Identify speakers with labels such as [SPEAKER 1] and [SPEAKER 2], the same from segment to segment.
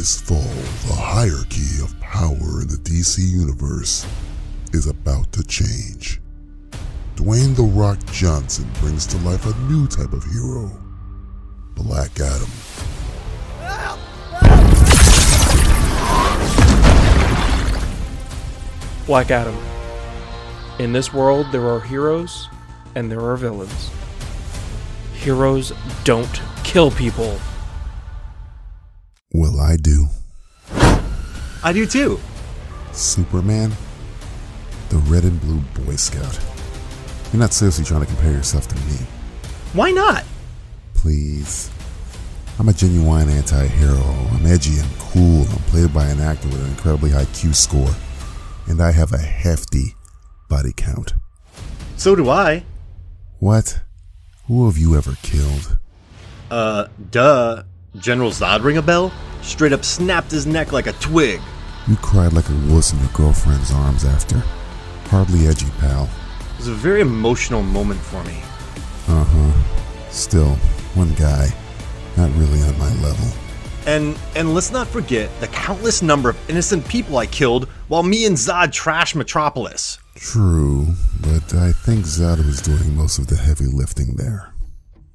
[SPEAKER 1] This fall, the hierarchy of power in the DC universe is about to change. Dwayne "The Rock" Johnson brings to life a new type of hero, Black Adam.
[SPEAKER 2] Black Adam. In this world, there are heroes and there are villains. Heroes don't kill people.
[SPEAKER 1] Well, I do.
[SPEAKER 3] I do too.
[SPEAKER 1] Superman, the red and blue Boy Scout. You're not seriously trying to compare yourself to me.
[SPEAKER 3] Why not?
[SPEAKER 1] Please. I'm a genuine anti-hero. I'm edgy, I'm cool, I'm played by an actor with an incredibly high Q score. And I have a hefty body count.
[SPEAKER 3] So do I.
[SPEAKER 1] What? Who have you ever killed?
[SPEAKER 3] Duh. General Zod ring a bell? Straight up snapped his neck like a twig.
[SPEAKER 1] You cried like a wuss in your girlfriend's arms after. Hardly edgy, pal.
[SPEAKER 3] It was a very emotional moment for me.
[SPEAKER 1] Still, one guy. Not really on my level.
[SPEAKER 3] And let's not forget the countless number of innocent people I killed while me and Zod trashed Metropolis.
[SPEAKER 1] True, but I think Zod was doing most of the heavy lifting there.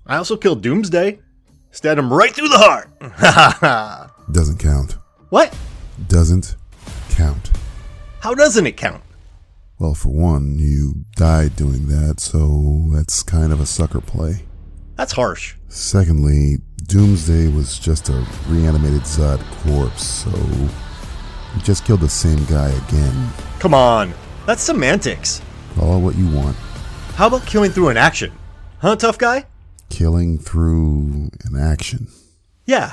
[SPEAKER 3] I also killed Doomsday. Stabbed him right through the heart. Ha ha.
[SPEAKER 1] Doesn't count.
[SPEAKER 3] What?
[SPEAKER 1] Doesn't count.
[SPEAKER 3] How doesn't it count?
[SPEAKER 1] Well, for one, you died doing that, so that's kind of a sucker play.
[SPEAKER 3] That's harsh.
[SPEAKER 1] Secondly, Doomsday was just a reanimated Zod corpse, so you just killed the same guy again.
[SPEAKER 3] Come on. That's semantics.
[SPEAKER 1] Call it what you want.
[SPEAKER 3] How about killing through an action? Huh, tough guy?
[SPEAKER 1] Killing through an action.
[SPEAKER 3] Yeah.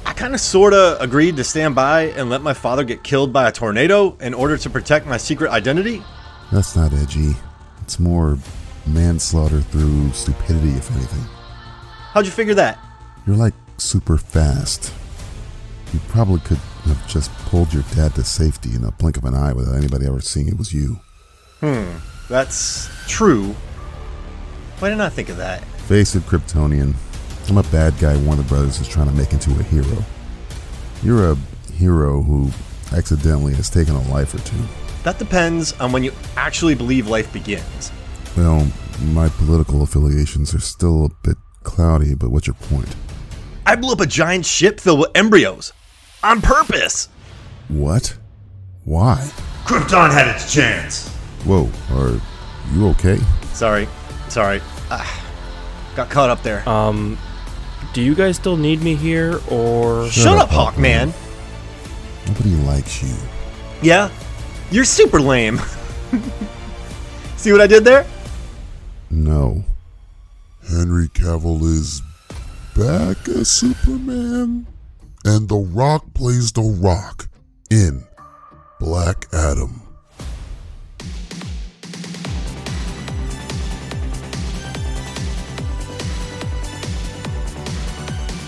[SPEAKER 3] I kind of sorta agreed to stand by and let my father get killed by a tornado in order to protect my secret identity.
[SPEAKER 1] That's not edgy. It's more manslaughter through stupidity, if anything.
[SPEAKER 3] How'd you figure that?
[SPEAKER 1] You're like super fast. You probably could have just pulled your dad to safety in a blink of an eye without anybody ever seeing it was you.
[SPEAKER 3] That's true. Why didn't I think of that?
[SPEAKER 1] Face it, Kryptonian. I'm a bad guy Warner Brothers is trying to make into a hero. You're a hero who accidentally has taken a life or two.
[SPEAKER 3] That depends on when you actually believe life begins.
[SPEAKER 1] Well, my political affiliations are still a bit cloudy, but what's your point?
[SPEAKER 3] I blew up a giant ship filled with embryos. On purpose.
[SPEAKER 1] What? Why?
[SPEAKER 3] Krypton had its chance.
[SPEAKER 1] Whoa, are you okay?
[SPEAKER 3] Sorry. Got caught up there.
[SPEAKER 2] Do you guys still need me here, or...
[SPEAKER 3] Shut up, Hawkman.
[SPEAKER 1] Nobody likes you.
[SPEAKER 3] Yeah? You're super lame. See what I did there?
[SPEAKER 1] No. Henry Cavill is back as Superman, and The Rock plays The Rock in Black Adam.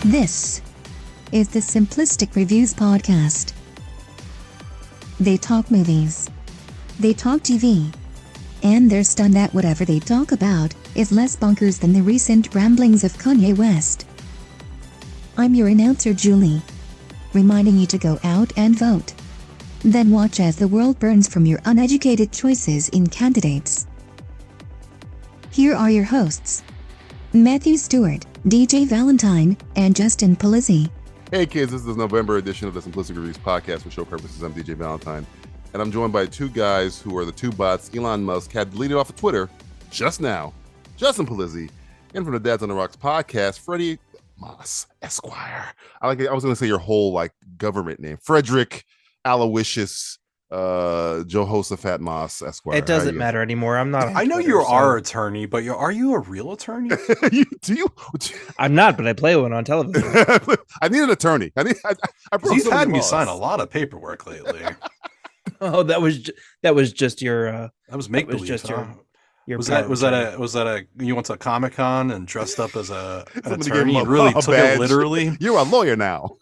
[SPEAKER 4] This is the Simplistic Reviews Podcast. They talk movies. They talk TV. And they're stunned that whatever they talk about is less bonkers than the recent ramblings of Kanye West. I'm your announcer, Julie, reminding you to go out and vote. Then watch as the world burns from your uneducated choices in candidates. Here are your hosts, Matthew Stewart, DJ Valentine, and Justin Polizzi.
[SPEAKER 5] Hey kids, this is the November edition of the Simplistic Reviews Podcast. For show purposes, I'm DJ Valentine, and I'm joined by two guys who are the two bots Elon Musk had deleted off of Twitter just now. Justin Polizzi, and from the Dads on the Rocks podcast, Freddy Maas, Esquire. I was going to say your whole government name, Frederick Aloysius Jehoshaphat Maas, Esquire.
[SPEAKER 2] It doesn't matter anymore. I'm not.
[SPEAKER 6] I know you're our attorney, but are you a real attorney?
[SPEAKER 5] Do you?
[SPEAKER 2] I'm not, but I play one on television.
[SPEAKER 5] I need an attorney. I
[SPEAKER 6] You've had me sign a lot of paperwork lately.
[SPEAKER 2] Oh, that was just your.
[SPEAKER 6] That was make believe.
[SPEAKER 2] Just
[SPEAKER 6] huh?
[SPEAKER 2] your
[SPEAKER 6] Was that a you went to Comic-Con and dressed up as an
[SPEAKER 5] Somebody
[SPEAKER 6] attorney?
[SPEAKER 5] gave
[SPEAKER 6] You
[SPEAKER 5] him
[SPEAKER 6] really
[SPEAKER 5] a
[SPEAKER 6] took
[SPEAKER 5] badge.
[SPEAKER 6] it literally.
[SPEAKER 5] You're a lawyer now.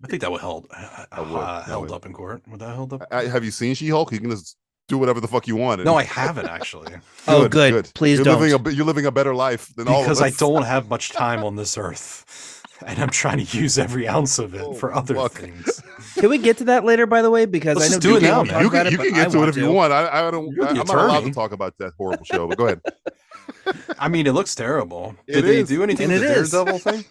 [SPEAKER 6] I think that would held
[SPEAKER 5] would.
[SPEAKER 6] up in court. Would that held up?
[SPEAKER 5] Have you seen She-Hulk? You can just do whatever the fuck you want.
[SPEAKER 6] No, I haven't actually.
[SPEAKER 2] Oh, good. Please
[SPEAKER 5] you're
[SPEAKER 2] don't.
[SPEAKER 5] You're living a better life than all of us.
[SPEAKER 6] Because I don't have much time on this earth. And I'm trying to use every ounce of it for other things.
[SPEAKER 2] Can we get to that later, by the way? Because
[SPEAKER 6] Let's
[SPEAKER 2] I know
[SPEAKER 6] just do it
[SPEAKER 2] DJ
[SPEAKER 6] now,
[SPEAKER 2] won't
[SPEAKER 6] man.
[SPEAKER 2] talk
[SPEAKER 5] You
[SPEAKER 2] about
[SPEAKER 5] can, you
[SPEAKER 2] but
[SPEAKER 5] can get
[SPEAKER 2] I
[SPEAKER 5] to it
[SPEAKER 2] want
[SPEAKER 5] if you want. I don't.
[SPEAKER 6] You're the
[SPEAKER 5] I'm not allowed
[SPEAKER 6] attorney.
[SPEAKER 5] to talk about that horrible show. But go ahead.
[SPEAKER 6] I mean, it looks terrible.
[SPEAKER 5] It
[SPEAKER 6] Did they
[SPEAKER 5] is.
[SPEAKER 6] do anything
[SPEAKER 2] And
[SPEAKER 6] with the
[SPEAKER 2] it is.
[SPEAKER 6] Daredevil thing?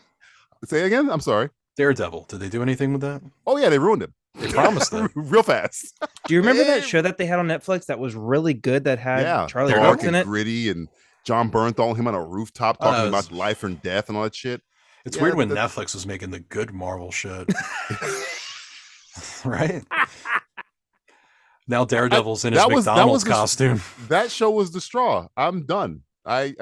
[SPEAKER 5] Say it again. I'm sorry.
[SPEAKER 6] Daredevil. Did they do anything with that?
[SPEAKER 5] Oh yeah, they ruined it.
[SPEAKER 6] They promised it.
[SPEAKER 5] real fast.
[SPEAKER 2] Do you remember that show that they had on Netflix that was really good that had
[SPEAKER 5] Yeah,
[SPEAKER 2] Charlie
[SPEAKER 5] dark
[SPEAKER 2] Cox in
[SPEAKER 5] and
[SPEAKER 2] it?
[SPEAKER 5] gritty, and John Bernthal, him on a rooftop
[SPEAKER 6] Oh,
[SPEAKER 5] talking
[SPEAKER 6] it was-
[SPEAKER 5] about life and death and all that shit.
[SPEAKER 6] It's
[SPEAKER 5] Yeah,
[SPEAKER 6] weird when
[SPEAKER 5] that-
[SPEAKER 6] Netflix was making the good Marvel shit. Right? Now Daredevil's in his
[SPEAKER 5] that was
[SPEAKER 6] McDonald's
[SPEAKER 5] the-
[SPEAKER 6] costume.
[SPEAKER 5] That show was the straw. I'm done. I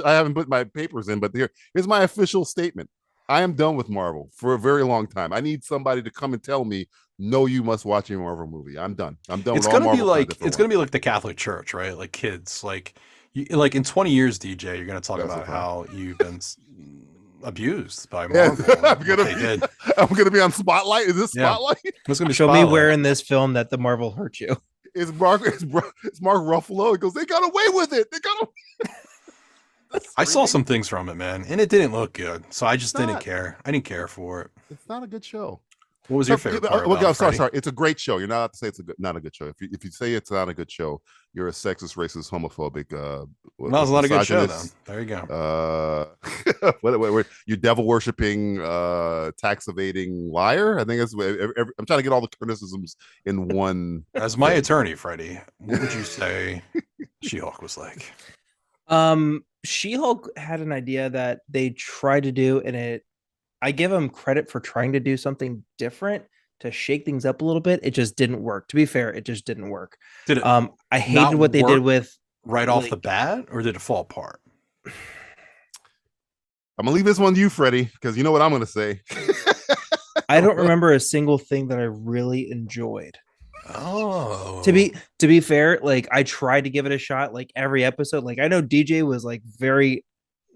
[SPEAKER 5] haven't put my papers in, but here's my official statement. I am done with Marvel for a very long time. I need somebody to come and tell me, no, you must watch a Marvel movie. I'm done. I'm done
[SPEAKER 6] It's
[SPEAKER 5] with all
[SPEAKER 6] gonna be
[SPEAKER 5] Marvel
[SPEAKER 6] like
[SPEAKER 5] content for a
[SPEAKER 6] it's gonna
[SPEAKER 5] while.
[SPEAKER 6] be like the Catholic Church, right? Like kids, like like in 20 years, DJ, you're gonna talk
[SPEAKER 5] That's
[SPEAKER 6] about
[SPEAKER 5] okay.
[SPEAKER 6] how you've been abused by
[SPEAKER 5] Yeah,
[SPEAKER 6] Marvel. and
[SPEAKER 5] I'm
[SPEAKER 6] what
[SPEAKER 5] gonna
[SPEAKER 6] they did.
[SPEAKER 5] I'm gonna be on Spotlight. Is this
[SPEAKER 6] Yeah.
[SPEAKER 5] Spotlight?
[SPEAKER 6] It's gonna be
[SPEAKER 2] Show me
[SPEAKER 6] Spotlight.
[SPEAKER 2] where in this film that the Marvel hurt you.
[SPEAKER 5] Is Mark Ruffalo? It goes, they got away with it. They got away.
[SPEAKER 6] I saw some things from it, man, and it didn't look good. So I just didn't
[SPEAKER 5] not.
[SPEAKER 6] care. I didn't care for it.
[SPEAKER 5] It's not a good show.
[SPEAKER 6] What was your favorite part?
[SPEAKER 5] Well,
[SPEAKER 6] about it,
[SPEAKER 5] sorry,
[SPEAKER 6] Freddie?
[SPEAKER 5] sorry. It's a great show. You're not allowed to say it's not a good show. If you say it's not a good show, you're a sexist, racist, homophobic.
[SPEAKER 6] Well, it's not a good show, then.
[SPEAKER 5] misogynist,
[SPEAKER 6] There you go.
[SPEAKER 5] what you devil worshipping, tax evading liar. I think that's. I'm trying to get all the criticisms in one.
[SPEAKER 6] As my attorney, Freddie, what would you say She-Hulk was like?
[SPEAKER 2] She-Hulk had an idea that they tried to do, and I give them credit for trying to do something different to shake things up a little bit. It just didn't work. To be fair, it just didn't work.
[SPEAKER 6] Did it
[SPEAKER 2] I
[SPEAKER 6] not
[SPEAKER 2] hated what they did
[SPEAKER 6] work
[SPEAKER 2] with
[SPEAKER 6] right off
[SPEAKER 2] like-
[SPEAKER 6] the bat, or did it fall apart?
[SPEAKER 5] I'm gonna leave this one to you, Freddie, because you know what I'm gonna say.
[SPEAKER 2] I don't remember a single thing that I really enjoyed.
[SPEAKER 6] Oh,
[SPEAKER 2] To be fair, like I tried to give it a shot like every episode. Like I know DJ was like very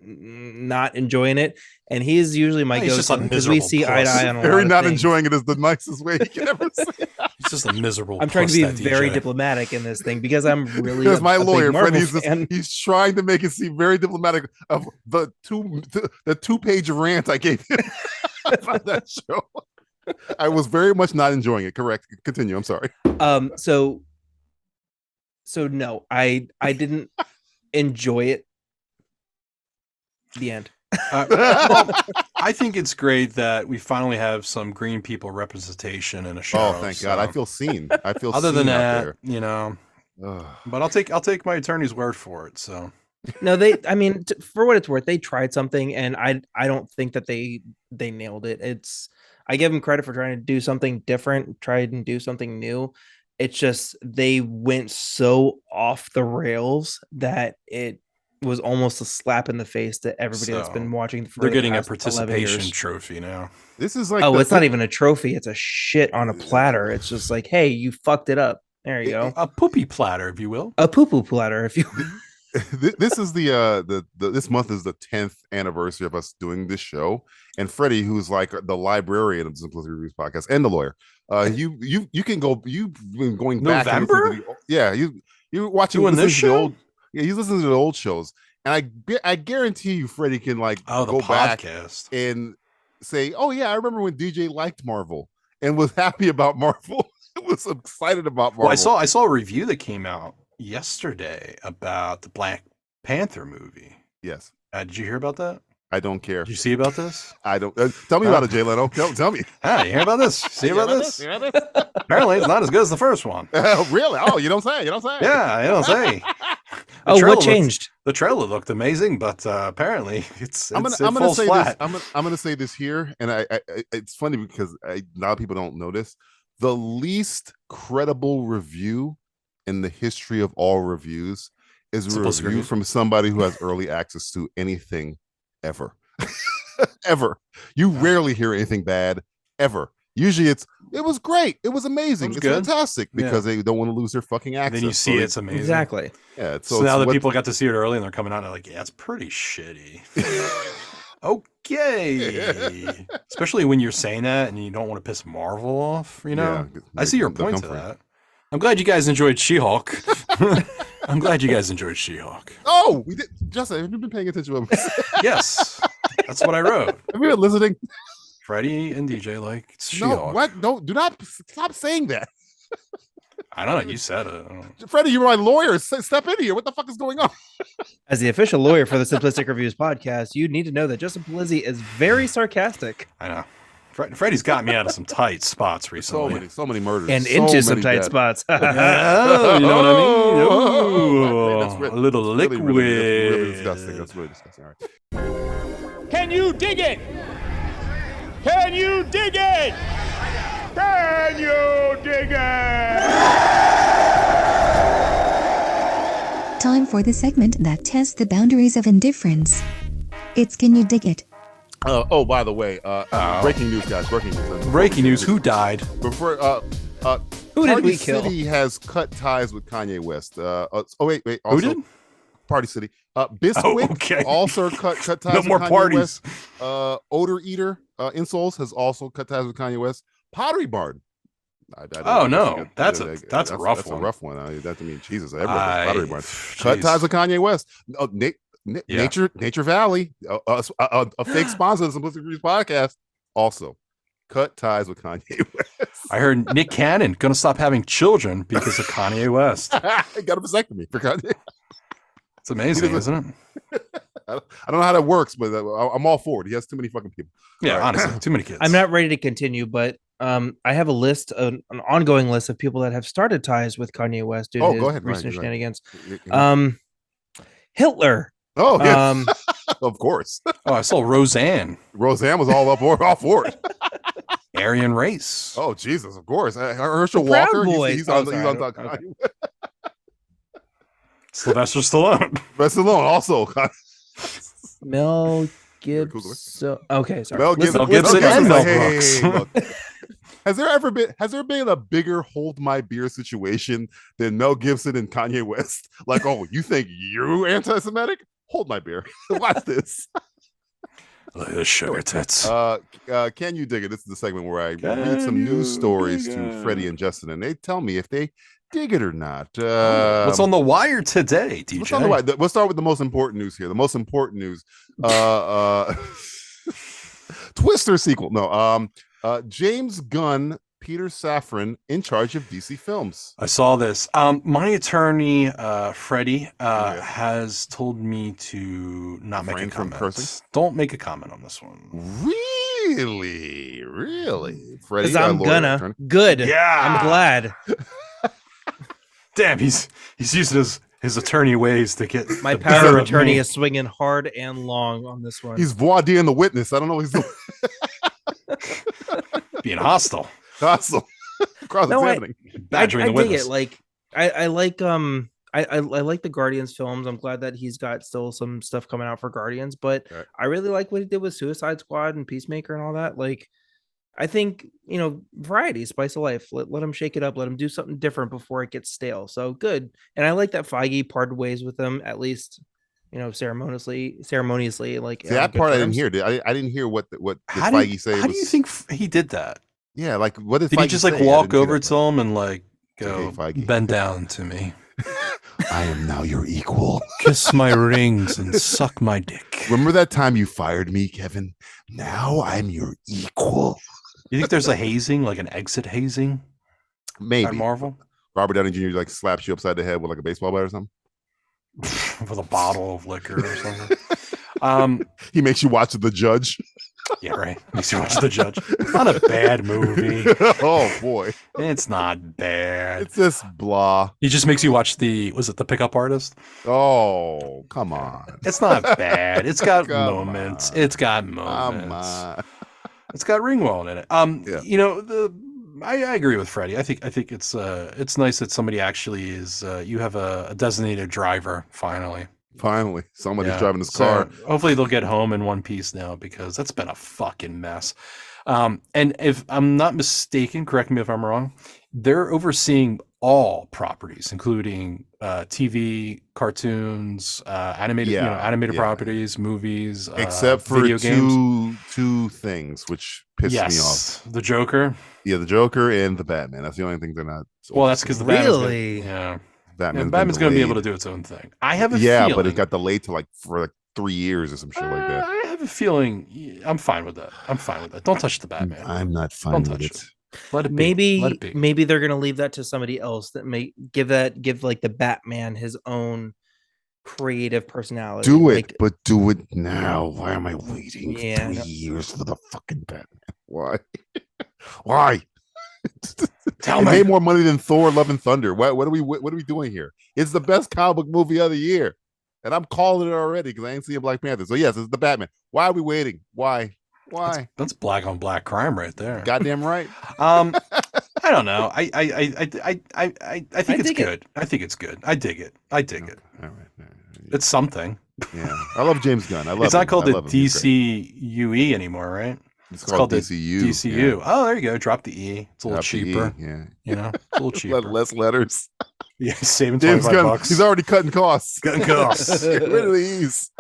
[SPEAKER 2] not enjoying it, and he's usually my
[SPEAKER 6] He's just
[SPEAKER 2] go-to
[SPEAKER 6] a
[SPEAKER 2] because we
[SPEAKER 6] miserable
[SPEAKER 2] see eye to
[SPEAKER 6] puss.
[SPEAKER 2] eye on a lot
[SPEAKER 5] Very
[SPEAKER 2] of
[SPEAKER 5] not
[SPEAKER 2] things.
[SPEAKER 5] enjoying it is the nicest way you can ever say.
[SPEAKER 6] He's just a miserable.
[SPEAKER 2] I'm trying to
[SPEAKER 6] puss,
[SPEAKER 2] be
[SPEAKER 6] that
[SPEAKER 2] very
[SPEAKER 6] DJ.
[SPEAKER 2] diplomatic in this thing because I'm really
[SPEAKER 5] Because my
[SPEAKER 2] a big
[SPEAKER 5] lawyer,
[SPEAKER 2] Marvel
[SPEAKER 5] Freddie,
[SPEAKER 2] fan.
[SPEAKER 5] he's trying to make it seem very diplomatic of the 2-page rant I gave him about that show. I was very much not enjoying it. Correct. Continue. I'm sorry.
[SPEAKER 2] So no, I didn't enjoy it. The end.
[SPEAKER 6] Well, I think it's great that we finally have some green people representation in a show.
[SPEAKER 5] Oh, thank God. I
[SPEAKER 6] so-
[SPEAKER 5] feel seen. I feel
[SPEAKER 6] Other
[SPEAKER 5] seen
[SPEAKER 6] than
[SPEAKER 5] out
[SPEAKER 6] that,
[SPEAKER 5] there.
[SPEAKER 6] you know,
[SPEAKER 5] Ugh.
[SPEAKER 6] but I'll take my attorney's word for it. So
[SPEAKER 2] No, I mean, for what it's worth, they tried something, and I don't think that they nailed it. I give them credit for trying to do something different, try and do something new. It's just they went so off the rails that it was almost a slap in the face to everybody that's
[SPEAKER 6] So,
[SPEAKER 2] been watching. For
[SPEAKER 6] they're
[SPEAKER 2] the
[SPEAKER 6] getting a
[SPEAKER 2] past 11
[SPEAKER 6] participation
[SPEAKER 2] years.
[SPEAKER 6] trophy now.
[SPEAKER 5] This is like
[SPEAKER 2] Oh, it's not even a trophy; it's a shit on a platter. It's just like, hey, you fucked it up. There you go.
[SPEAKER 6] A poopy platter, if you will.
[SPEAKER 2] A poo poo platter, if you.
[SPEAKER 5] this is the this month is the 10th anniversary of us doing this show, and Freddie, who's like the librarian of the Simplistic Reviews podcast and the lawyer, you can go. You've been going back. and listening
[SPEAKER 6] November?
[SPEAKER 5] to you're watching
[SPEAKER 6] Doing this
[SPEAKER 5] listening to the
[SPEAKER 6] show?
[SPEAKER 5] old. Yeah, he's listening to the old shows, and I guarantee you, Freddie can like
[SPEAKER 6] Oh, the
[SPEAKER 5] go back
[SPEAKER 6] podcast.
[SPEAKER 5] and say, oh yeah, I remember when DJ liked Marvel and was happy about Marvel. Was excited about Marvel.
[SPEAKER 6] Well, I saw a review that came out yesterday about the Black Panther movie.
[SPEAKER 5] Yes,
[SPEAKER 6] Did you hear about that?
[SPEAKER 5] I don't care.
[SPEAKER 6] Did you see about this?
[SPEAKER 5] I don't. Tell me about it, Jay Leno. Tell me.
[SPEAKER 6] Ah, you hear about this? See about this? Apparently, it's not as good as the first one.
[SPEAKER 5] Really? Oh, you don't say. You don't say.
[SPEAKER 6] Yeah, I don't say. The
[SPEAKER 2] Oh,
[SPEAKER 6] trailer
[SPEAKER 2] what changed?
[SPEAKER 6] The trailer looked amazing, but apparently it
[SPEAKER 5] I'm gonna
[SPEAKER 6] falls
[SPEAKER 5] say
[SPEAKER 6] flat.
[SPEAKER 5] this. I'm gonna say this here, and I it's funny because a lot of people don't know this. The least credible review in the history of all reviews is a
[SPEAKER 6] Simplistic
[SPEAKER 5] review
[SPEAKER 6] Reviews.
[SPEAKER 5] from somebody who has early access to anything ever. Ever. You rarely hear anything bad ever. Usually it was great. It was amazing.
[SPEAKER 6] It was
[SPEAKER 5] It's
[SPEAKER 6] good.
[SPEAKER 5] fantastic because they don't want to lose their fucking access.
[SPEAKER 6] Then you see
[SPEAKER 5] So
[SPEAKER 6] it's amazing.
[SPEAKER 2] Exactly.
[SPEAKER 5] yeah. It's,
[SPEAKER 6] So
[SPEAKER 5] it's
[SPEAKER 6] now that
[SPEAKER 5] what-
[SPEAKER 6] people got to see it early and they're coming out, they're like, yeah, it's pretty shitty. Okay. Especially when you're saying that and you don't want to piss Marvel off, you know?
[SPEAKER 5] Yeah,
[SPEAKER 6] I see your
[SPEAKER 5] they'll
[SPEAKER 6] point
[SPEAKER 5] come
[SPEAKER 6] to
[SPEAKER 5] for you.
[SPEAKER 6] that. I'm glad you guys enjoyed She-Hulk. I'm glad you guys enjoyed She-Hulk.
[SPEAKER 5] Oh, we did. Justin, have you been paying attention? To what
[SPEAKER 6] Yes. That's what I wrote.
[SPEAKER 5] Have you been listening?
[SPEAKER 6] Freddie and DJ like
[SPEAKER 5] No,
[SPEAKER 6] She-Hulk.
[SPEAKER 5] what? No, do not stop saying that.
[SPEAKER 6] I don't know. You said it. I don't know.
[SPEAKER 5] Freddie, you're my lawyer. Step in here. What the fuck is going on?
[SPEAKER 2] As the official lawyer for the Simplistic Reviews podcast, you need to know that Justin Polizzi is very sarcastic.
[SPEAKER 6] I know. Freddie's got me out of some tight spots recently.
[SPEAKER 5] So many murders.
[SPEAKER 2] And
[SPEAKER 5] so
[SPEAKER 2] into some
[SPEAKER 5] many
[SPEAKER 2] tight
[SPEAKER 5] dead.
[SPEAKER 2] spots.
[SPEAKER 6] Oh, you know what I mean?
[SPEAKER 5] Oh,
[SPEAKER 6] Ooh, a little liquid.
[SPEAKER 5] Really disgusting. That's really disgusting. All right.
[SPEAKER 7] Can you dig it? Can you dig it? Can you dig it?
[SPEAKER 4] Time for the segment that tests the boundaries of indifference. It's Can You Dig It?
[SPEAKER 5] Oh, by the way, breaking news, guys. Breaking news.
[SPEAKER 6] Breaking news. Who died?
[SPEAKER 5] Before,
[SPEAKER 2] Who did
[SPEAKER 5] Party
[SPEAKER 2] we kill?
[SPEAKER 5] City has cut ties with Kanye West. Wait.
[SPEAKER 6] Who
[SPEAKER 5] Also,
[SPEAKER 6] did?
[SPEAKER 5] Party City. Bisquick
[SPEAKER 6] okay.
[SPEAKER 5] also cut ties
[SPEAKER 6] No
[SPEAKER 5] with
[SPEAKER 6] more
[SPEAKER 5] Kanye
[SPEAKER 6] parties.
[SPEAKER 5] West. Odor Eater, Insoles has also cut ties with Kanye West. Pottery Barn.
[SPEAKER 6] Oh, no. That's a rough one.
[SPEAKER 5] That's a rough one. Jesus, everybody
[SPEAKER 6] I-
[SPEAKER 5] Pottery Barn.
[SPEAKER 6] jeez.
[SPEAKER 5] Cut ties with Kanye West.
[SPEAKER 6] Yeah.
[SPEAKER 5] Nature Valley, a fake sponsor of the Simplistic Reviews podcast, also cut ties with Kanye West.
[SPEAKER 6] I heard Nick Cannon going to stop having children because of Kanye West.
[SPEAKER 5] Got a vasectomy for Kanye.
[SPEAKER 6] It's amazing, isn't it?
[SPEAKER 5] I don't know how that works, but I'm all for it. He has too many fucking people.
[SPEAKER 6] Yeah,
[SPEAKER 5] All right.
[SPEAKER 6] honestly, too many kids.
[SPEAKER 2] I'm not ready to continue, but I have a list, an ongoing list of people that have started ties with Kanye West due to his
[SPEAKER 5] Go ahead,
[SPEAKER 2] recent
[SPEAKER 5] Ryan,
[SPEAKER 2] shenanigans.
[SPEAKER 5] Right.
[SPEAKER 2] Hitler.
[SPEAKER 5] Oh, yes.
[SPEAKER 2] Um,
[SPEAKER 5] Of course.
[SPEAKER 6] Oh, I saw Roseanne.
[SPEAKER 5] Roseanne was all for it.
[SPEAKER 6] Aryan race.
[SPEAKER 5] Oh, Jesus, of course. Herschel
[SPEAKER 2] The Proud
[SPEAKER 5] Walker,
[SPEAKER 2] Boys.
[SPEAKER 5] he's
[SPEAKER 2] Oh,
[SPEAKER 5] on
[SPEAKER 2] sorry,
[SPEAKER 5] top.
[SPEAKER 2] okay.
[SPEAKER 6] Sylvester Stallone.
[SPEAKER 5] Rest alone, also.
[SPEAKER 2] Mel
[SPEAKER 5] Cool.
[SPEAKER 2] Gibson. Okay, sorry.
[SPEAKER 5] Mel
[SPEAKER 2] Listen-
[SPEAKER 6] Gibson
[SPEAKER 2] listen-
[SPEAKER 6] and Mel
[SPEAKER 5] Hey,
[SPEAKER 6] Brooks.
[SPEAKER 5] look. Has there been a bigger hold my beer situation than Mel Gibson and Kanye West? Like, oh, you think you're anti-Semitic? Hold my beer. Watch this.
[SPEAKER 6] Look at the sugar tits.
[SPEAKER 5] Can you dig it? This is the segment where I read some news stories to Freddie and Justin, and they tell me if they dig it or not.
[SPEAKER 6] What's on the wire today, DJ?
[SPEAKER 5] What's on the wire? Let's start with the most important news here. The most important news. Twister sequel. No. James Gunn, Peter Safran in charge of DC Films.
[SPEAKER 6] I saw this. My attorney, Freddie, has told me to not make a
[SPEAKER 5] Refrain from
[SPEAKER 6] comment.
[SPEAKER 5] cursing?
[SPEAKER 6] Don't make a comment on this one.
[SPEAKER 5] Really? Freddie,
[SPEAKER 2] Because I'm
[SPEAKER 5] lawyer,
[SPEAKER 2] gonna.
[SPEAKER 5] attorney.
[SPEAKER 2] Good.
[SPEAKER 6] Yeah.
[SPEAKER 2] I'm glad.
[SPEAKER 6] Damn, he's using his attorney ways to get
[SPEAKER 2] My
[SPEAKER 6] the
[SPEAKER 2] power
[SPEAKER 6] better
[SPEAKER 2] of
[SPEAKER 6] of
[SPEAKER 2] attorney
[SPEAKER 6] me.
[SPEAKER 2] is swinging hard and long on this one.
[SPEAKER 5] He's voir dire the witness. I don't know what he's doing.
[SPEAKER 6] being hostile,
[SPEAKER 5] Hostile. Cross-examining.
[SPEAKER 6] badgering
[SPEAKER 2] I
[SPEAKER 6] the
[SPEAKER 2] dig
[SPEAKER 6] witness.
[SPEAKER 2] it. Like I like I like the Guardians films. I'm glad that he's got still some stuff coming out for Guardians, but
[SPEAKER 5] Right.
[SPEAKER 2] I really like what he did with Suicide Squad and Peacemaker and all that. Like, I think, variety, spice of life. Let him shake it up. Let him do something different before it gets stale. So good. And I like that Feige parted ways with him, at least, ceremoniously. Like,
[SPEAKER 5] See, that
[SPEAKER 2] good
[SPEAKER 5] part I
[SPEAKER 2] terms.
[SPEAKER 5] didn't hear. I didn't hear what did
[SPEAKER 6] How
[SPEAKER 5] Feige say.
[SPEAKER 6] How do you think he did that?
[SPEAKER 5] Yeah, like what did
[SPEAKER 6] Did he
[SPEAKER 5] Feige
[SPEAKER 6] just
[SPEAKER 5] say?
[SPEAKER 6] like
[SPEAKER 5] I
[SPEAKER 6] walk
[SPEAKER 5] didn't see
[SPEAKER 6] over
[SPEAKER 5] that
[SPEAKER 6] to him and like
[SPEAKER 5] Hey,
[SPEAKER 6] go
[SPEAKER 5] Feige.
[SPEAKER 6] bend down to me,
[SPEAKER 5] part. I am now your equal.
[SPEAKER 6] kiss my rings and suck my dick?
[SPEAKER 5] Remember that time you fired me, Kevin? Now I'm your equal.
[SPEAKER 6] You think there's a hazing, like an exit hazing at
[SPEAKER 5] Maybe
[SPEAKER 6] Marvel,
[SPEAKER 5] Robert Downey Jr. like slaps you upside the head with like a baseball bat or something.
[SPEAKER 6] with a bottle of liquor or something?
[SPEAKER 5] He makes you watch The Judge.
[SPEAKER 6] Yeah, right. Makes you watch The Judge. It's not a bad movie.
[SPEAKER 5] Oh boy,
[SPEAKER 6] It's not bad.
[SPEAKER 5] it's just blah.
[SPEAKER 6] He just makes you watch was it The Pickup Artist?
[SPEAKER 5] Oh, come on.
[SPEAKER 6] It's not bad. It's got
[SPEAKER 5] Come
[SPEAKER 6] moments.
[SPEAKER 5] on.
[SPEAKER 6] It's got
[SPEAKER 5] Come
[SPEAKER 6] moments.
[SPEAKER 5] on.
[SPEAKER 6] It's got Ringwald in it.
[SPEAKER 5] Yeah.
[SPEAKER 6] I agree with Freddie. I think it's nice that somebody actually is. You have a designated driver finally.
[SPEAKER 5] Finally, somebody's
[SPEAKER 6] Yeah.
[SPEAKER 5] driving his
[SPEAKER 6] So,
[SPEAKER 5] car.
[SPEAKER 6] hopefully they'll get home in one piece now because that's been a fucking mess. And if I'm not mistaken, correct me if I'm wrong, they're overseeing all properties, including TV, cartoons, animated, animated
[SPEAKER 5] Yeah.
[SPEAKER 6] properties, movies,
[SPEAKER 5] Except for
[SPEAKER 6] video games.
[SPEAKER 5] two things, which piss me off.
[SPEAKER 6] Yes, the Joker.
[SPEAKER 5] Yeah, the Joker and the Batman. That's the only thing they're not.
[SPEAKER 6] Well, that's because the
[SPEAKER 2] Really?
[SPEAKER 6] Batman's
[SPEAKER 5] Batman's
[SPEAKER 6] Batman's going to be able to
[SPEAKER 5] delayed.
[SPEAKER 6] do its own thing. I have a
[SPEAKER 5] Yeah,
[SPEAKER 6] feeling.
[SPEAKER 5] but it got delayed to like for like 3 years or some shit like that.
[SPEAKER 6] I have a feeling I'm fine with that. Don't touch the Batman.
[SPEAKER 5] I'm not fine
[SPEAKER 6] Don't
[SPEAKER 5] with
[SPEAKER 6] touch
[SPEAKER 5] it.
[SPEAKER 6] Let it be. Let it be.
[SPEAKER 2] Maybe they're gonna leave that to somebody else that may give like the Batman his own creative personality.
[SPEAKER 5] Do it,
[SPEAKER 2] Like,
[SPEAKER 5] but do it now. Why am I waiting 3
[SPEAKER 2] no.
[SPEAKER 5] years for the fucking Batman? Why? Why?
[SPEAKER 6] Tell
[SPEAKER 5] It
[SPEAKER 6] me.
[SPEAKER 5] made more money than Thor: Love and Thunder. What are we doing here? It's the best comic book movie of the year, and I'm calling it already because I ain't seeing Black Panther. So yes, it's the Batman. Why are we waiting? Why?
[SPEAKER 6] That's black on black crime right there.
[SPEAKER 5] Goddamn right.
[SPEAKER 6] I don't know. I think it's good. I think it's good. I dig it.
[SPEAKER 5] All right.
[SPEAKER 6] It's something.
[SPEAKER 5] Yeah, I love James Gunn.
[SPEAKER 6] It's not called the DCUE anymore, right?
[SPEAKER 5] It's called DCU.
[SPEAKER 6] DCU.
[SPEAKER 5] Yeah.
[SPEAKER 6] Oh, there you go. Drop the E. It's a little
[SPEAKER 5] Drop the E,
[SPEAKER 6] cheaper.
[SPEAKER 5] yeah.
[SPEAKER 6] You know, it's a little cheaper.
[SPEAKER 5] Less letters.
[SPEAKER 6] Yeah, saving
[SPEAKER 5] James
[SPEAKER 6] 25
[SPEAKER 5] Gunn,
[SPEAKER 6] bucks.
[SPEAKER 5] he's already cutting costs.
[SPEAKER 6] Cutting costs.
[SPEAKER 5] Get rid of these.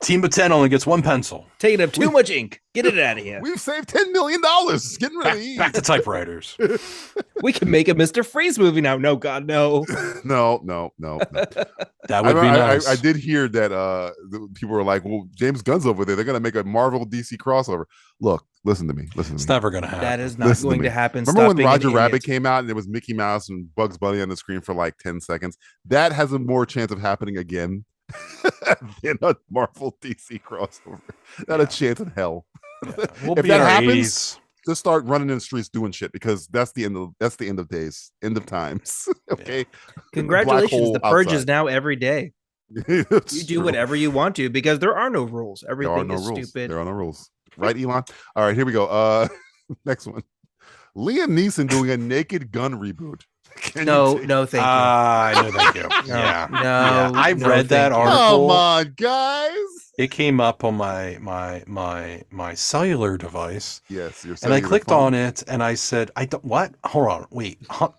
[SPEAKER 6] Team of 10 only gets one pencil.
[SPEAKER 2] taking up too much ink. Get it out of here.
[SPEAKER 5] We've saved $10 million. Getting rid of these.
[SPEAKER 6] Back to typewriters.
[SPEAKER 2] We can make a Mr. Freeze movie now. No, God, no.
[SPEAKER 5] No.
[SPEAKER 6] That would be nice.
[SPEAKER 5] I did hear that people were like, well, James Gunn's over there. They're going to make a Marvel DC crossover. Look, listen to me.
[SPEAKER 6] It's never going to happen.
[SPEAKER 2] That is not
[SPEAKER 5] Listen to
[SPEAKER 2] going
[SPEAKER 5] me.
[SPEAKER 2] to happen.
[SPEAKER 5] Remember
[SPEAKER 2] Stop
[SPEAKER 5] when
[SPEAKER 2] being an
[SPEAKER 5] Roger Rabbit
[SPEAKER 2] idiot.
[SPEAKER 5] came out and there was Mickey Mouse and Bugs Bunny on the screen for like 10 seconds? That has a more chance of happening again than a Marvel DC crossover. Not a chance in hell.
[SPEAKER 6] We'll
[SPEAKER 5] If
[SPEAKER 6] be
[SPEAKER 5] that
[SPEAKER 6] in our
[SPEAKER 5] happens,
[SPEAKER 6] 80s.
[SPEAKER 5] just start running in the streets doing shit because that's the end of days, end of times. Okay.
[SPEAKER 2] Congratulations. The purge is
[SPEAKER 5] outside.
[SPEAKER 2] now every day.
[SPEAKER 5] It's
[SPEAKER 2] You do
[SPEAKER 5] true.
[SPEAKER 2] whatever you want to because there are no rules.
[SPEAKER 5] There are
[SPEAKER 2] Everything
[SPEAKER 5] no
[SPEAKER 2] is
[SPEAKER 5] rules.
[SPEAKER 2] stupid.
[SPEAKER 5] There are no rules. Right, Elon? All right, here we go. Next one. Liam Neeson doing a Naked Gun reboot.
[SPEAKER 2] No, thank you.
[SPEAKER 6] No, thank you. Yeah. I
[SPEAKER 2] no,
[SPEAKER 6] read that
[SPEAKER 2] thank you.
[SPEAKER 6] article.
[SPEAKER 5] Come on, guys.
[SPEAKER 6] It came up on my cellular device,
[SPEAKER 5] Yes, you're
[SPEAKER 6] and I clicked on it, and I said, "I don't what? Hold on, wait, Hunt,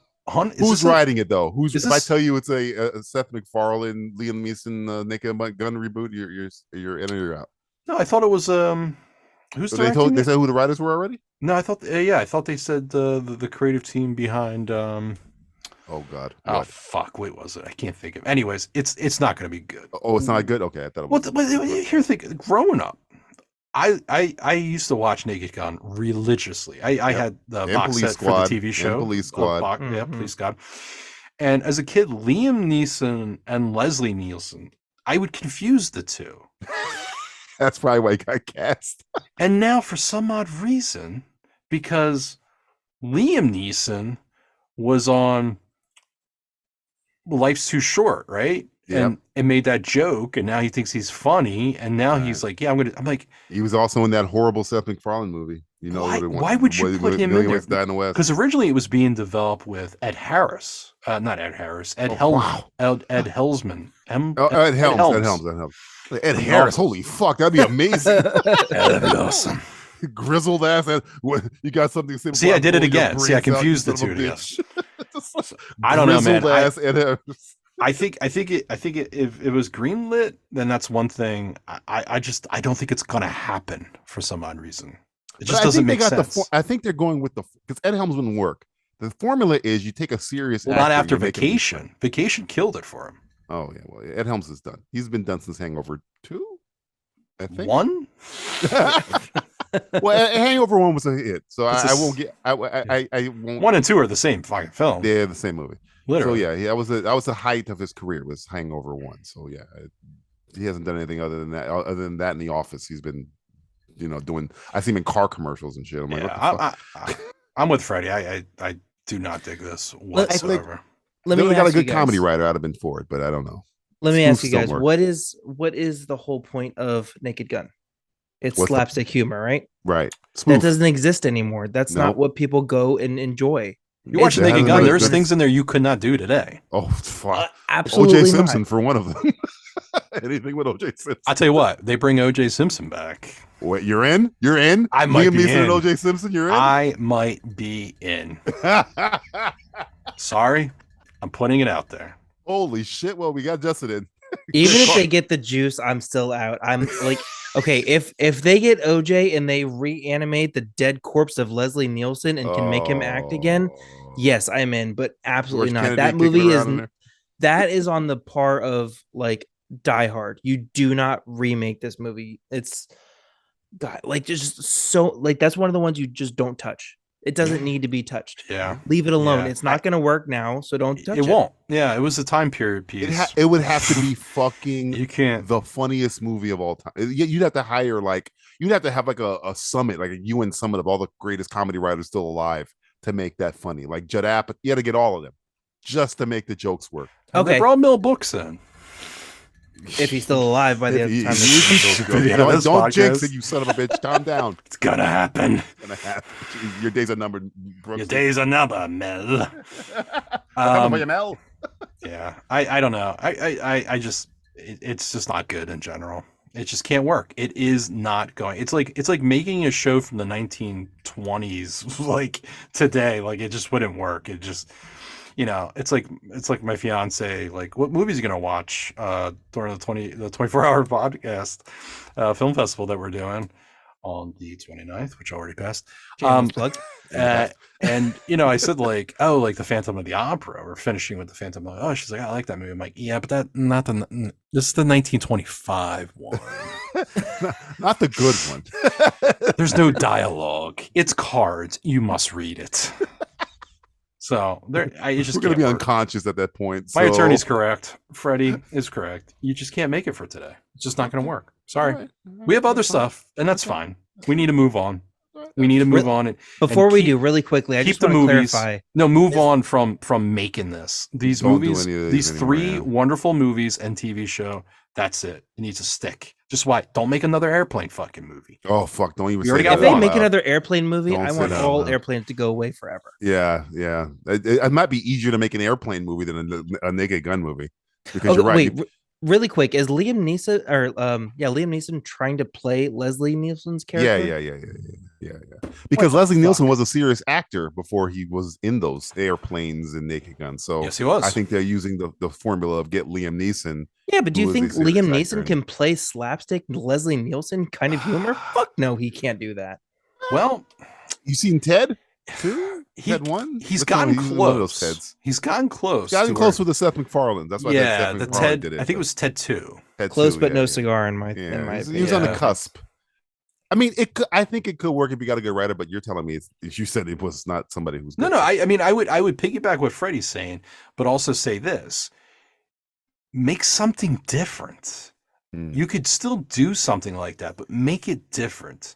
[SPEAKER 6] is
[SPEAKER 5] Who's
[SPEAKER 6] this
[SPEAKER 5] writing it though?
[SPEAKER 6] is
[SPEAKER 5] If I
[SPEAKER 6] this-
[SPEAKER 5] tell you it's a Seth MacFarlane, Liam Neeson Naked Gun reboot, you're in or you're out.
[SPEAKER 6] No, I thought it was who's
[SPEAKER 5] So
[SPEAKER 6] directing
[SPEAKER 5] they
[SPEAKER 6] it?
[SPEAKER 5] said who the writers were already.
[SPEAKER 6] No, I thought I thought they said the creative team behind
[SPEAKER 5] Oh God.
[SPEAKER 6] oh
[SPEAKER 5] What?
[SPEAKER 6] fuck, wait, was it? I can't think of. Anyways, it's not going to be good.
[SPEAKER 5] Oh, it's not good. Okay, I thought it
[SPEAKER 6] Well,
[SPEAKER 5] was.
[SPEAKER 6] here, think. Growing up, I used to watch Naked Gun religiously. I had the
[SPEAKER 5] And
[SPEAKER 6] box
[SPEAKER 5] Police
[SPEAKER 6] set
[SPEAKER 5] Squad,
[SPEAKER 6] for the TV
[SPEAKER 5] and
[SPEAKER 6] show.
[SPEAKER 5] Police Squad.
[SPEAKER 6] Yeah,
[SPEAKER 2] Mhm.
[SPEAKER 6] Police Squad. And as a kid, Liam Neeson and Leslie Nielsen, I would confuse the two.
[SPEAKER 5] That's probably why he got cast.
[SPEAKER 6] And now, for some odd reason, because Liam Neeson was on Life's Too Short, right?
[SPEAKER 5] Yep.
[SPEAKER 6] And made that joke, and now he thinks he's funny, and now he's like, yeah, I'm like,
[SPEAKER 5] He was also in that horrible Seth MacFarlane movie. You know,
[SPEAKER 6] why would you put him in there?
[SPEAKER 5] Die in the West.
[SPEAKER 6] Because originally it was being developed with Ed Harris, not Ed Harris, Ed
[SPEAKER 5] wow.
[SPEAKER 6] Ed Helsman.
[SPEAKER 5] Ed Helms. Ed Harris. Holy fuck, that'd be amazing.
[SPEAKER 6] That'd be awesome.
[SPEAKER 5] Grizzled ass. You got something to say?
[SPEAKER 6] See, I did it
[SPEAKER 5] Blow your
[SPEAKER 6] again. See, I
[SPEAKER 5] brains out,
[SPEAKER 6] confused
[SPEAKER 5] you
[SPEAKER 6] the
[SPEAKER 5] son of a
[SPEAKER 6] two
[SPEAKER 5] bitch.
[SPEAKER 6] I don't know, man.
[SPEAKER 5] Grizzled ass Ed Harris.
[SPEAKER 6] I think if it was greenlit, then that's one thing. I don't think it's gonna happen for some odd reason. It just doesn't make sense.
[SPEAKER 5] I think they're going with because Ed Helms wouldn't work. The formula is you take a serious.
[SPEAKER 6] Well, not
[SPEAKER 5] actor,
[SPEAKER 6] after
[SPEAKER 5] you make him-
[SPEAKER 6] Vacation. Vacation killed it for him.
[SPEAKER 5] Oh yeah, well Ed Helms is done. He's been done since Hangover 2, I think.
[SPEAKER 6] One?
[SPEAKER 5] Well, Hangover 1 was a hit, so
[SPEAKER 6] It's
[SPEAKER 5] I
[SPEAKER 6] a s-
[SPEAKER 5] won't get. I won't.
[SPEAKER 6] 1 and 2 are the same fucking film.
[SPEAKER 5] They're the same movie.
[SPEAKER 6] Literally.
[SPEAKER 5] So yeah, that was the height of his career was Hangover 1. So yeah, he hasn't done anything other than that. Other than that, in The Office, he's been, doing. I see him in car commercials and shit. I'm like,
[SPEAKER 6] Yeah,
[SPEAKER 5] what the fuck?
[SPEAKER 6] I'm with Freddie. I do not dig this whatsoever.
[SPEAKER 2] Let
[SPEAKER 5] They
[SPEAKER 2] me
[SPEAKER 5] only got a
[SPEAKER 2] ask you
[SPEAKER 5] good comedy
[SPEAKER 2] guys.
[SPEAKER 5] writer. I'd have been for it, but I don't know.
[SPEAKER 2] Let me ask you
[SPEAKER 5] Spoofs
[SPEAKER 2] guys,
[SPEAKER 5] don't
[SPEAKER 2] what is the whole point of Naked Gun? It's
[SPEAKER 5] What's the-
[SPEAKER 2] slapstick humor, right?
[SPEAKER 5] Right.
[SPEAKER 2] That
[SPEAKER 5] Spoof.
[SPEAKER 2] doesn't exist anymore. That's
[SPEAKER 5] No.
[SPEAKER 2] not what people go and enjoy.
[SPEAKER 6] You watch
[SPEAKER 5] It
[SPEAKER 6] Naked
[SPEAKER 5] hasn't
[SPEAKER 6] Gun,
[SPEAKER 5] really
[SPEAKER 6] there's
[SPEAKER 5] been-
[SPEAKER 6] things in there you could not do today.
[SPEAKER 5] Oh, fuck.
[SPEAKER 2] Absolutely
[SPEAKER 5] O.J.
[SPEAKER 2] not.
[SPEAKER 5] Simpson for one of them. Anything with O.J. Simpson.
[SPEAKER 6] I'll tell you what, they bring O.J. Simpson back.
[SPEAKER 5] Wait, you're in? You're in?
[SPEAKER 6] I might
[SPEAKER 5] Liam
[SPEAKER 6] be
[SPEAKER 5] Neeson
[SPEAKER 6] in.
[SPEAKER 5] and O.J. Simpson, you're in?
[SPEAKER 6] I might be in. Sorry, I'm putting it out there.
[SPEAKER 5] Holy shit. Well, we got Justin in.
[SPEAKER 2] Even if they get the juice, I'm still out. I'm like, okay, if they get OJ and they reanimate the dead corpse of Leslie Nielsen and can make him act again,
[SPEAKER 5] Oh.
[SPEAKER 2] yes, I'm in. But absolutely
[SPEAKER 5] George
[SPEAKER 2] not.
[SPEAKER 5] Kennedy
[SPEAKER 2] That
[SPEAKER 5] kicking
[SPEAKER 2] movie
[SPEAKER 5] around in
[SPEAKER 2] is
[SPEAKER 5] there.
[SPEAKER 2] that is on the par of like Die Hard. You do not remake this movie. It's God, like just so like that's one of the ones you just don't touch. It doesn't need to be touched.
[SPEAKER 6] Yeah.
[SPEAKER 2] Leave it alone.
[SPEAKER 6] Yeah.
[SPEAKER 2] It's not going to work now, so don't touch it.
[SPEAKER 6] It won't. Yeah, it was a time period piece.
[SPEAKER 5] It would have to be fucking
[SPEAKER 6] You can't.
[SPEAKER 5] the funniest movie of all time. You'd have to hire you'd have to have like a summit, like a UN summit of all the greatest comedy writers still alive to make that funny. Like Judd Apatow, you had to get all of them just to make the jokes work.
[SPEAKER 2] Okay.
[SPEAKER 6] They brought Mel Brooks in.
[SPEAKER 2] If he's still alive by the
[SPEAKER 5] If
[SPEAKER 2] time
[SPEAKER 5] he-
[SPEAKER 6] this
[SPEAKER 5] don't jinx
[SPEAKER 6] podcast.
[SPEAKER 5] it, you son of a bitch. Calm down.
[SPEAKER 6] It's gonna happen.
[SPEAKER 5] It's gonna happen. Jeez, your days are numbered, Brooks.
[SPEAKER 6] Your days are numbered, Mel.
[SPEAKER 5] Mel.
[SPEAKER 6] Yeah, I don't know. I just it's just not good in general. It just can't work. It is not going. It's like making a show from the 1920s like today. Like it just wouldn't work. It just it's like my fiance, like, what movies are you gonna watch during the 24-hour podcast film festival that we're doing on the 29th, which already passed.
[SPEAKER 2] plug.
[SPEAKER 6] And I said like, oh, like the Phantom of the Opera. We're finishing with the Phantom. Oh, she's like, I like that movie. I'm like, yeah, but this is the 1925 one.
[SPEAKER 5] Not the good one.
[SPEAKER 6] There's no dialogue. It's cards. You must read it. So we're going to
[SPEAKER 5] be unconscious at that point.
[SPEAKER 6] My attorney's correct. Freddie is correct. You just can't make it for today. It's just not going to work. Sorry.
[SPEAKER 5] All right.
[SPEAKER 6] We have other stuff, and that's fine. We need to move on. We need to move on.
[SPEAKER 2] Before we do, really quickly, I
[SPEAKER 6] keep
[SPEAKER 2] just want to clarify.
[SPEAKER 6] No, move on from making this. These
[SPEAKER 5] Don't do
[SPEAKER 6] movies,
[SPEAKER 5] any of
[SPEAKER 6] these
[SPEAKER 5] these
[SPEAKER 6] three
[SPEAKER 5] anymore, yeah.
[SPEAKER 6] wonderful movies and TV show. That's it. It needs to stick. Just why? Don't make another airplane fucking movie.
[SPEAKER 5] Oh fuck! Don't even.
[SPEAKER 6] We already
[SPEAKER 5] say
[SPEAKER 6] got
[SPEAKER 2] If
[SPEAKER 5] that
[SPEAKER 2] they
[SPEAKER 5] out
[SPEAKER 2] make
[SPEAKER 5] loud.
[SPEAKER 2] another airplane movie,
[SPEAKER 5] Don't
[SPEAKER 2] I
[SPEAKER 5] say
[SPEAKER 2] want
[SPEAKER 5] that
[SPEAKER 2] all
[SPEAKER 5] out loud.
[SPEAKER 2] airplanes to go away forever.
[SPEAKER 5] Yeah. It might be easier to make an airplane movie than a Naked Gun movie because you're right.
[SPEAKER 2] Wait, really quick, is Liam Neeson trying to play Leslie Nielsen's character?
[SPEAKER 5] Yeah. Because Leslie Nielsen was a serious actor before he was in those airplanes and Naked Gun. So
[SPEAKER 6] Yes, he was.
[SPEAKER 5] I think they're using the formula of get Liam Neeson.
[SPEAKER 2] Yeah, but do you
[SPEAKER 5] who
[SPEAKER 2] think
[SPEAKER 5] is a serious
[SPEAKER 2] Liam
[SPEAKER 5] actor.
[SPEAKER 2] Neeson can play slapstick Leslie Nielsen kind of humor? Fuck no, he can't do that.
[SPEAKER 6] Well,
[SPEAKER 5] You seen Ted? Two?
[SPEAKER 6] He-
[SPEAKER 5] Ted one?
[SPEAKER 6] he's
[SPEAKER 5] Which one?
[SPEAKER 6] gotten
[SPEAKER 5] He's one of those
[SPEAKER 6] close.
[SPEAKER 5] Teds.
[SPEAKER 6] He's gotten close.
[SPEAKER 5] Gotten
[SPEAKER 6] to
[SPEAKER 5] close
[SPEAKER 6] where-
[SPEAKER 5] with the Seth MacFarlane. That's why
[SPEAKER 6] yeah,
[SPEAKER 5] Seth
[SPEAKER 6] the
[SPEAKER 5] MacFarlane
[SPEAKER 6] Ted.
[SPEAKER 5] did it.
[SPEAKER 6] I think it was Ted 2.
[SPEAKER 5] Ted
[SPEAKER 2] Close,
[SPEAKER 5] 2,
[SPEAKER 2] but no
[SPEAKER 5] yeah.
[SPEAKER 2] cigar in my
[SPEAKER 5] He was on the
[SPEAKER 6] Yeah.
[SPEAKER 5] cusp. I mean, I think it could work if you got a good writer, but you're telling me you said it was not somebody who's
[SPEAKER 6] No,
[SPEAKER 5] good.
[SPEAKER 6] no. I mean, I would piggyback what Freddie's saying, but also say this: make something different.
[SPEAKER 5] Hmm.
[SPEAKER 6] You could still do something like that, but make it different.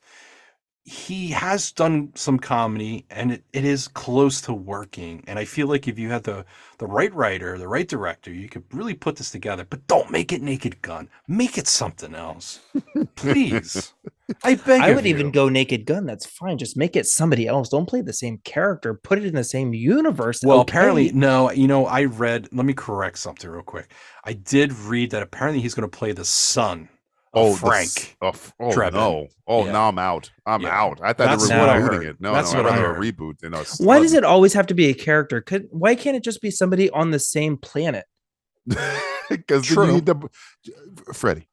[SPEAKER 6] He has done some comedy, and it is close to working. And I feel like if you had the right writer, the right director, you could really put this together. But don't make it Naked Gun. Make it something else, please. I beg.
[SPEAKER 2] I
[SPEAKER 6] of
[SPEAKER 2] would
[SPEAKER 6] you.
[SPEAKER 2] even go Naked Gun. That's fine. Just make it somebody else. Don't play the same character. Put it in the same universe.
[SPEAKER 6] Well,
[SPEAKER 2] okay?
[SPEAKER 6] apparently, no. I read. Let me correct something real quick. I did read that apparently he's going to play the son of Frank.
[SPEAKER 5] Drebin. No. Oh,
[SPEAKER 6] Yeah.
[SPEAKER 5] now I'm out. I'm
[SPEAKER 6] Yeah.
[SPEAKER 5] out. I thought
[SPEAKER 6] That's
[SPEAKER 5] they were
[SPEAKER 6] what I
[SPEAKER 5] rebooting
[SPEAKER 6] heard.
[SPEAKER 5] it. No,
[SPEAKER 6] That's
[SPEAKER 5] no,
[SPEAKER 6] what
[SPEAKER 5] I
[SPEAKER 6] I
[SPEAKER 5] thought
[SPEAKER 6] heard.
[SPEAKER 5] they were reboot.
[SPEAKER 2] Why does it always have to be a character? Why can't it just be somebody on the same planet?
[SPEAKER 5] Because you
[SPEAKER 6] True.
[SPEAKER 5] need Freddie.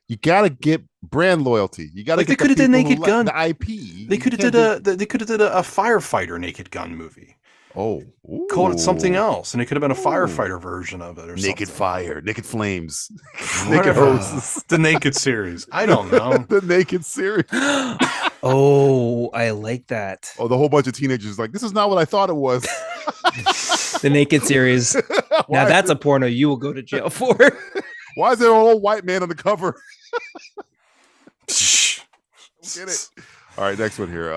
[SPEAKER 5] You gotta get brand loyalty. You gotta
[SPEAKER 6] Like they
[SPEAKER 5] get
[SPEAKER 6] could have did
[SPEAKER 5] people who
[SPEAKER 6] Naked
[SPEAKER 5] like
[SPEAKER 6] Gun.
[SPEAKER 5] the IP.
[SPEAKER 6] They could have They could have did a firefighter Naked Gun movie.
[SPEAKER 5] Oh,
[SPEAKER 6] Called it something
[SPEAKER 5] ooh.
[SPEAKER 6] else, and it could have been a
[SPEAKER 5] Ooh.
[SPEAKER 6] firefighter version of it, or
[SPEAKER 5] Naked
[SPEAKER 6] something.
[SPEAKER 5] fire, naked flames, naked
[SPEAKER 6] Whatever.
[SPEAKER 5] hoses.
[SPEAKER 6] The Naked series. I don't know.
[SPEAKER 5] The naked series.
[SPEAKER 2] Oh, I like that.
[SPEAKER 5] Oh, the whole bunch of teenagers like this is not what I thought it was.
[SPEAKER 2] The Naked series.
[SPEAKER 5] Why
[SPEAKER 2] Now
[SPEAKER 5] is
[SPEAKER 2] that's
[SPEAKER 5] it-
[SPEAKER 2] a porno you will go to jail for.
[SPEAKER 5] Why is there an old white man on the cover? Get it. All right, next one here.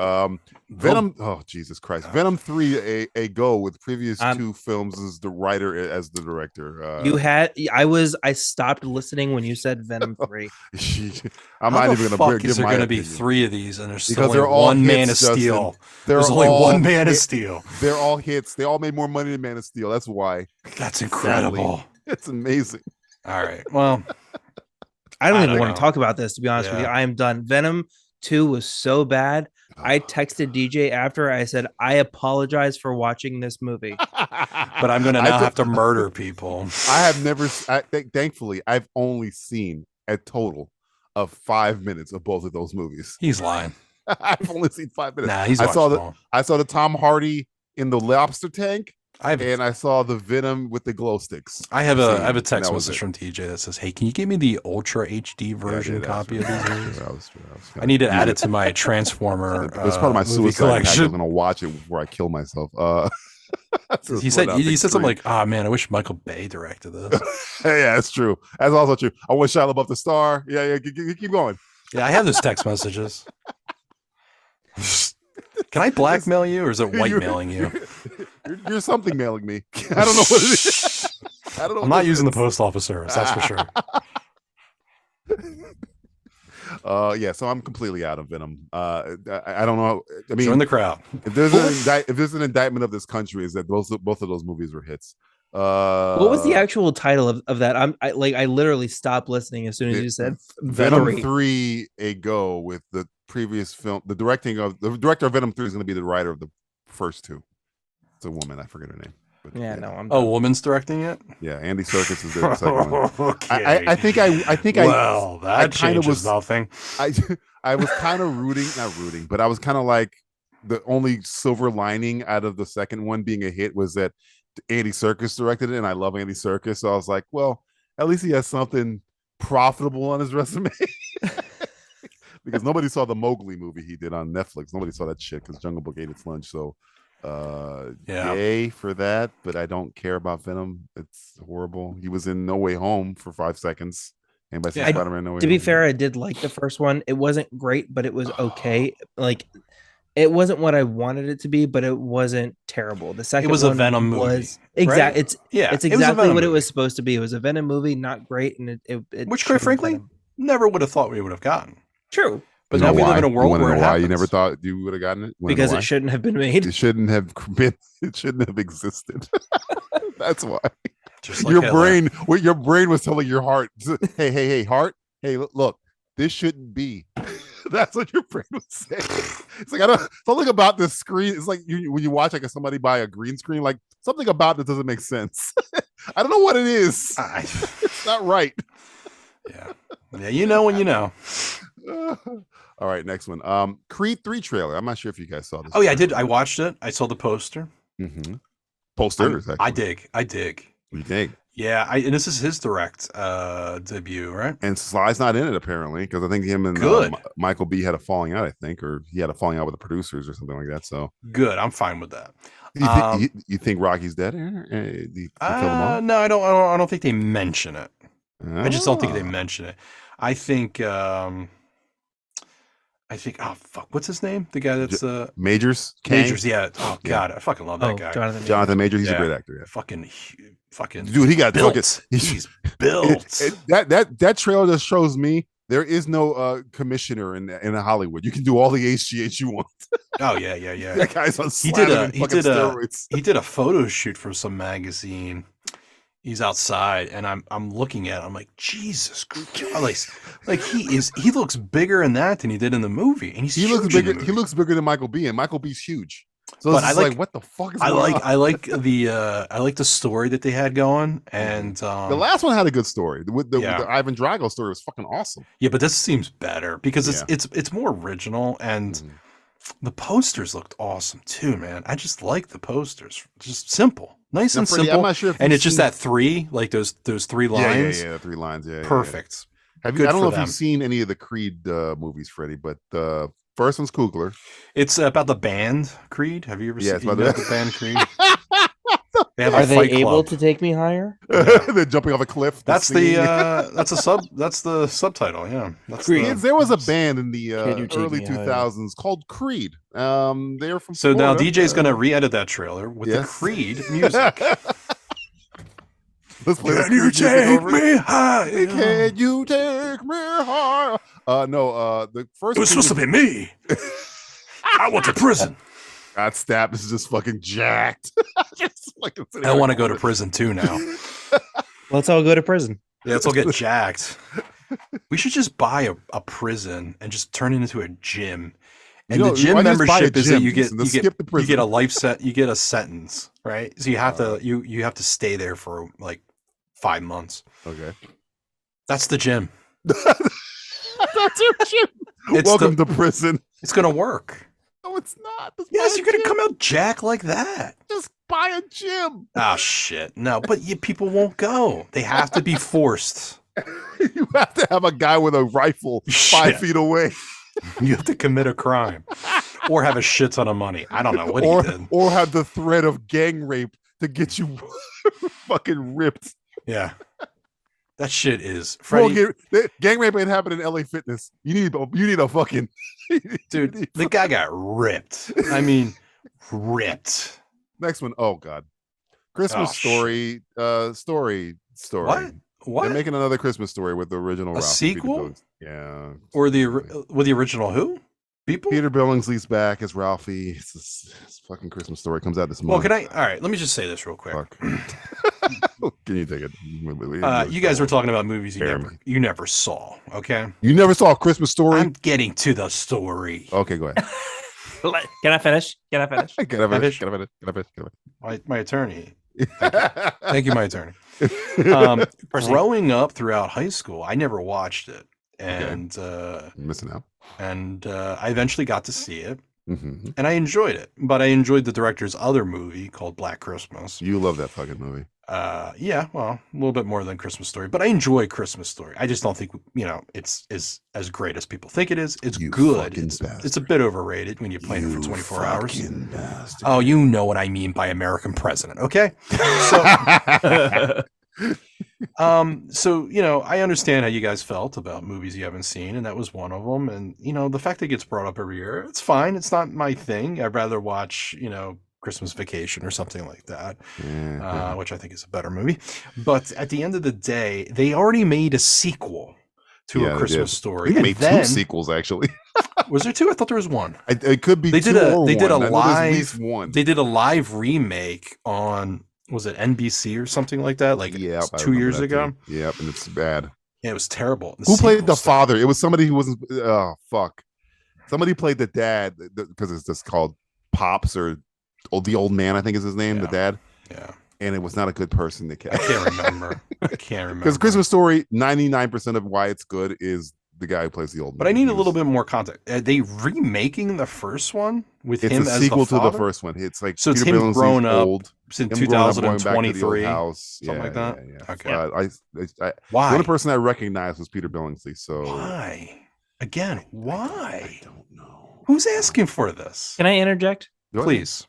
[SPEAKER 5] Venom. Oh, Jesus Christ. Venom 3 a go with previous two films as the writer as the director.
[SPEAKER 2] I stopped listening when you said Venom 3.
[SPEAKER 5] I'm
[SPEAKER 6] How
[SPEAKER 5] not
[SPEAKER 6] the
[SPEAKER 5] even
[SPEAKER 6] fuck
[SPEAKER 5] going to
[SPEAKER 6] is
[SPEAKER 5] give
[SPEAKER 6] there
[SPEAKER 5] my
[SPEAKER 6] going to be
[SPEAKER 5] opinion.
[SPEAKER 6] 3 of these, and there's still
[SPEAKER 5] Because
[SPEAKER 6] only
[SPEAKER 5] they're all
[SPEAKER 6] one Man of
[SPEAKER 5] hits, Justin.
[SPEAKER 6] Steel.
[SPEAKER 5] They're
[SPEAKER 6] There's only
[SPEAKER 5] all
[SPEAKER 6] one Man of
[SPEAKER 5] hit-
[SPEAKER 6] Steel.
[SPEAKER 5] They're all hits. They all made more money than Man of Steel. That's why.
[SPEAKER 6] That's incredible.
[SPEAKER 5] Sadly. It's amazing.
[SPEAKER 6] All right. Well,
[SPEAKER 2] I don't
[SPEAKER 6] I
[SPEAKER 2] even
[SPEAKER 6] don't
[SPEAKER 2] want
[SPEAKER 6] know.
[SPEAKER 2] to talk about this, to be honest with you.
[SPEAKER 6] Yeah.
[SPEAKER 2] I am done. Venom 2 was so bad. I texted DJ after. I said, I apologize for watching this movie.
[SPEAKER 6] but I'm going to now have to murder people.
[SPEAKER 5] I have never. Thankfully, I've only seen a total of 5 minutes of both of those movies.
[SPEAKER 6] He's lying.
[SPEAKER 5] I've only seen 5 minutes.
[SPEAKER 6] Nah, he's
[SPEAKER 5] I saw
[SPEAKER 6] watched them all.
[SPEAKER 5] I saw the Tom Hardy in the lobster tank. and I saw the Venom with the glow sticks.
[SPEAKER 6] I have
[SPEAKER 5] scene,
[SPEAKER 6] a text
[SPEAKER 5] that was
[SPEAKER 6] message
[SPEAKER 5] it.
[SPEAKER 6] from TJ that says, "Hey, can you give me the Ultra HD version
[SPEAKER 5] Yeah,
[SPEAKER 6] copy of these movies?
[SPEAKER 5] That was true.
[SPEAKER 6] I need to add it to my Transformer.
[SPEAKER 5] It was part of my
[SPEAKER 6] movie
[SPEAKER 5] suicide pact. I was
[SPEAKER 6] collection."
[SPEAKER 5] gonna watch it before I kill myself.
[SPEAKER 6] He said something like, "Ah, man, I wish Michael Bay directed this."
[SPEAKER 5] Yeah, that's true. That's also true. I wish Shia LaBeouf the star. Yeah, keep going.
[SPEAKER 6] Yeah, I have those text messages. Can I blackmail you, or is it white mailing you?
[SPEAKER 5] You're something mailing me. I don't know what it is. I don't know.
[SPEAKER 6] I'm not using the post office service. That's for sure.
[SPEAKER 5] Yeah, so I'm completely out of Venom. I don't know. I mean,
[SPEAKER 6] Join the crowd.
[SPEAKER 5] if there's an indictment of this country, is that both of those movies were hits.
[SPEAKER 2] What was the actual title of that? I literally stopped listening as soon as you said
[SPEAKER 5] Venom 3 A Go with the previous film. The director of Venom 3 is going to be the writer of the first two. It's a woman. I forget her name. But
[SPEAKER 2] Yeah, no, I'm.
[SPEAKER 6] Oh, woman's directing it.
[SPEAKER 5] Yeah, Andy Serkis is the second one.
[SPEAKER 6] Okay.
[SPEAKER 5] I think
[SPEAKER 6] Well, that
[SPEAKER 5] kind of
[SPEAKER 6] changes nothing.
[SPEAKER 5] I was kind of not rooting, but I was kind of like, the only silver lining out of the second one being a hit was that Andy Serkis directed it, and I love Andy Serkis, so I was like, well, at least he has something profitable on his resume. Because nobody saw the Mowgli movie he did on Netflix. Nobody saw that shit because Jungle Book ate its lunch. So yay for that, but I don't care about Venom. It's horrible. He was in No Way Home for 5 seconds. Anybody see Spider-Man No Way
[SPEAKER 2] To be
[SPEAKER 5] Home?
[SPEAKER 2] fair, I did like the first one. It wasn't great, but it was okay. Like, it wasn't what I wanted it to be, but it wasn't terrible. The second
[SPEAKER 6] It was
[SPEAKER 2] one
[SPEAKER 6] a Venom movie,
[SPEAKER 2] was exactly.
[SPEAKER 6] right?
[SPEAKER 2] It's exactly what it was supposed to be. It was a Venom movie, not great, and it
[SPEAKER 6] which, quite frankly, never would have thought we would have gotten.
[SPEAKER 2] True.
[SPEAKER 6] But
[SPEAKER 5] You know
[SPEAKER 6] now we
[SPEAKER 5] why?
[SPEAKER 6] live in a world
[SPEAKER 5] You wanna
[SPEAKER 6] where
[SPEAKER 5] know
[SPEAKER 6] it
[SPEAKER 5] why
[SPEAKER 6] happens.
[SPEAKER 5] you never thought you would have gotten it? Wanna know
[SPEAKER 2] Because
[SPEAKER 5] why?
[SPEAKER 2] it shouldn't have been made.
[SPEAKER 5] It shouldn't have been. It shouldn't have existed. That's why.
[SPEAKER 6] Just like
[SPEAKER 5] Your
[SPEAKER 6] Hitler.
[SPEAKER 5] brain, what your brain was telling your heart. Hey, heart. Hey, look, this shouldn't be. That's what your brain was saying. It's like, something about this screen. It's like when you watch like somebody buy a green screen, like something about it doesn't make sense. I don't know what it is. It's not right.
[SPEAKER 6] Yeah, you know when you know.
[SPEAKER 5] All right, next one. Creed 3 trailer. I'm not sure if you guys saw this.
[SPEAKER 6] Oh yeah, I did. I watched it. I saw the poster.
[SPEAKER 5] Mm-hmm. Posters.
[SPEAKER 6] I dig.
[SPEAKER 5] You dig?
[SPEAKER 6] Yeah, and this is his direct debut, right?
[SPEAKER 5] And Sly's not in it apparently, because I think him and
[SPEAKER 6] Good.
[SPEAKER 5] Michael B had a falling out. I think, or he had a falling out with the producers or something like that. So
[SPEAKER 6] Good. I'm fine with that.
[SPEAKER 5] you think Rocky's dead? You kill him off?
[SPEAKER 6] No, I don't think they mention it. I just don't think they mention it. I think. Oh fuck, what's his name? The guy that's
[SPEAKER 5] Majors.
[SPEAKER 6] Majors. Yeah. Oh god, I fucking love that guy.
[SPEAKER 5] Jonathan Majors. He's a great actor. Yeah.
[SPEAKER 6] Fucking
[SPEAKER 5] dude. He got
[SPEAKER 6] built. He's built.
[SPEAKER 5] That trailer just shows me there is no commissioner in Hollywood. You can do all the HGH you want.
[SPEAKER 6] Oh yeah.
[SPEAKER 5] That guy's on.
[SPEAKER 6] He did a photo shoot for some magazine. He's outside, and I'm looking at him. I'm like, Jesus Christ! Like he looks bigger in that than he did in the movie, and he
[SPEAKER 5] looks bigger. He looks bigger than Michael B, and Michael B's huge. So it's like, what the fuck is going on?
[SPEAKER 6] I like the story that they had going, and
[SPEAKER 5] the last one had a good story. The Ivan Drago story was fucking awesome.
[SPEAKER 6] Yeah, but this seems better because it's more original, and the posters looked awesome too, man. I just like the posters, just simple. Nice and simple. I'm not sure and it's just that 3, like those 3 lines.
[SPEAKER 5] Yeah, 3 lines. Yeah,
[SPEAKER 6] perfect.
[SPEAKER 5] Yeah. I don't know if you've seen any of the Creed movies, Freddie, but the first one's Kugler.
[SPEAKER 6] It's about the band Creed. Have you ever seen the band Creed?
[SPEAKER 2] Are they able to take me higher?
[SPEAKER 5] Yeah. They're jumping off a cliff.
[SPEAKER 6] That's the subtitle. Yeah,
[SPEAKER 5] there was a band in the early 2000s called Creed. They're from
[SPEAKER 6] so
[SPEAKER 5] Florida.
[SPEAKER 6] Now DJ's going to re-edit that trailer with the Creed music.
[SPEAKER 5] Let's play
[SPEAKER 6] Can you take me high?
[SPEAKER 5] Can you take me high? No. The first.
[SPEAKER 6] It was supposed to be me. I went to prison.
[SPEAKER 5] Got stabbed. This is just fucking jacked.
[SPEAKER 6] I want to go to prison too now.
[SPEAKER 2] Let's all go to prison.
[SPEAKER 6] Yeah, let's all get jacked. We should just buy a prison and just turn it into a gym. And the gym membership is that you get a life set. You get a sentence, right? So you have to you have to stay there for like 5 months.
[SPEAKER 5] Okay,
[SPEAKER 6] that's the gym.
[SPEAKER 5] That's your gym. Welcome to prison.
[SPEAKER 6] It's gonna work.
[SPEAKER 5] No, it's not.
[SPEAKER 6] Yes, you're gonna come out jack like that.
[SPEAKER 5] Just buy a gym.
[SPEAKER 6] Oh shit! No, but people won't go. They have to be forced.
[SPEAKER 5] You have to have a guy with a rifle 5
[SPEAKER 6] Shit.
[SPEAKER 5] feet away.
[SPEAKER 6] You have to commit a crime, or have a shit ton of money. I don't know what he did.
[SPEAKER 5] Or have the threat of gang rape to get you fucking ripped.
[SPEAKER 6] Yeah, that shit is Freddy.
[SPEAKER 5] Gang rape ain't happening in LA Fitness. You need a fucking
[SPEAKER 6] Dude, the guy got ripped. I mean, ripped.
[SPEAKER 5] Next one. Oh God, Christmas Story. Story.
[SPEAKER 6] What?
[SPEAKER 5] They're making another Christmas Story with the original.
[SPEAKER 6] A sequel?
[SPEAKER 5] Yeah.
[SPEAKER 6] Or with the original who? People?
[SPEAKER 5] Peter Billingsley's back as Ralphie. It's fucking Christmas Story. Comes out this
[SPEAKER 6] Well,
[SPEAKER 5] month.
[SPEAKER 6] all right, let me just say this real quick.
[SPEAKER 5] Can you take it?
[SPEAKER 6] You guys were talking about movies you never saw, okay?
[SPEAKER 5] You never saw a Christmas Story?
[SPEAKER 6] I'm getting to the story.
[SPEAKER 5] Okay, go ahead.
[SPEAKER 2] Can I finish?
[SPEAKER 5] Can I finish?
[SPEAKER 6] My attorney. Thank you, my attorney. Growing up throughout high school, I never watched it, and
[SPEAKER 5] missing out.
[SPEAKER 6] And I eventually got to see it,
[SPEAKER 5] mm-hmm.
[SPEAKER 6] and I enjoyed it. But I enjoyed the director's other movie called Black Christmas.
[SPEAKER 5] You love that fucking movie.
[SPEAKER 6] Yeah, well, a little bit more than Christmas Story, but I enjoy Christmas Story. I just don't think it's as great as people think it is. It's good. It's a bit overrated when you're playing it for 24 hours.
[SPEAKER 5] Bastard.
[SPEAKER 6] Oh, you know what I mean by American president, okay? So, so I understand how you guys felt about movies you haven't seen, and that was one of them. And the fact that it gets brought up every year, it's fine. It's not my thing. I'd rather watch Christmas Vacation or something like that, which I think is a better movie. But at the end of the day, they already made a sequel to A Christmas Story.
[SPEAKER 5] They made two sequels, actually.
[SPEAKER 6] Was there two? I thought there was one.
[SPEAKER 5] It could be. They did
[SPEAKER 6] a live remake on, was it NBC or something like that? Like 2 years ago.
[SPEAKER 5] Yep, and it's bad.
[SPEAKER 6] Yeah, it was terrible.
[SPEAKER 5] Who played the father? It was somebody who wasn't. Oh fuck! Somebody played the dad because it's just called Pops or the old man. I think is his name. The dad. Yeah. And it was not a good person. I
[SPEAKER 6] can't remember.
[SPEAKER 5] Because Christmas Story, 99% of why it's good is the guy who plays the old man.
[SPEAKER 6] But I need a little bit more context. Are they remaking the first one with him as the father? It's a sequel to the
[SPEAKER 5] first one. It's like
[SPEAKER 6] so. It's him grown up in 2023,
[SPEAKER 5] something
[SPEAKER 6] like that.
[SPEAKER 5] Yeah.
[SPEAKER 6] Okay. Why?
[SPEAKER 5] The only person I recognized was Peter Billingsley. So
[SPEAKER 6] why? Again, why?
[SPEAKER 5] I don't know.
[SPEAKER 6] Who's asking for this?
[SPEAKER 2] Can I interject,
[SPEAKER 6] please?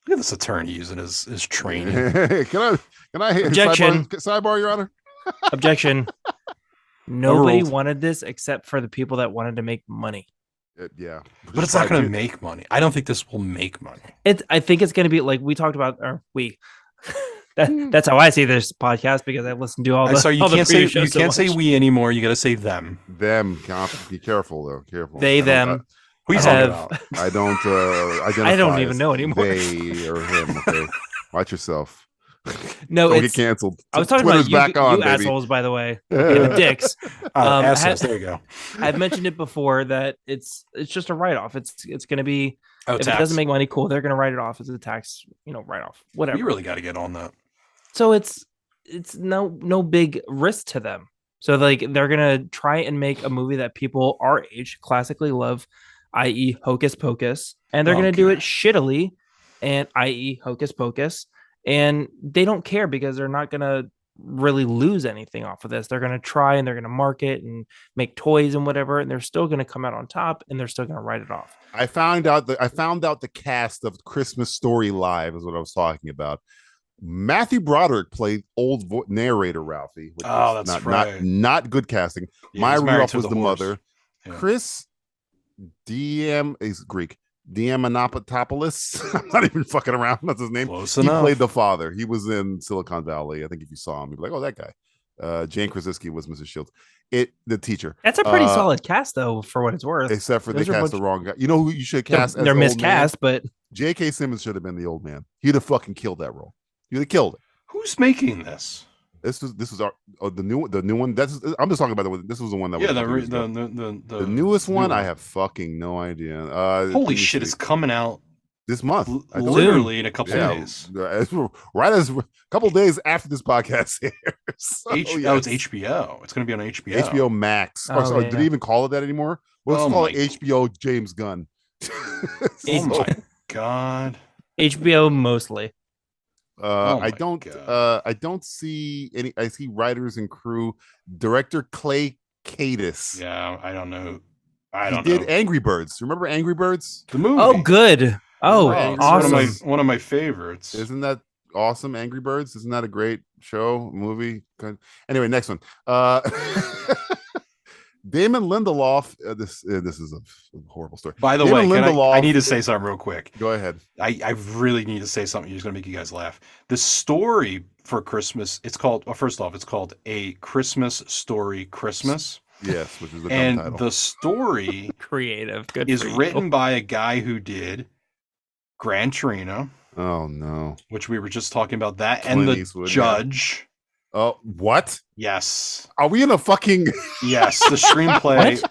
[SPEAKER 6] Look at this attorney using his training.
[SPEAKER 5] Can I
[SPEAKER 2] objection?
[SPEAKER 5] Sidebar, Your Honor.
[SPEAKER 2] Objection. Nobody wanted this except for the people that wanted to make money.
[SPEAKER 5] Yeah,
[SPEAKER 6] but it's not going to make money. I don't think this will make money.
[SPEAKER 2] I think it's going to be like we talked about, or we. That's how I see this podcast because I've listened to all the.
[SPEAKER 6] Sorry, you can't say we anymore. You got to say them.
[SPEAKER 5] Them. Be careful though. Careful.
[SPEAKER 2] They them.
[SPEAKER 6] Who are you talking about?
[SPEAKER 5] I don't identify.
[SPEAKER 2] I don't even know anymore.
[SPEAKER 5] They or him. Okay, watch yourself.
[SPEAKER 2] No,
[SPEAKER 5] don't get canceled.
[SPEAKER 2] I was talking
[SPEAKER 5] Twitter's
[SPEAKER 2] about
[SPEAKER 5] back on,
[SPEAKER 2] you assholes, by the way. Dicks.
[SPEAKER 6] Assholes. There you go.
[SPEAKER 2] I've mentioned it before that it's just a write off. It's going to be if
[SPEAKER 6] tax.
[SPEAKER 2] It doesn't make money, cool. They're going to write it off as a tax, write off. Whatever.
[SPEAKER 6] You really got to get on that.
[SPEAKER 2] So it's no big risk to them. So like they're going to try and make a movie that people our age classically love, i.e. Hocus Pocus, and they're going to do it shittily, and i.e. Hocus Pocus, and they don't care because they're not going to really lose anything off of this. They're going to try and they're going to market and make toys and whatever, and they're still going to come out on top, and they're still going to write it off.
[SPEAKER 5] I found out the cast of Christmas Story Live is what I was talking about. Matthew Broderick played old narrator Ralphie. Which
[SPEAKER 6] that's right.
[SPEAKER 5] Not good casting.
[SPEAKER 6] Yeah,
[SPEAKER 5] Maya Rudolph was the
[SPEAKER 6] horse.
[SPEAKER 5] mother.
[SPEAKER 6] Yeah.
[SPEAKER 5] Chris is Greek. Diamantopoulos. I'm not even fucking around. That's his name.
[SPEAKER 6] Close
[SPEAKER 5] he
[SPEAKER 6] enough.
[SPEAKER 5] Played the father. He was in Silicon Valley. I think if you saw him, you'd be like, "Oh, that guy." Jane Krasinski was Mrs. Shields. The teacher.
[SPEAKER 2] That's a pretty solid cast, though, for what it's worth.
[SPEAKER 5] Except for they cast the wrong guy. You know who you should cast?
[SPEAKER 2] They're miscast, but
[SPEAKER 5] J.K. Simmons should have been the old man. He'd have fucking killed that role. He'd have killed it.
[SPEAKER 6] Who's making this?
[SPEAKER 5] This was our the new one. I'm just talking about the one. This was the one that was the newest one. I have fucking no idea.
[SPEAKER 6] Holy shit! It's coming out
[SPEAKER 5] this month,
[SPEAKER 6] literally in a couple of days.
[SPEAKER 5] Right as a couple of days after this podcast airs.
[SPEAKER 6] So, it's HBO. It's going to be on HBO.
[SPEAKER 5] HBO Max. Did they even call it that anymore? Let's call it HBO James Gunn.
[SPEAKER 6] Oh my god.
[SPEAKER 2] HBO mostly.
[SPEAKER 5] I
[SPEAKER 6] God.
[SPEAKER 5] don't see any. I see writers and crew. Director Clay Cadis.
[SPEAKER 6] Yeah, I don't know.
[SPEAKER 5] He did Angry Birds. Remember Angry Birds?
[SPEAKER 6] The movie.
[SPEAKER 2] Oh, good. Oh,
[SPEAKER 5] Angry
[SPEAKER 2] awesome.
[SPEAKER 5] Birds.
[SPEAKER 6] One of my favorites.
[SPEAKER 5] Isn't that awesome? Angry Birds. Isn't that a great show, movie? Anyway, next one. Damon Lindelof. This is a horrible story.
[SPEAKER 6] By the
[SPEAKER 5] Damon
[SPEAKER 6] way,
[SPEAKER 5] Lindelof,
[SPEAKER 6] I need to say something real quick.
[SPEAKER 5] Go ahead.
[SPEAKER 6] I really need to say something that's going to make you guys laugh. The story for Christmas, it's called, well, first off, it's called A Christmas Story Christmas.
[SPEAKER 5] Yes, which is the
[SPEAKER 6] and
[SPEAKER 5] title.
[SPEAKER 6] The story
[SPEAKER 2] creative good
[SPEAKER 6] is written by a guy who did Gran Torino.
[SPEAKER 5] Oh no!
[SPEAKER 6] Which we were just talking about that,
[SPEAKER 5] Clint
[SPEAKER 6] and the
[SPEAKER 5] Eastwood,
[SPEAKER 6] Judge.
[SPEAKER 5] Yeah. Oh, what?
[SPEAKER 6] Yes.
[SPEAKER 5] Are we in a fucking?
[SPEAKER 6] Yes, the screenplay,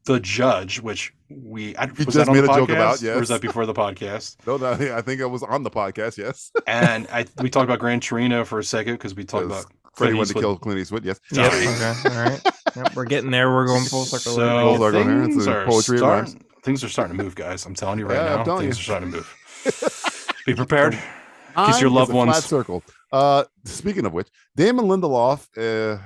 [SPEAKER 6] The Judge, which was
[SPEAKER 5] just
[SPEAKER 6] that on
[SPEAKER 5] made
[SPEAKER 6] the
[SPEAKER 5] a
[SPEAKER 6] podcast?
[SPEAKER 5] joke about. Yes.
[SPEAKER 6] Or was that before the podcast?
[SPEAKER 5] No, I think I was on the podcast. Yes.
[SPEAKER 6] And we talked about Gran Torino for a second because we talked about
[SPEAKER 5] Freddie wanted to kill Clint Eastwood. Yes.
[SPEAKER 2] Yep. Okay. All right. Yep, we're getting there. We're going full circle.
[SPEAKER 6] So
[SPEAKER 2] Things
[SPEAKER 6] things are starting to move, guys. I'm telling you right now. Things are starting to move. Be prepared. Kiss your loved ones.
[SPEAKER 5] Flat circle. Speaking of which, Damon Lindelof,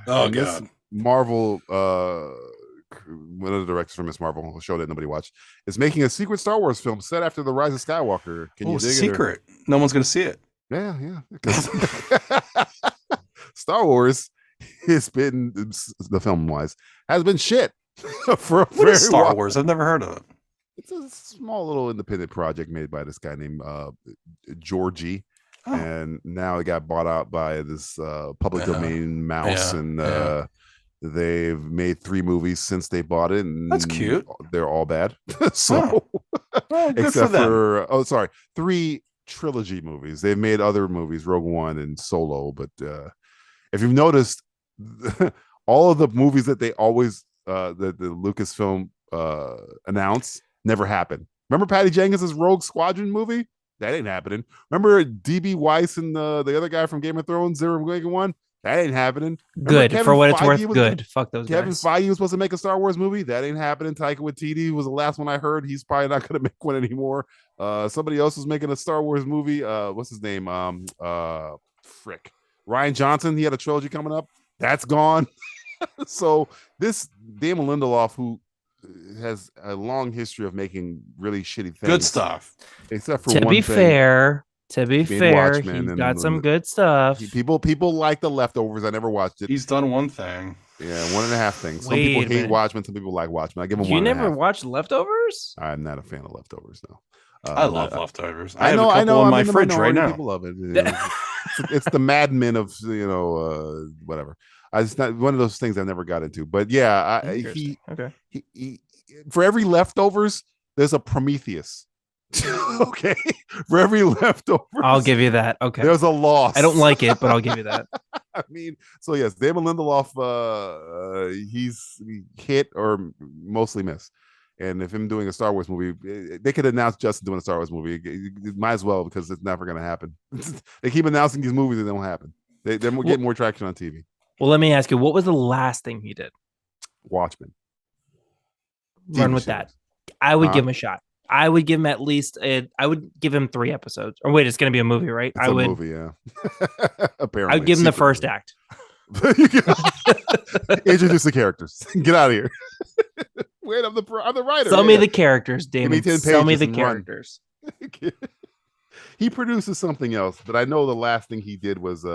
[SPEAKER 6] God.
[SPEAKER 5] Marvel, one of the directors from Miss Marvel, a show that nobody watched, is making a secret Star Wars film set after the Rise of Skywalker. Can you dig
[SPEAKER 6] secret? No one's going to see it.
[SPEAKER 5] Yeah. Star Wars has been, the film wise, has been shit for a
[SPEAKER 6] What
[SPEAKER 5] very
[SPEAKER 6] is Star
[SPEAKER 5] while.
[SPEAKER 6] Wars? I've never heard of it.
[SPEAKER 5] It's a small little independent project made by this guy named Georgie.
[SPEAKER 6] Oh.
[SPEAKER 5] And now it got bought out by this public domain mouse, and they've made 3 movies since they bought it. And
[SPEAKER 6] that's cute.
[SPEAKER 5] They're all bad. So,
[SPEAKER 6] good
[SPEAKER 5] except
[SPEAKER 6] for
[SPEAKER 5] 3 trilogy movies. They've made other movies, Rogue One and Solo. But if you've noticed, all of the movies that they always the Lucasfilm announce never happen. Remember Patty Jenkins' Rogue Squadron movie? That ain't happening. Remember DB Weiss and the other guy from Game of Thrones, Zero One? That ain't happening.
[SPEAKER 2] Good. For what it's worth, good. Fuck those
[SPEAKER 5] Kevin
[SPEAKER 2] guys.
[SPEAKER 5] Feige was supposed to make a Star Wars movie. That ain't happening. Taika Waititi was the last one I heard. He's probably not going to make one anymore. Somebody else was making a Star Wars movie. What's his name? Frick. Ryan Johnson. He had a trilogy coming up. That's gone. So this Damon Lindelof, who has a long history of making really shitty things.
[SPEAKER 6] Good stuff.
[SPEAKER 5] Except for
[SPEAKER 2] to
[SPEAKER 5] one
[SPEAKER 2] be
[SPEAKER 5] thing.
[SPEAKER 2] fair,
[SPEAKER 5] Watchmen
[SPEAKER 2] he's
[SPEAKER 5] and
[SPEAKER 2] got some good stuff.
[SPEAKER 5] People like The Leftovers. I never watched it.
[SPEAKER 6] He's done one thing.
[SPEAKER 5] Yeah, 1.5 things. Some
[SPEAKER 2] Wait
[SPEAKER 5] people
[SPEAKER 2] a
[SPEAKER 5] hate
[SPEAKER 2] minute.
[SPEAKER 5] Watchmen. Some people like Watchmen. I give them
[SPEAKER 2] You
[SPEAKER 5] 1.5.
[SPEAKER 2] never watched Leftovers?
[SPEAKER 5] I'm not a fan of Leftovers, no.
[SPEAKER 6] I love Leftovers.
[SPEAKER 5] I
[SPEAKER 6] have
[SPEAKER 5] know.
[SPEAKER 6] a couple in my
[SPEAKER 5] the
[SPEAKER 6] fridge right
[SPEAKER 5] minority.
[SPEAKER 6] now.
[SPEAKER 5] People love it. You know, it's the Mad Men of whatever. It's not one of those things I never got into. But yeah, he for every Leftovers, there's a Prometheus. Okay, for every Leftovers,
[SPEAKER 2] I'll give you that. Okay,
[SPEAKER 5] there's a loss.
[SPEAKER 2] I don't like it, but I'll give you that.
[SPEAKER 5] I mean, so yes, Damon Lindelof, he's hit or mostly miss. And if him doing a Star Wars movie, they could announce Justin doing a Star Wars movie. It might as well, because it's never going to happen. They keep announcing these movies and they don't happen. They're getting more traction on TV.
[SPEAKER 2] Well, let me ask you, what was the last thing he did?
[SPEAKER 5] Watchmen.
[SPEAKER 2] Run
[SPEAKER 5] TV
[SPEAKER 2] with
[SPEAKER 5] series.
[SPEAKER 2] that. I would give him a shot. I would give him at least I would give him 3 episodes. Or wait, it's going to be a movie, right?
[SPEAKER 5] It's a movie, yeah. Apparently.
[SPEAKER 2] I would give him the first act.
[SPEAKER 5] Introduce the characters. Get out of here. Wait, I'm the writer.
[SPEAKER 2] Sell me the characters, Damon.
[SPEAKER 5] Give me 10
[SPEAKER 2] Sell me
[SPEAKER 5] pages
[SPEAKER 2] the
[SPEAKER 5] and run.
[SPEAKER 2] characters.
[SPEAKER 5] He produces something else, but I know the last thing he did was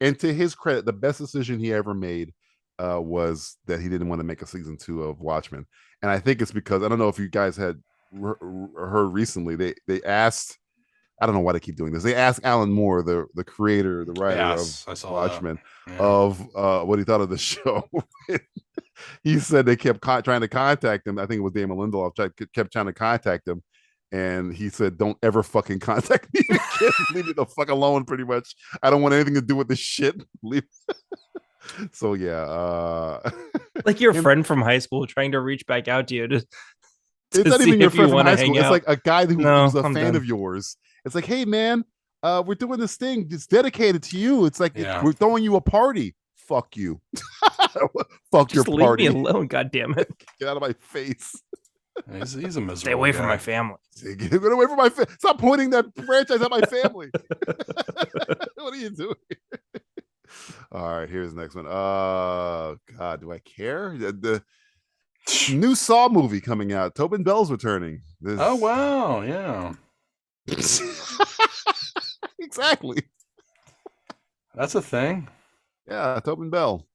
[SPEAKER 5] and to his credit, the best decision he ever made was that he didn't want to make a season 2 of Watchmen. And I think it's because, I don't know if you guys had heard recently, they asked, I don't know why they keep doing this, they asked Alan Moore, the creator, the writer of Watchmen, of what he thought of the show. He said they kept trying to contact him. I think it was Damon Lindelof kept trying to contact him, and he said, "Don't ever fucking contact me again. Leave me the fuck alone. Pretty much, I don't want anything to do with this shit. Leave." So yeah,
[SPEAKER 2] like your friend from high school trying to reach back out to you. It's
[SPEAKER 5] not even your friend from high school. It's like a guy who's a fan of yours. It's like, hey man, we're doing this thing. It's dedicated to you. It's like we're throwing you a party. Fuck you. Fuck
[SPEAKER 2] just
[SPEAKER 5] your party.
[SPEAKER 2] Leave me alone, God damn it.
[SPEAKER 5] Get out of my face.
[SPEAKER 6] He's a miserable
[SPEAKER 2] Stay away from
[SPEAKER 6] guy.
[SPEAKER 2] my family.
[SPEAKER 5] Get away from my family. Stop pointing that franchise at my family. What are you doing? All right, here's the next one. God, do I care? The new Saw movie coming out. Tobin Bell's returning.
[SPEAKER 6] Oh wow, yeah.
[SPEAKER 5] Exactly.
[SPEAKER 6] That's a thing.
[SPEAKER 5] Yeah, Tobin Bell.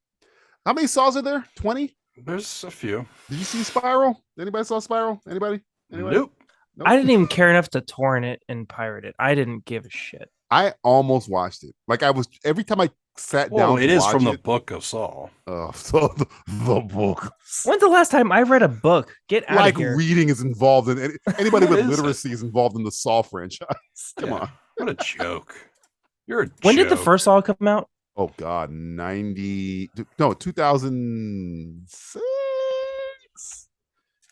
[SPEAKER 5] How many Saws are there? 20?
[SPEAKER 6] There's a few.
[SPEAKER 5] Did you see Spiral? Anybody saw Spiral? Anybody?
[SPEAKER 6] Nope.
[SPEAKER 2] I didn't even care enough to torrent it and pirate it. I didn't give a shit.
[SPEAKER 5] I almost watched it. Like I was every time I sat down.
[SPEAKER 6] It is from
[SPEAKER 5] the
[SPEAKER 6] the book of Saul.
[SPEAKER 5] Oh, so the book.
[SPEAKER 2] When's the last time I read a book? Get out
[SPEAKER 5] Like
[SPEAKER 2] of here.
[SPEAKER 5] reading is involved in anybody
[SPEAKER 6] What
[SPEAKER 5] with
[SPEAKER 6] is
[SPEAKER 5] literacy is involved in the Saw franchise. Come
[SPEAKER 6] Yeah.
[SPEAKER 5] on.
[SPEAKER 6] What a joke. You're a
[SPEAKER 2] When did the
[SPEAKER 6] joke.
[SPEAKER 2] first Saw come out?
[SPEAKER 5] Oh God, 2006.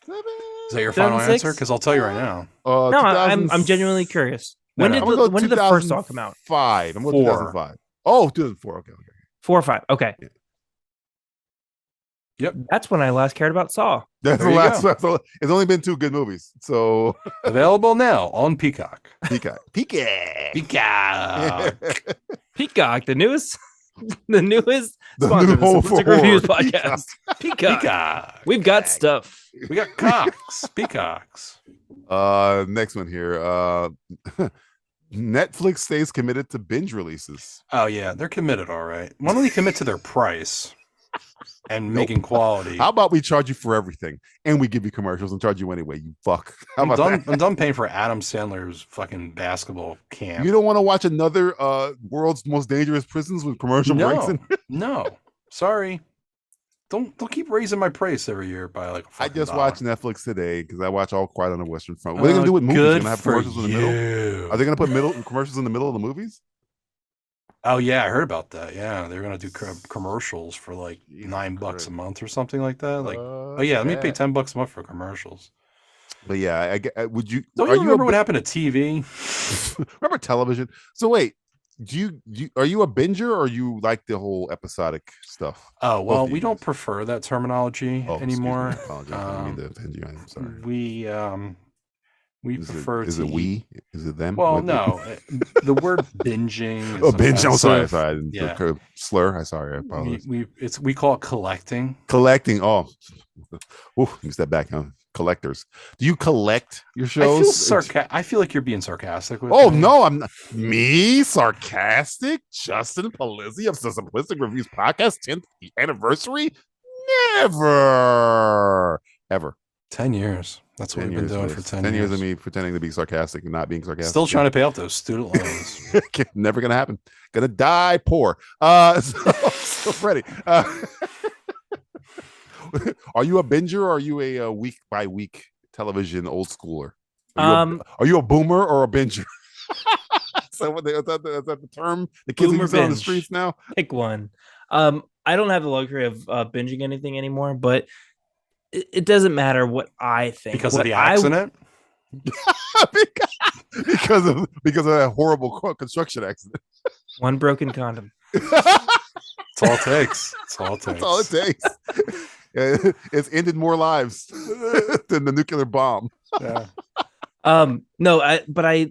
[SPEAKER 6] Is that your final
[SPEAKER 2] 2006?
[SPEAKER 6] answer? Because I'll tell you right now.
[SPEAKER 2] No, I'm genuinely curious.
[SPEAKER 6] No,
[SPEAKER 2] When
[SPEAKER 6] no.
[SPEAKER 2] did the first Saw come out?
[SPEAKER 5] 5. I'm going
[SPEAKER 6] 4.
[SPEAKER 5] 2005. Oh, 2004. Okay.
[SPEAKER 2] 4 or 5. Okay.
[SPEAKER 5] Yeah.
[SPEAKER 6] Yep.
[SPEAKER 2] That's when I last cared about Saw.
[SPEAKER 5] That's
[SPEAKER 6] There
[SPEAKER 5] the
[SPEAKER 6] you
[SPEAKER 5] last
[SPEAKER 6] go.
[SPEAKER 5] one. So it's only been 2 good movies. So
[SPEAKER 6] Available now on Peacock.
[SPEAKER 5] Peacock.
[SPEAKER 6] Peacock.
[SPEAKER 2] Peacock, the newest
[SPEAKER 5] The
[SPEAKER 2] sponsor of
[SPEAKER 5] new home
[SPEAKER 2] the
[SPEAKER 5] for
[SPEAKER 2] Simplistic Reviews
[SPEAKER 5] horror.
[SPEAKER 2] podcast. Peacock.
[SPEAKER 6] Peacock.
[SPEAKER 2] We've got stuff.
[SPEAKER 6] We got cocks. Peacocks.
[SPEAKER 5] Next one here. Netflix stays committed to binge releases.
[SPEAKER 6] Oh yeah, they're committed. All right. Why don't they commit to their price and making quality?
[SPEAKER 5] How about we charge you for everything and we give you commercials and charge you anyway? You fuck. How
[SPEAKER 6] I'm
[SPEAKER 5] about
[SPEAKER 6] done.
[SPEAKER 5] that?
[SPEAKER 6] I'm done paying for Adam Sandler's fucking basketball camp.
[SPEAKER 5] You don't want to watch another World's Most Dangerous Prisons with commercial breaks?
[SPEAKER 6] No, no. Sorry. Don't keep raising my price every year by like.
[SPEAKER 5] I just
[SPEAKER 6] $1.
[SPEAKER 5] watched Netflix today because I watch All Quiet on the Western Front. What are they gonna do with movies? They're
[SPEAKER 6] Good
[SPEAKER 5] gonna have
[SPEAKER 6] for
[SPEAKER 5] commercials in the middle. Are they gonna put commercials in the middle of the movies?
[SPEAKER 6] Oh yeah, I heard about that. Yeah, they're gonna do commercials for like $9 a month or something like that. Like, oh yeah, let me pay $10 a month for commercials.
[SPEAKER 5] But yeah, would you?
[SPEAKER 6] Don't you remember what happened to TV?
[SPEAKER 5] Remember television? So wait, are you a binger or you like the whole episodic stuff?
[SPEAKER 6] Oh well,
[SPEAKER 5] Both of
[SPEAKER 6] we
[SPEAKER 5] you
[SPEAKER 6] don't
[SPEAKER 5] guys.
[SPEAKER 6] prefer that terminology
[SPEAKER 5] Oh, excuse me,
[SPEAKER 6] anymore.
[SPEAKER 5] I apologize. I didn't mean to offend you. I'm sorry.
[SPEAKER 6] We prefer
[SPEAKER 5] Is
[SPEAKER 6] to
[SPEAKER 5] it we? Is it them?
[SPEAKER 6] Well,
[SPEAKER 5] What-
[SPEAKER 6] no, the word binging. Is
[SPEAKER 5] Oh, binge. I'm sorry.
[SPEAKER 6] offensive.
[SPEAKER 5] Sorry. I didn't
[SPEAKER 6] Yeah.
[SPEAKER 5] slur. I sorry. I apologize.
[SPEAKER 6] We call it collecting.
[SPEAKER 5] Collecting. Oh, ooh, let me step back. Huh? Collectors. Do you collect your shows?
[SPEAKER 6] I feel like you're being sarcastic with
[SPEAKER 5] Oh
[SPEAKER 6] me.
[SPEAKER 5] no, I'm not. Me sarcastic. Justin Palizzi of the Simplistic Reviews Podcast 10th anniversary. Never, ever.
[SPEAKER 6] 10 years. That's what
[SPEAKER 5] 10
[SPEAKER 6] we've been
[SPEAKER 5] years,
[SPEAKER 6] doing
[SPEAKER 5] Liz.
[SPEAKER 6] for 10
[SPEAKER 5] 10
[SPEAKER 6] years.
[SPEAKER 5] years of me pretending to be sarcastic and not being sarcastic.
[SPEAKER 6] Still trying to pay off those student loans.
[SPEAKER 5] Never gonna happen. Gonna die poor. So Freddie, are you a binger or are you a week by week television old schooler? Are you a boomer or a binger? So is that the term the kids are
[SPEAKER 2] Boomer
[SPEAKER 5] using on the
[SPEAKER 2] binge.
[SPEAKER 5] streets now?
[SPEAKER 2] Pick one. I don't have the luxury of binging anything anymore, but it doesn't matter what I think.
[SPEAKER 6] Because of
[SPEAKER 2] What
[SPEAKER 6] the
[SPEAKER 2] I-
[SPEAKER 6] accident?
[SPEAKER 5] because of that horrible construction accident.
[SPEAKER 2] One broken condom.
[SPEAKER 6] That's all it takes. That's all it takes.
[SPEAKER 5] That's all it takes. It's ended more lives than the nuclear bomb.
[SPEAKER 6] Yeah.
[SPEAKER 2] No, but I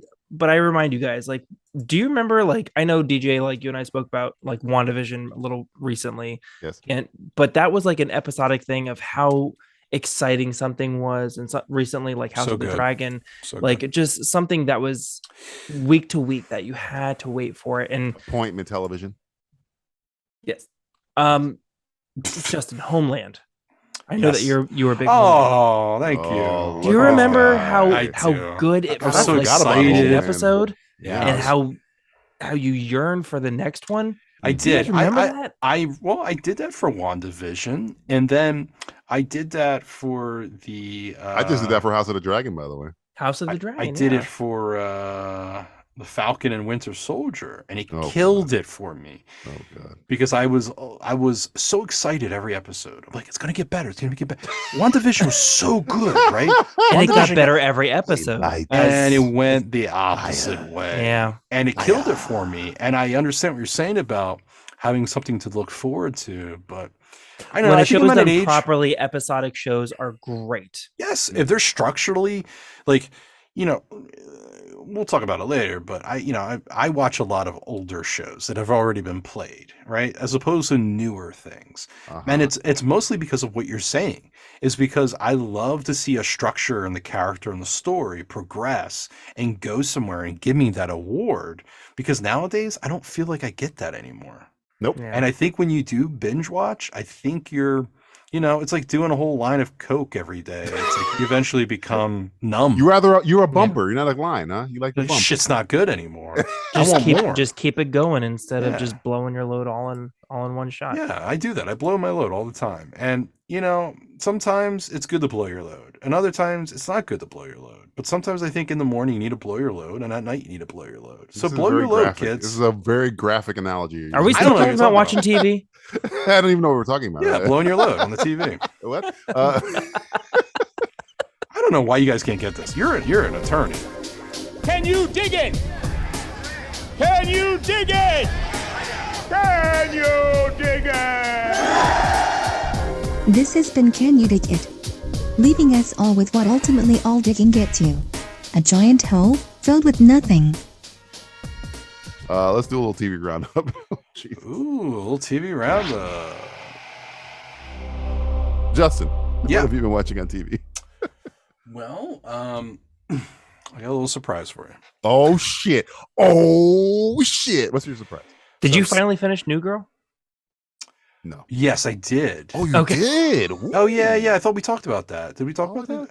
[SPEAKER 2] remind you guys, like, do you remember, like, I know DJ, like you and I spoke about like WandaVision a little recently.
[SPEAKER 5] Yes.
[SPEAKER 2] But that was like an episodic thing of how exciting something was, and recently, like House
[SPEAKER 6] So
[SPEAKER 2] of the
[SPEAKER 6] good.
[SPEAKER 2] Dragon,
[SPEAKER 6] So
[SPEAKER 2] like
[SPEAKER 6] good.
[SPEAKER 2] just something that was week to week that you had to wait for it. And
[SPEAKER 5] Appointment television.
[SPEAKER 2] yes, Justin, Homeland. I know that
[SPEAKER 6] Yes.
[SPEAKER 2] you were a big. Homeland.
[SPEAKER 6] Oh, thank
[SPEAKER 5] Oh,
[SPEAKER 6] you.
[SPEAKER 2] Do you
[SPEAKER 5] look at
[SPEAKER 2] remember
[SPEAKER 5] that.
[SPEAKER 6] I
[SPEAKER 2] how
[SPEAKER 6] do.
[SPEAKER 2] good it
[SPEAKER 6] I was
[SPEAKER 2] felt,
[SPEAKER 6] so
[SPEAKER 2] like,
[SPEAKER 6] excited.
[SPEAKER 2] each
[SPEAKER 5] Homeland.
[SPEAKER 2] episode,
[SPEAKER 6] Yeah.
[SPEAKER 2] and how you yearn for the next one?
[SPEAKER 6] I
[SPEAKER 2] Do you guys
[SPEAKER 6] did.
[SPEAKER 2] remember
[SPEAKER 6] I
[SPEAKER 2] that?
[SPEAKER 6] I did that for WandaVision, and then I did that for the.
[SPEAKER 5] I just did that for House of the Dragon, by the way.
[SPEAKER 2] House of the Dragon.
[SPEAKER 6] I did
[SPEAKER 2] yeah.
[SPEAKER 6] it for the Falcon and Winter Soldier, and he
[SPEAKER 5] Oh,
[SPEAKER 6] killed it for me
[SPEAKER 5] Oh god.
[SPEAKER 6] because I was so excited every episode. I'm like, it's gonna get better. It's gonna get better. WandaVision was so good, right?
[SPEAKER 2] And it got
[SPEAKER 6] WandaVision-
[SPEAKER 2] better every episode.
[SPEAKER 5] lied.
[SPEAKER 6] and it went the opposite way.
[SPEAKER 2] Yeah.
[SPEAKER 6] And it killed it for me. And I understand what you're saying about having something to look forward to, but I know.
[SPEAKER 2] When
[SPEAKER 6] I
[SPEAKER 2] a
[SPEAKER 6] think
[SPEAKER 2] show
[SPEAKER 6] I'm
[SPEAKER 2] is
[SPEAKER 6] at an
[SPEAKER 2] done
[SPEAKER 6] age.
[SPEAKER 2] properly, episodic shows are great.
[SPEAKER 6] Yes, if they're structurally like, you know, we'll talk about it later, but I watch a lot of older shows that have already been played, right? As opposed to newer things. And it's mostly because of what you're saying. Is because I love to see a structure and the character and the story progress and go somewhere and give me that award, because nowadays I don't feel like I get that anymore.
[SPEAKER 5] Nope.
[SPEAKER 2] Yeah.
[SPEAKER 6] And I think when you do binge watch, I think you're, it's like doing a whole line of Coke every day. It's like you eventually become numb.
[SPEAKER 5] You're a bumper. You're not a line, huh? You like the bump.
[SPEAKER 6] Shit's not good anymore. I want more.
[SPEAKER 2] Just keep it going instead of
[SPEAKER 6] Yeah.
[SPEAKER 2] just blowing your load all in one shot.
[SPEAKER 6] Yeah, I do that. I blow my load all the time. And, sometimes it's good to blow your load. And other times it's not good to blow your load. But sometimes I think in the morning you need to blow your load, and at night you need to blow your load. So
[SPEAKER 5] This is
[SPEAKER 6] blow your
[SPEAKER 5] very
[SPEAKER 6] load,
[SPEAKER 5] graphic.
[SPEAKER 6] kids.
[SPEAKER 5] This is a very graphic analogy.
[SPEAKER 2] Are we
[SPEAKER 6] I
[SPEAKER 2] still
[SPEAKER 6] don't know what
[SPEAKER 2] talking
[SPEAKER 6] you're
[SPEAKER 2] about
[SPEAKER 6] talking
[SPEAKER 2] watching TV?
[SPEAKER 5] I don't even know what we're talking about.
[SPEAKER 6] Yeah, blowing your load on the TV.
[SPEAKER 5] What?
[SPEAKER 6] I don't know why you guys can't get this. You're an attorney.
[SPEAKER 7] Can you dig it? Can you dig it? Can you dig it?
[SPEAKER 4] This has been Can You Dig It? Leaving us all with what ultimately all digging gets you. A giant hole filled with nothing.
[SPEAKER 5] Let's do a little TV roundup. Jeez.
[SPEAKER 6] Ooh, a little TV roundup.
[SPEAKER 5] Justin,
[SPEAKER 6] Yeah.
[SPEAKER 5] what have you been watching on TV?
[SPEAKER 6] Well, I got a little surprise for you.
[SPEAKER 5] Oh shit! Oh shit! What's your surprise?
[SPEAKER 2] Did
[SPEAKER 6] So-
[SPEAKER 2] you finally finish New Girl?
[SPEAKER 5] No.
[SPEAKER 6] Yes, I did.
[SPEAKER 5] Oh, you
[SPEAKER 2] Okay.
[SPEAKER 5] did.
[SPEAKER 6] Oh yeah. I thought we talked about that. Did we talk about that?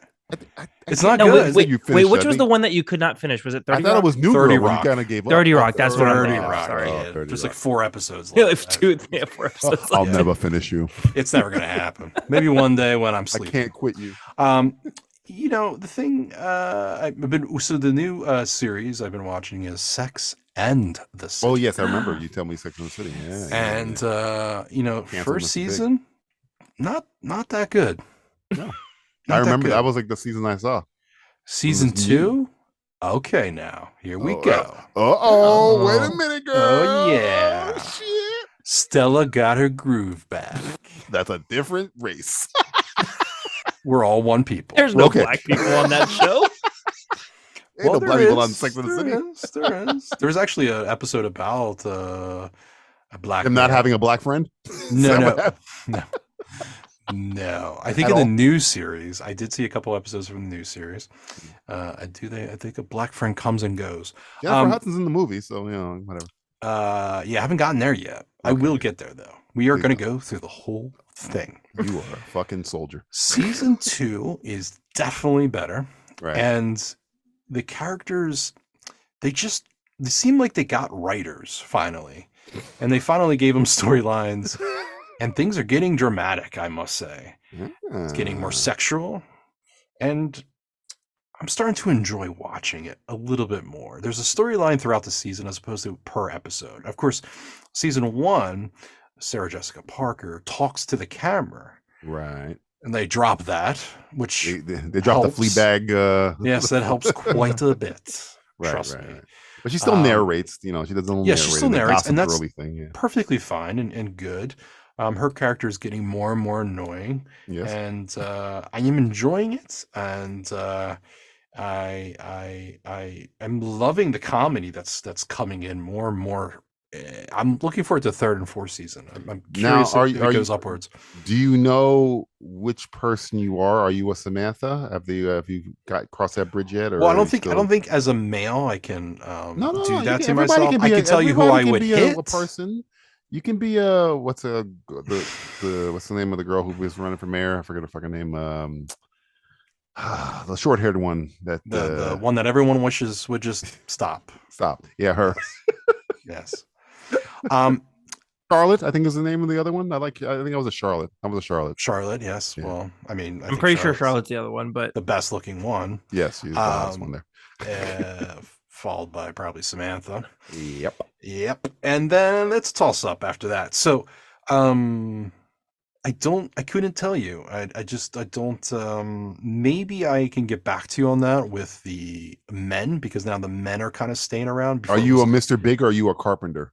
[SPEAKER 6] It's not
[SPEAKER 2] No,
[SPEAKER 6] good.
[SPEAKER 2] wait,
[SPEAKER 5] You
[SPEAKER 2] wait,
[SPEAKER 5] finished
[SPEAKER 2] which
[SPEAKER 5] it. I
[SPEAKER 2] was the
[SPEAKER 5] think-
[SPEAKER 2] one that you could not finish? Was it 30
[SPEAKER 5] I thought
[SPEAKER 2] Rock?
[SPEAKER 5] it was New
[SPEAKER 6] 30
[SPEAKER 5] Girl, but
[SPEAKER 6] Rock.
[SPEAKER 5] you kind of gave up.
[SPEAKER 2] 30 Rock, that's what I'm
[SPEAKER 6] 30
[SPEAKER 2] thinking of,
[SPEAKER 6] Rock.
[SPEAKER 2] sorry.
[SPEAKER 6] Yeah.
[SPEAKER 5] 30
[SPEAKER 6] There's
[SPEAKER 5] Rock.
[SPEAKER 6] like 4 episodes
[SPEAKER 2] Yeah,
[SPEAKER 6] left.
[SPEAKER 2] if 4 episodes.
[SPEAKER 5] I'll
[SPEAKER 2] left.
[SPEAKER 5] never finish you.
[SPEAKER 6] It's never gonna happen. Maybe one day when I'm
[SPEAKER 5] I
[SPEAKER 6] sleeping.
[SPEAKER 5] can't quit you.
[SPEAKER 6] The thing the new series I've been watching is Sex and the City.
[SPEAKER 5] Oh yes, I remember you tell me Sex and the City. Yeah.
[SPEAKER 6] And
[SPEAKER 5] Cancel
[SPEAKER 6] first
[SPEAKER 5] Mr. Big.
[SPEAKER 6] season, not that good.
[SPEAKER 5] No.
[SPEAKER 6] Not
[SPEAKER 5] I remember
[SPEAKER 6] good.
[SPEAKER 5] that was like the season I saw.
[SPEAKER 6] Season
[SPEAKER 5] was
[SPEAKER 6] 2. Okay, now here we go.
[SPEAKER 5] Oh, wait a minute, girl.
[SPEAKER 6] Oh, yeah.
[SPEAKER 5] Oh, shit.
[SPEAKER 6] Stella got her groove back.
[SPEAKER 5] That's a different race.
[SPEAKER 6] We're all one people.
[SPEAKER 2] There's no
[SPEAKER 5] Okay.
[SPEAKER 2] black people on that show.
[SPEAKER 5] Ain't no
[SPEAKER 6] there
[SPEAKER 5] black people
[SPEAKER 6] is.
[SPEAKER 5] on Sex and the
[SPEAKER 6] There
[SPEAKER 5] City.
[SPEAKER 6] is. There is. There's actually an episode about a black
[SPEAKER 5] I'm not
[SPEAKER 6] man.
[SPEAKER 5] having a black friend.
[SPEAKER 6] No,
[SPEAKER 5] Is that
[SPEAKER 6] no.
[SPEAKER 5] what happened?
[SPEAKER 6] No, I think
[SPEAKER 5] At
[SPEAKER 6] in the
[SPEAKER 5] all?
[SPEAKER 6] new series, I did see a couple episodes from the new series. I think a black friend comes and goes.
[SPEAKER 5] Jennifer Hudson's in the movie, so whatever.
[SPEAKER 6] I haven't gotten there yet. I
[SPEAKER 5] Okay.
[SPEAKER 6] will get there though. We are
[SPEAKER 5] Please
[SPEAKER 6] going to
[SPEAKER 5] don't.
[SPEAKER 6] go through the whole thing.
[SPEAKER 5] You are a fucking soldier,
[SPEAKER 6] Season 2 is definitely better,
[SPEAKER 5] right?
[SPEAKER 6] and the characters they seem like they got writers finally, and they finally gave them storylines. And things are getting dramatic, I must say. It's getting more sexual. And I'm starting to enjoy watching it a little bit more. There's a storyline throughout the season as opposed to per episode. Of course, season 1, Sarah Jessica Parker talks to the camera.
[SPEAKER 5] Right.
[SPEAKER 6] And they drop that, which
[SPEAKER 5] They dropped the
[SPEAKER 6] helps.
[SPEAKER 5] Fleabag.
[SPEAKER 6] Yes, that helps quite a bit.
[SPEAKER 5] Right,
[SPEAKER 6] Trust
[SPEAKER 5] right,
[SPEAKER 6] me.
[SPEAKER 5] right. But she still narrates. She does a little
[SPEAKER 6] Yeah, she still
[SPEAKER 5] narrating, the
[SPEAKER 6] narrates, and
[SPEAKER 5] Gossip
[SPEAKER 6] that's
[SPEAKER 5] Girly thing. Yeah.
[SPEAKER 6] perfectly fine and good. Her character is getting more and more annoying.
[SPEAKER 5] Yes.
[SPEAKER 6] And I am enjoying it, and I am loving the comedy that's coming in more and more. I'm looking forward to 3rd and 4th season. I'm
[SPEAKER 5] Now,
[SPEAKER 6] curious if
[SPEAKER 5] are
[SPEAKER 6] it goes
[SPEAKER 5] you-
[SPEAKER 6] upwards.
[SPEAKER 5] Do you know which person you are? Are you a Samantha? Have you got crossed that bridge yet? Or
[SPEAKER 6] Well, I
[SPEAKER 5] are
[SPEAKER 6] don't
[SPEAKER 5] you
[SPEAKER 6] think
[SPEAKER 5] still-
[SPEAKER 6] as a male I can
[SPEAKER 5] No,
[SPEAKER 6] do
[SPEAKER 5] you
[SPEAKER 6] that
[SPEAKER 5] can-
[SPEAKER 6] to
[SPEAKER 5] everybody
[SPEAKER 6] myself.
[SPEAKER 5] can
[SPEAKER 6] I
[SPEAKER 5] be
[SPEAKER 6] can tell you who
[SPEAKER 5] everybody
[SPEAKER 6] I
[SPEAKER 5] can
[SPEAKER 6] would
[SPEAKER 5] be
[SPEAKER 6] hit.
[SPEAKER 5] a person. You can be what's the name of the girl who was running for mayor? I forget her fucking name. The short-haired one that
[SPEAKER 6] The one that everyone wishes would just stop.
[SPEAKER 5] stop. Yeah, her.
[SPEAKER 6] Yes.
[SPEAKER 5] Charlotte, I think is the name of the other one. I think I was a Charlotte. I was a Charlotte.
[SPEAKER 6] Charlotte, yes.
[SPEAKER 5] Yeah.
[SPEAKER 6] Well, I mean, I
[SPEAKER 2] I'm
[SPEAKER 6] think
[SPEAKER 2] pretty sure Charlotte's the other one, but
[SPEAKER 6] the best looking one,
[SPEAKER 5] Yes, she's the last one there.
[SPEAKER 6] followed by probably Samantha.
[SPEAKER 5] Yep.
[SPEAKER 6] Yep. And then let's toss up after that. So, I couldn't tell you. I don't, maybe I can get back to you on that with the men, because now the men are kind of staying around.
[SPEAKER 5] Are you a Mr. Big or are you a Carpenter?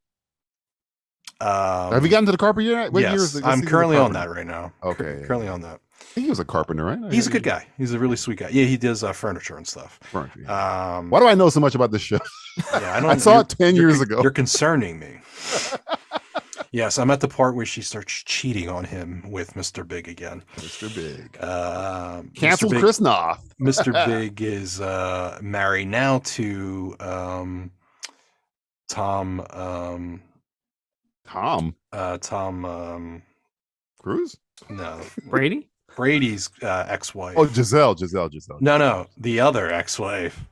[SPEAKER 5] Have you gotten to the carpenter yet? What year
[SPEAKER 6] Yes,
[SPEAKER 5] is the
[SPEAKER 6] I'm
[SPEAKER 5] season of
[SPEAKER 6] currently on
[SPEAKER 5] Carpenter?
[SPEAKER 6] that right now.
[SPEAKER 5] Okay,
[SPEAKER 6] Currently on that.
[SPEAKER 5] He was a carpenter, right?
[SPEAKER 6] He's a good guy. He's a really sweet guy. Yeah, he does furniture and stuff.
[SPEAKER 5] Furniture, yeah. Why do I know so much about this show?
[SPEAKER 6] Yeah, I, don't,
[SPEAKER 5] I saw it 10 years ago.
[SPEAKER 6] You're concerning me. Yes, I'm at the part where she starts cheating on him with Mr. Big again.
[SPEAKER 5] Mr. Big.
[SPEAKER 6] Mr.
[SPEAKER 5] Cancel
[SPEAKER 6] Big,
[SPEAKER 5] Chris Noth.
[SPEAKER 6] Mr. Big is married now to Tom. Tom
[SPEAKER 5] Cruise?
[SPEAKER 6] No.
[SPEAKER 2] Brady?
[SPEAKER 6] Brady's ex-wife.
[SPEAKER 5] Oh, Giselle.
[SPEAKER 6] No, the other ex-wife.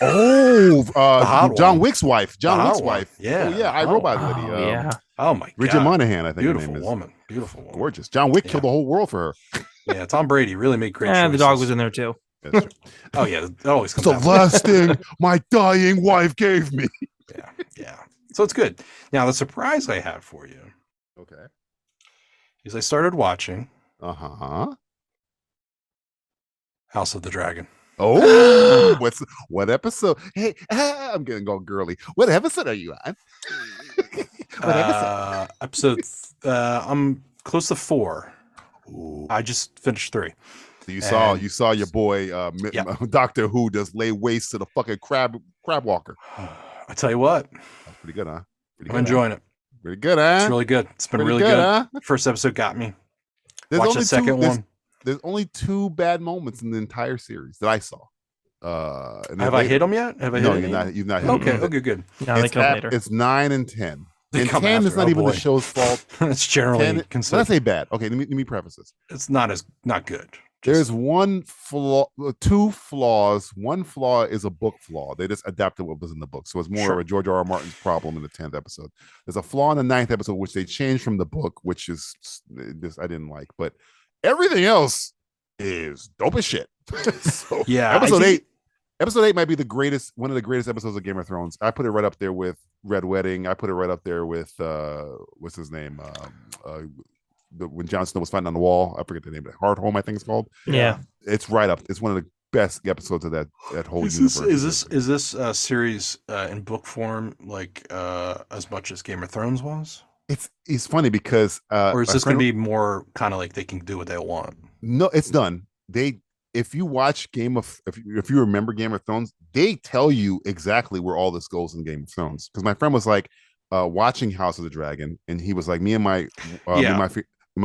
[SPEAKER 5] Oh, John Wick's wife.
[SPEAKER 6] Yeah.
[SPEAKER 5] Oh, yeah. I Robot Lady.
[SPEAKER 2] Yeah.
[SPEAKER 6] Oh my God.
[SPEAKER 5] Bridget Monahan, I think
[SPEAKER 6] Beautiful
[SPEAKER 5] her name is.
[SPEAKER 6] woman. Beautiful woman.
[SPEAKER 5] Gorgeous. John Wick killed the whole world for her.
[SPEAKER 6] Yeah, Tom Brady really made great choices.
[SPEAKER 2] The dog was in there too.
[SPEAKER 5] That's true.
[SPEAKER 6] Oh yeah, that always comes
[SPEAKER 5] The
[SPEAKER 6] out.
[SPEAKER 5] last thing my dying wife gave me.
[SPEAKER 6] Yeah. So it's good. Now the surprise I have for you
[SPEAKER 5] Okay.
[SPEAKER 6] is I started watching
[SPEAKER 5] Uh-huh.
[SPEAKER 6] House of the Dragon.
[SPEAKER 5] Oh, what episode? Hey, I'm getting all girly. What episode are you on?
[SPEAKER 6] Episode I'm close to 4.
[SPEAKER 5] Ooh.
[SPEAKER 6] I just finished 3.
[SPEAKER 5] So you saw your boy Doctor Who just lay waste to the fucking crab walker.
[SPEAKER 6] I tell you what,
[SPEAKER 5] That's pretty good, huh?
[SPEAKER 6] I'm enjoying it.
[SPEAKER 5] Pretty good, huh?
[SPEAKER 6] It's really good. It's been
[SPEAKER 5] Pretty
[SPEAKER 6] really good.
[SPEAKER 5] huh?
[SPEAKER 6] First episode got me.
[SPEAKER 5] There's
[SPEAKER 6] Watch
[SPEAKER 5] only
[SPEAKER 6] the second one.
[SPEAKER 5] There's only 2 bad moments in the entire series that I saw. And
[SPEAKER 6] Have I hit them yet? Have I hit
[SPEAKER 5] No,
[SPEAKER 6] them?
[SPEAKER 5] you've not hit
[SPEAKER 6] Okay.
[SPEAKER 5] them.
[SPEAKER 6] Okay. Good.
[SPEAKER 2] No, they come later.
[SPEAKER 5] It's 9 and 10.
[SPEAKER 6] They
[SPEAKER 5] And
[SPEAKER 6] come
[SPEAKER 5] 10 is
[SPEAKER 6] after.
[SPEAKER 5] not
[SPEAKER 6] Oh,
[SPEAKER 5] even
[SPEAKER 6] boy.
[SPEAKER 5] the show's fault.
[SPEAKER 6] It's generally
[SPEAKER 5] 10, when I
[SPEAKER 6] considered.
[SPEAKER 5] say bad, okay, let me preface this.
[SPEAKER 6] It's not good.
[SPEAKER 5] There's one flaw, 2 flaws. One flaw is a book flaw. They just adapted what was in the book. So it's more of a George R.R. Martin's problem in the 10th episode. There's a flaw in the 9th episode, which they changed from the book, which is this I didn't like. But everything else is dope as shit. So
[SPEAKER 6] Yeah,
[SPEAKER 5] Episode 8 might be one of the greatest episodes of Game of Thrones. I put it right up there with Red Wedding. I put it right up there with what's his name? When Jon Snow was fighting on the wall. I forget the name of it. Hardhome, I think it's called.
[SPEAKER 2] Yeah.
[SPEAKER 5] It's right up. It's one of the best episodes of that whole
[SPEAKER 6] Is
[SPEAKER 5] universe.
[SPEAKER 6] this series in book form like as much as Game of Thrones was?
[SPEAKER 5] It's funny because
[SPEAKER 6] Or is this going to be more kind of like they can do what they want?
[SPEAKER 5] no, it's done. If you watch if you remember Game of Thrones, they tell you exactly where all this goes in Game of Thrones. Because my friend was like watching House of the Dragon, and he was like, me and my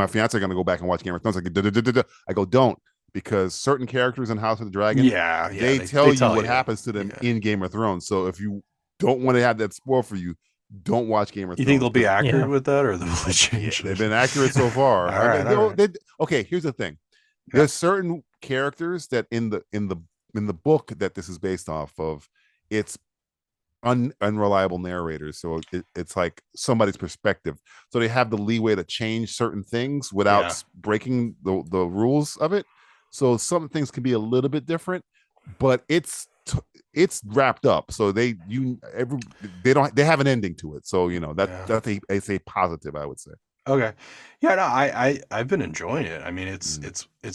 [SPEAKER 5] fiance are gonna go back and watch Game of Thrones. I go, don't, because certain characters in House of the Dragon, they tell you what happens to them in Game of Thrones. So if you don't want to have that spoil for you, don't watch Game of Thrones.
[SPEAKER 6] You think they'll be accurate with that, or they'll change?
[SPEAKER 5] They've been accurate so far.
[SPEAKER 6] All right.
[SPEAKER 5] Okay, here's the thing. There's certain characters that in the book that this is based off of, it's unreliable narrators, so it's like somebody's perspective, so they have the leeway to change certain things without breaking the rules of it. So some things can be a little bit different, but it's wrapped up, so they have an ending to it, so that's a positive, I would say.
[SPEAKER 6] Okay. Yeah, no, I've been enjoying it. I mean, it's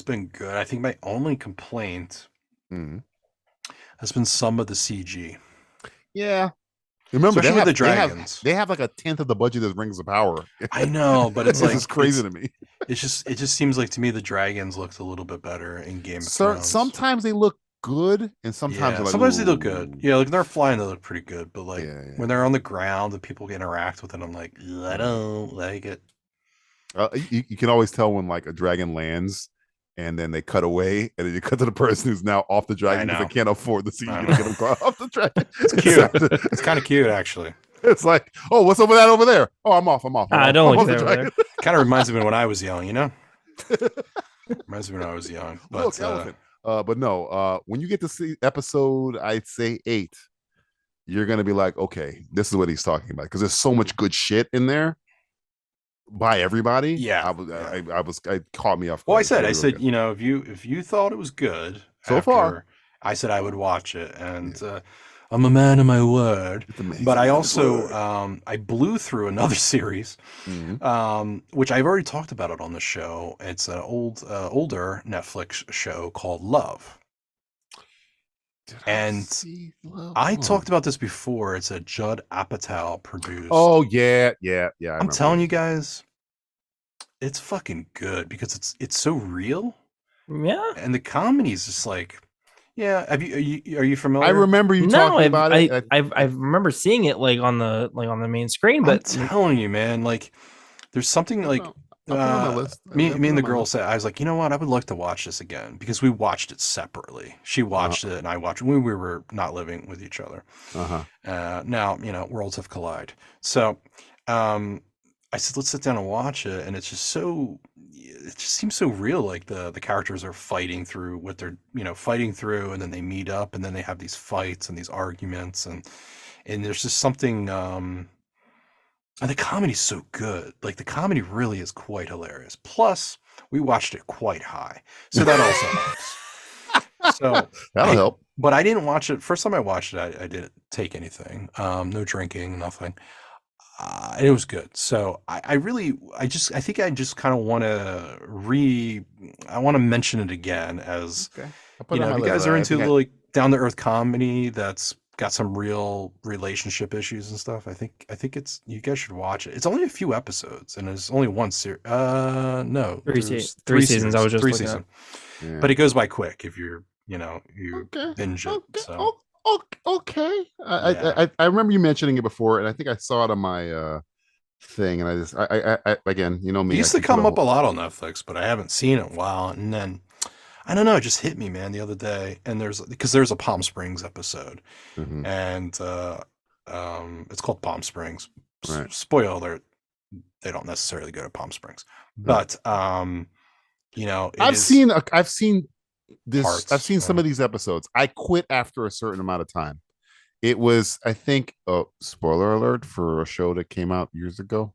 [SPEAKER 6] been good. I think my only complaint has been some of the CG.
[SPEAKER 5] Yeah. Remember,
[SPEAKER 6] Especially with the dragons.
[SPEAKER 5] They have like a 10th of the budget as Rings of Power.
[SPEAKER 6] I know, but it's like
[SPEAKER 5] it's crazy to me.
[SPEAKER 6] It just seems like to me the dragons looked a little bit better in Game of Thrones.
[SPEAKER 5] Sometimes they look good, and sometimes
[SPEAKER 6] they look good. Yeah, like when they're flying, they look pretty good. But like when they're on the ground and people interact with it, I'm like, I don't like it.
[SPEAKER 5] You can always tell when like a dragon lands, and then they cut away, and then you cut to the person who's now off the dragon because they can't afford the CG to get them off the dragon.
[SPEAKER 6] It's cute. It's kind of cute, actually.
[SPEAKER 5] It's like, oh, what's over that over there? Oh, I'm off.
[SPEAKER 2] I don't like that over there.
[SPEAKER 6] Kind of reminds me of when I was young, Reminds me when I was young. But,
[SPEAKER 5] look, elephant. But no, when you get to see episode, I'd say 8, you're gonna be like, okay, this is what he's talking about, because there's so much good shit in there by everybody.
[SPEAKER 6] Yeah,
[SPEAKER 5] I caught me off guard.
[SPEAKER 6] Well, I said, if you thought it was good
[SPEAKER 5] so far,
[SPEAKER 6] I said I would watch it, and I'm a man of my word. But I also I blew through another series, which I've already talked about it on the show. It's an older Netflix show called Love. And I talked about this before. It's a Judd Apatow produced.
[SPEAKER 5] Oh yeah.
[SPEAKER 6] I'm telling you guys, it's fucking good because it's so real.
[SPEAKER 2] Yeah.
[SPEAKER 6] And the comedy is just like, yeah. Are you familiar?
[SPEAKER 5] I remember you talking about it.
[SPEAKER 2] I remember seeing it like on the main screen, but
[SPEAKER 6] I'm telling you, man, like there's something like
[SPEAKER 5] I'll put it on my list.
[SPEAKER 6] me and the girl said, I was like, you know what, I would like to watch this again because we watched it separately. She watched it and I watched it when we were not living with each other. Now, worlds have collided. So I said, let's sit down and watch it. And it's just it just seems so real. Like the characters are fighting through what they're, fighting through, and then they meet up and then they have these fights and these arguments. And there's just something, and the comedy's so good. Like the comedy really is quite hilarious. Plus, we watched it quite high, so that also helps. So
[SPEAKER 5] that'll help.
[SPEAKER 6] But I didn't watch it. First time I watched it, I didn't take anything. No drinking, nothing. It was good. So I think I just kind of want to I want to mention it again as if you guys are into like down to earth comedy that's got some real relationship issues and stuff. I think you guys should watch it. It's only a few episodes and it's only one series. No,
[SPEAKER 2] three seasons. I was just looking at.
[SPEAKER 5] Yeah.
[SPEAKER 6] But it goes by quick if you binge it. So.
[SPEAKER 5] Okay. I remember you mentioning it before, and I think I saw it on my thing, and I again, me.
[SPEAKER 6] It used to come up a lot on Netflix, but I haven't seen it in a while. And then I don't know, it just hit me, man, the other day. And there's a Palm Springs episode, and it's called Palm Springs.
[SPEAKER 5] Right.
[SPEAKER 6] Spoiler alert: they don't necessarily go to Palm Springs, but I've seen
[SPEAKER 5] this.
[SPEAKER 6] Parts,
[SPEAKER 5] I've seen some of these episodes. I quit after a certain amount of time. It was, I think, spoiler alert for a show that came out years ago,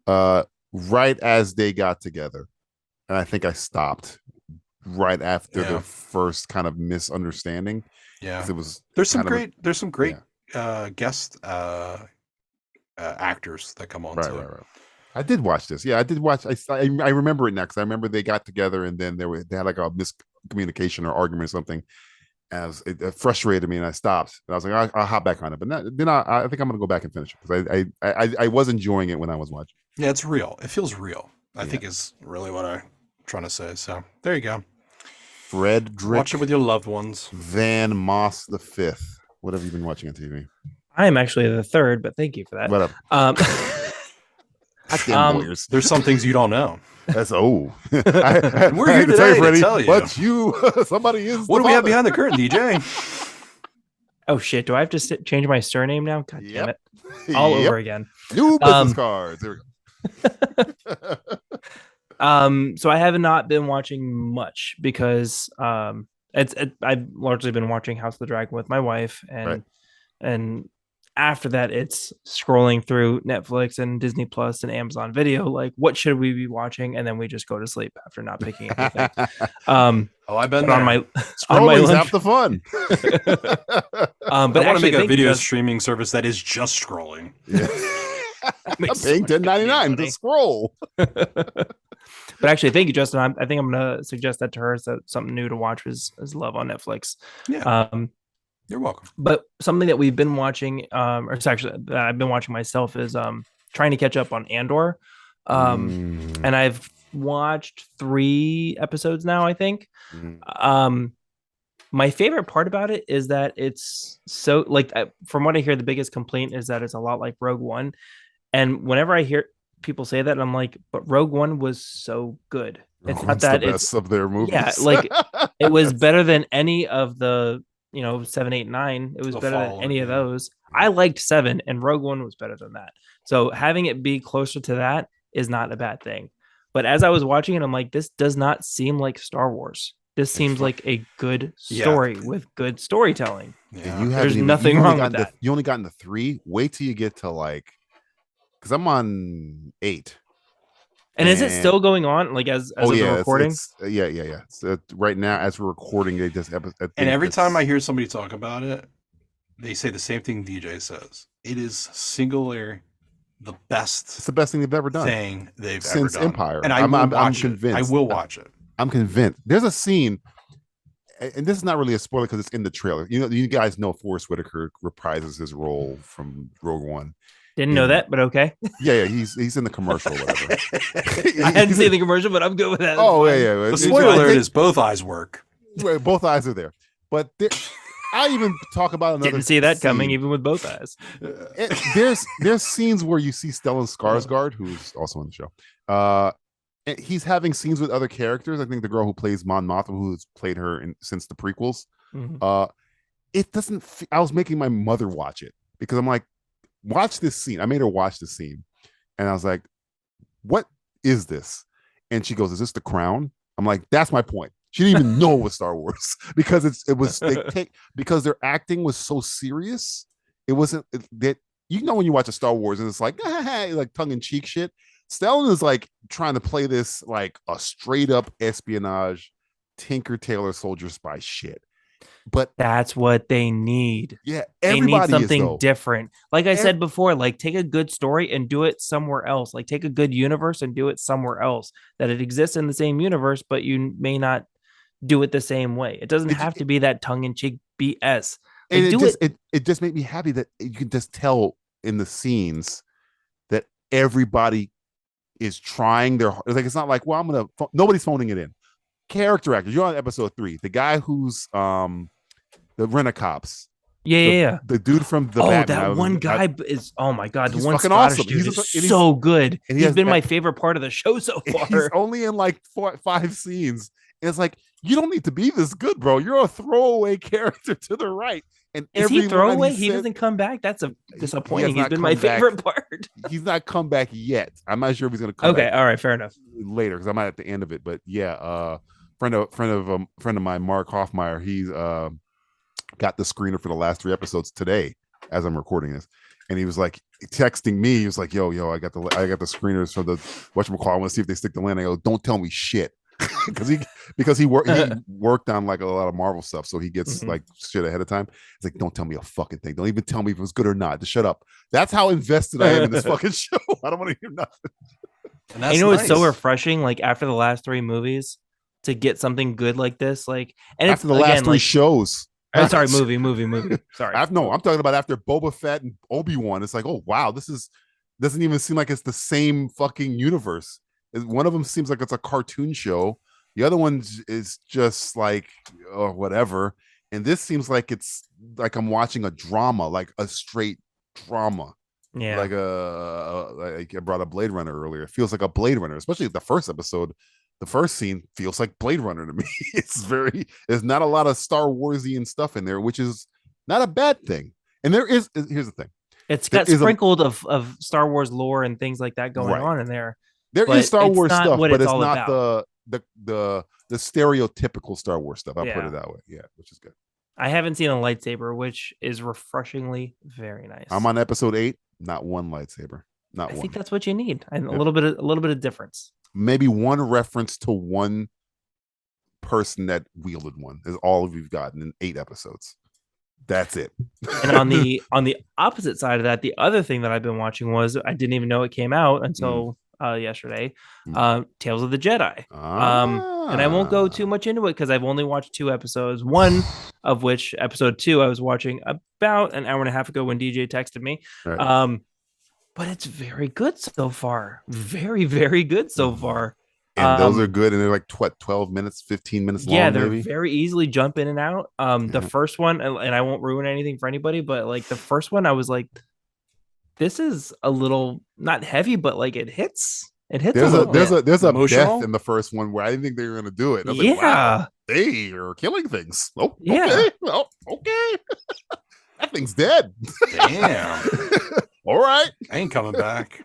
[SPEAKER 5] right as they got together, and I think I stopped right after the first kind of misunderstanding.
[SPEAKER 6] Yeah,
[SPEAKER 5] it was.
[SPEAKER 6] There's some great guest actors that come on.
[SPEAKER 5] Right. I did watch this. Yeah, I did watch. I remember it now because I remember they got together and then they had like a miscommunication or argument or something. As it frustrated me, and I stopped. And I was like, I'll hop back on it. But then I think I'm gonna go back and finish it because I was enjoying it when I was watching.
[SPEAKER 6] Yeah, it's real. It feels real. I think is really what I'm trying to say. So there you go.
[SPEAKER 5] Frederick,
[SPEAKER 6] watch it with your loved ones.
[SPEAKER 5] Van Maas V. What have you been watching on TV?
[SPEAKER 2] I am actually the third, but thank you for that.
[SPEAKER 5] What up?
[SPEAKER 6] There's some things you don't know.
[SPEAKER 5] That's
[SPEAKER 6] we're here today to tell you.
[SPEAKER 5] But somebody is.
[SPEAKER 6] What do we have behind the curtain, DJ?
[SPEAKER 2] Oh shit! Do I have to change my surname now? God damn it! All over again.
[SPEAKER 5] New business cards. There we
[SPEAKER 2] go. So I have not been watching much because I've largely been watching House of the Dragon with my wife, and after that it's scrolling through Netflix and Disney Plus and Amazon Video, like what should we be watching, and then we just go to sleep after not picking anything.
[SPEAKER 6] I've been
[SPEAKER 2] on my
[SPEAKER 5] scrolling's half the fun.
[SPEAKER 2] But
[SPEAKER 6] I want to make a video streaming service that is just scrolling.
[SPEAKER 5] I'm paying $10.99 to scroll.
[SPEAKER 2] But actually, thank you, Justin. I think I'm gonna suggest that to her. So something new to watch is Love on Netflix.
[SPEAKER 6] Yeah. You're welcome.
[SPEAKER 2] But something that we've been watching, or it's actually that I've been watching myself, is trying to catch up on Andor. And I've watched 3 episodes now, I think. My favorite part about it is that it's so like, from what I hear, the biggest complaint is that it's a lot like Rogue One. And whenever I hear people say that, I'm like, but Rogue One was so good. It's not that
[SPEAKER 5] the best of their movies.
[SPEAKER 2] Yeah, like it was better than any of the 7, 8, 9. It was better than any of those. I liked 7, and Rogue One was better than that. So having it be closer to that is not a bad thing. But as I was watching it, I'm like, this does not seem like Star Wars. This seems like a good story with good storytelling.
[SPEAKER 5] Yeah.
[SPEAKER 2] There's nothing wrong with that.
[SPEAKER 5] You only got into 3. Wait till you get to because I'm on 8.
[SPEAKER 2] And is it still going on? Like as we're recording?
[SPEAKER 5] Yeah. So right now, as we're recording, they just
[SPEAKER 6] and every time I hear somebody talk about it, they say the same thing DJ says. It is singular the best.
[SPEAKER 5] It's the best thing they've ever done.
[SPEAKER 6] Thing they've
[SPEAKER 5] since
[SPEAKER 6] ever done.
[SPEAKER 5] Empire.
[SPEAKER 6] And I'm convinced.
[SPEAKER 5] I will watch it. I'm convinced. There's a scene. and this is not really a spoiler because it's in the trailer. You guys know Forrest Whitaker reprises his role from Rogue One.
[SPEAKER 2] Didn't know that, but okay.
[SPEAKER 5] Yeah, he's in the commercial or whatever.
[SPEAKER 2] I hadn't seen the commercial, but I'm good with that.
[SPEAKER 5] Oh, yeah.
[SPEAKER 6] The spoiler alert is both eyes work.
[SPEAKER 5] Both eyes are there. But I even talk about another.
[SPEAKER 2] Didn't see that
[SPEAKER 5] scene.
[SPEAKER 2] coming, even with both eyes.
[SPEAKER 5] There's scenes where you see Stellan Skarsgård, who's also in the show. He's having scenes with other characters. I think the girl who plays Mon Mothma, who's played her since the prequels.
[SPEAKER 2] Mm-hmm.
[SPEAKER 5] It doesn't. I was making my mother watch it because I'm like, watch this scene. I made her watch the scene, and I was like, "What is this?" And she goes, "Is this The Crown?" I'm like, "That's my point." She didn't even know it was Star Wars because because their acting was so serious. It wasn't that when you watch a Star Wars and it's like like tongue in cheek shit. Stellan is like trying to play this like a straight up espionage, Tinker Tailor Soldier Spy shit. But
[SPEAKER 2] that's what they need.
[SPEAKER 5] Yeah,
[SPEAKER 2] they need something different. Like I said before, like take a good story and do it somewhere else. Like take a good universe and do it somewhere else. That it exists in the same universe, but you may not do it the same way. It doesn't have to be that tongue-in-cheek BS. Like,
[SPEAKER 5] and it just made me happy that you can just tell in the scenes that everybody is trying their like. It's not like, well, nobody's phoning it in. Character actors. You're on episode 3. The guy who's the Rent-A-Cops.
[SPEAKER 2] Yeah.
[SPEAKER 5] The dude from the Batman.
[SPEAKER 2] That one guy is, oh my God, the one
[SPEAKER 5] fucking
[SPEAKER 2] Scottish
[SPEAKER 5] awesome.
[SPEAKER 2] dude is so good.
[SPEAKER 5] And
[SPEAKER 2] he's been my favorite part of the show so far.
[SPEAKER 5] He's only in like 5 scenes. And it's like, you don't need to be this good, bro. You're a throwaway character to the right. And
[SPEAKER 2] is he throwaway? He doesn't come back. That's disappointing. He's been my favorite part.
[SPEAKER 5] He's not come back yet. I'm not sure if he's going to come back.
[SPEAKER 2] Okay, all right, fair enough.
[SPEAKER 5] Later, because I'm at the end of it. But yeah, friend of mine, Mark Hoffmeyer, he's got the screener for the last 3 episodes today as I'm recording this, and he was like texting me. He was like, "Yo, I got the screeners for the whatchamacallit. I want to see if they stick the land." I go, "Don't tell me shit," because he worked on like a lot of Marvel stuff, so he gets like shit ahead of time. It's like, don't tell me a fucking thing. Don't even tell me if it was good or not. Just shut up. That's how invested I am in this fucking show. I don't want to hear nothing.
[SPEAKER 6] And that's
[SPEAKER 2] it's so refreshing. Like after the last 3 movies, to get something good like this, like, and
[SPEAKER 5] after the last 3 shows.
[SPEAKER 2] Sorry, movie. Sorry.
[SPEAKER 5] I'm talking about after Boba Fett and Obi-Wan. It's like, oh wow, doesn't even seem like it's the same fucking universe. One of them seems like it's a cartoon show. The other one is just like whatever. And this seems like it's like I'm watching a drama, like a straight drama.
[SPEAKER 2] Yeah.
[SPEAKER 5] Like I brought up Blade Runner earlier. It feels like a Blade Runner, especially the first episode. The first scene feels like Blade Runner to me. There's not a lot of Star Warsian stuff in there, which is not a bad thing. And here's the thing.
[SPEAKER 2] It's got sprinkled of Star Wars lore and things like that going on in there.
[SPEAKER 5] There is Star Wars stuff, but it's not the stereotypical Star Wars stuff. I'll put it that way. Yeah, which is good.
[SPEAKER 2] I haven't seen a lightsaber, which is refreshingly very nice.
[SPEAKER 5] I'm on episode 8. Not one lightsaber. Not one.
[SPEAKER 2] I think that's what you need. And a little bit of difference.
[SPEAKER 5] Maybe one reference to one person that wielded one is all we've gotten in 8 episodes. That's it.
[SPEAKER 2] And on the opposite side of that, the other thing that I've been watching was I didn't even know it came out until yesterday. Tales of the Jedi. And I won't go too much into it because I've only watched 2 episodes. One of which, episode 2, I was watching about an hour and a half ago when DJ texted me. Right. But it's very good so far. Very, very good so far.
[SPEAKER 5] And those are good. And they're like 12 minutes, 15 minutes long.
[SPEAKER 2] Yeah, they're very easily jump in and out. The first one, and I won't ruin anything for anybody, but like the first one, I was like, this is a little not heavy, but like it hits. It hits.
[SPEAKER 5] There's a
[SPEAKER 6] emotional
[SPEAKER 5] death in the first one where I didn't think they were going to do it. I was
[SPEAKER 2] like,
[SPEAKER 5] wow, they are killing things. Oh,
[SPEAKER 2] yeah.
[SPEAKER 5] Okay. Well, okay. That thing's dead.
[SPEAKER 6] Damn.
[SPEAKER 5] All right.
[SPEAKER 6] I ain't coming back.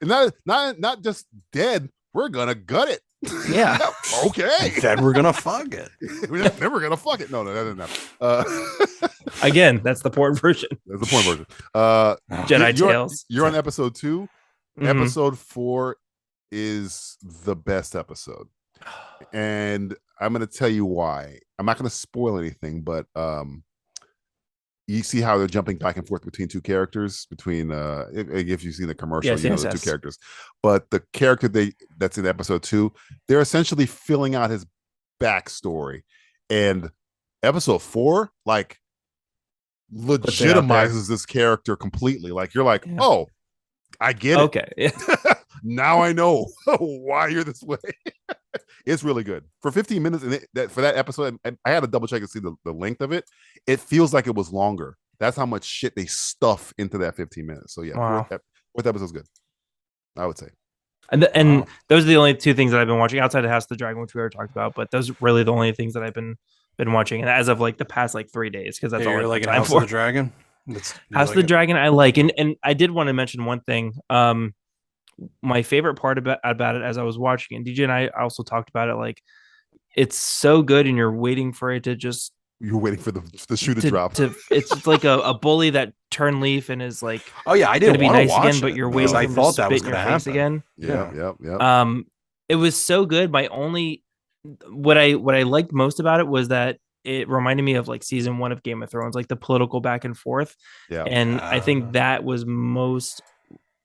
[SPEAKER 5] not just dead. We're gonna gut it.
[SPEAKER 2] Yeah.
[SPEAKER 5] Okay.
[SPEAKER 6] Then we're gonna fuck it.
[SPEAKER 5] We're never gonna fuck it. No, that doesn't happen.
[SPEAKER 2] Again, that's the porn version.
[SPEAKER 5] That's the porn version.
[SPEAKER 2] Jedi Tales.
[SPEAKER 5] You're on episode 2. Mm-hmm. Episode 4 is the best episode, and I'm gonna tell you why. I'm not gonna spoil anything, but you see how they're jumping back and forth between 2 characters, if you've seen the commercial, the 2 characters. But the character that's in episode 2, they're essentially filling out his backstory. And episode 4, like,
[SPEAKER 2] it out
[SPEAKER 5] legitimizes this character completely. Like, you're like, oh, I get it.
[SPEAKER 2] Okay.
[SPEAKER 5] Now I know why you're this way. It's really good for 15 minutes. And for that episode, I had to double check and see the length of it. It feels like it was longer. That's how much shit they stuff into that 15 minutes. So yeah,
[SPEAKER 2] Wow.
[SPEAKER 5] fourth episode's good, I would say.
[SPEAKER 2] And those are the only 2 things that I've been watching outside of House of the Dragon, which we already talked about. But those are really the only things that I've been watching, and as of like the past like 3 days, because that's all
[SPEAKER 6] You're
[SPEAKER 2] I
[SPEAKER 6] like
[SPEAKER 2] have
[SPEAKER 6] an
[SPEAKER 2] time
[SPEAKER 6] House
[SPEAKER 2] for.
[SPEAKER 6] of the Dragon.
[SPEAKER 2] House of the Dragon, I like, and I did want to mention one thing. My favorite part about it as I was watching, and DJ and I also talked about it, like, it's so good, and you're waiting for it to just.
[SPEAKER 5] You're waiting for the shoe to drop.
[SPEAKER 2] It's like a bully that turned leaf and is like,
[SPEAKER 6] oh yeah, I didn't
[SPEAKER 2] be
[SPEAKER 6] want to
[SPEAKER 2] nice
[SPEAKER 6] watch
[SPEAKER 2] again, but
[SPEAKER 6] it,
[SPEAKER 2] you're
[SPEAKER 6] because
[SPEAKER 2] waiting.
[SPEAKER 6] I
[SPEAKER 2] for him
[SPEAKER 6] thought
[SPEAKER 2] to
[SPEAKER 6] that was
[SPEAKER 2] spit in
[SPEAKER 6] going to
[SPEAKER 2] your face
[SPEAKER 6] happen.
[SPEAKER 2] again.
[SPEAKER 5] Yep.
[SPEAKER 2] It was so good. My only what I liked most about it was that it reminded me of like season 1 of Game of Thrones, like the political back and forth.
[SPEAKER 5] Yeah.
[SPEAKER 2] And I think that was most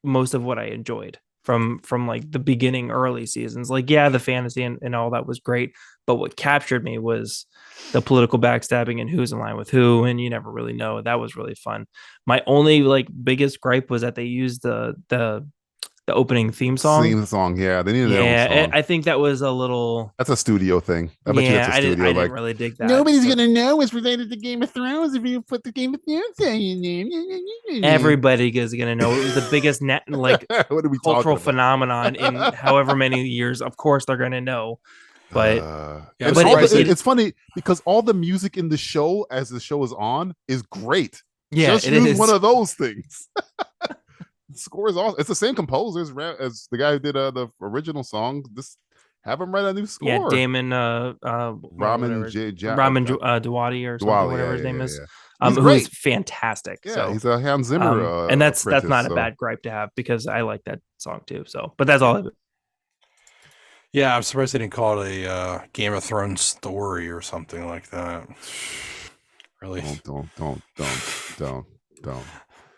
[SPEAKER 2] of what I enjoyed from like the beginning early seasons. Like, yeah, the fantasy and all that was great, but what captured me was the political backstabbing and who's in line with who, and you never really know. That was really fun. My only like biggest gripe was that they used the opening theme song.
[SPEAKER 5] Yeah, they needed their own song.
[SPEAKER 2] I think that was a little.
[SPEAKER 5] That's a studio thing. I bet you that's a studio.
[SPEAKER 2] I didn't really dig that.
[SPEAKER 5] Nobody's gonna know it's related to Game of Thrones if you put the Game of Thrones in your name.
[SPEAKER 2] Everybody is gonna know. It was the biggest
[SPEAKER 5] what are we
[SPEAKER 2] cultural phenomenon in however many years. Of course, they're gonna know. But
[SPEAKER 5] it's funny because all the music in the show, as the show is on, is great.
[SPEAKER 2] Yeah,
[SPEAKER 5] just use one of those things. The score is awesome. It's the same composer as the guy who did the original song. Just have him write a new score.
[SPEAKER 2] Yeah, Damon
[SPEAKER 5] Ramin
[SPEAKER 2] Djawadi or something, whatever his name is. Who's fantastic.
[SPEAKER 5] Yeah,
[SPEAKER 2] so
[SPEAKER 5] he's a Hans Zimmer,
[SPEAKER 2] and that's not
[SPEAKER 5] a
[SPEAKER 2] bad gripe to have, because I like that song too. So, but that's all.
[SPEAKER 6] Yeah, I'm surprised they didn't call it a Game of Thrones story or something like that. Really?
[SPEAKER 5] Don't.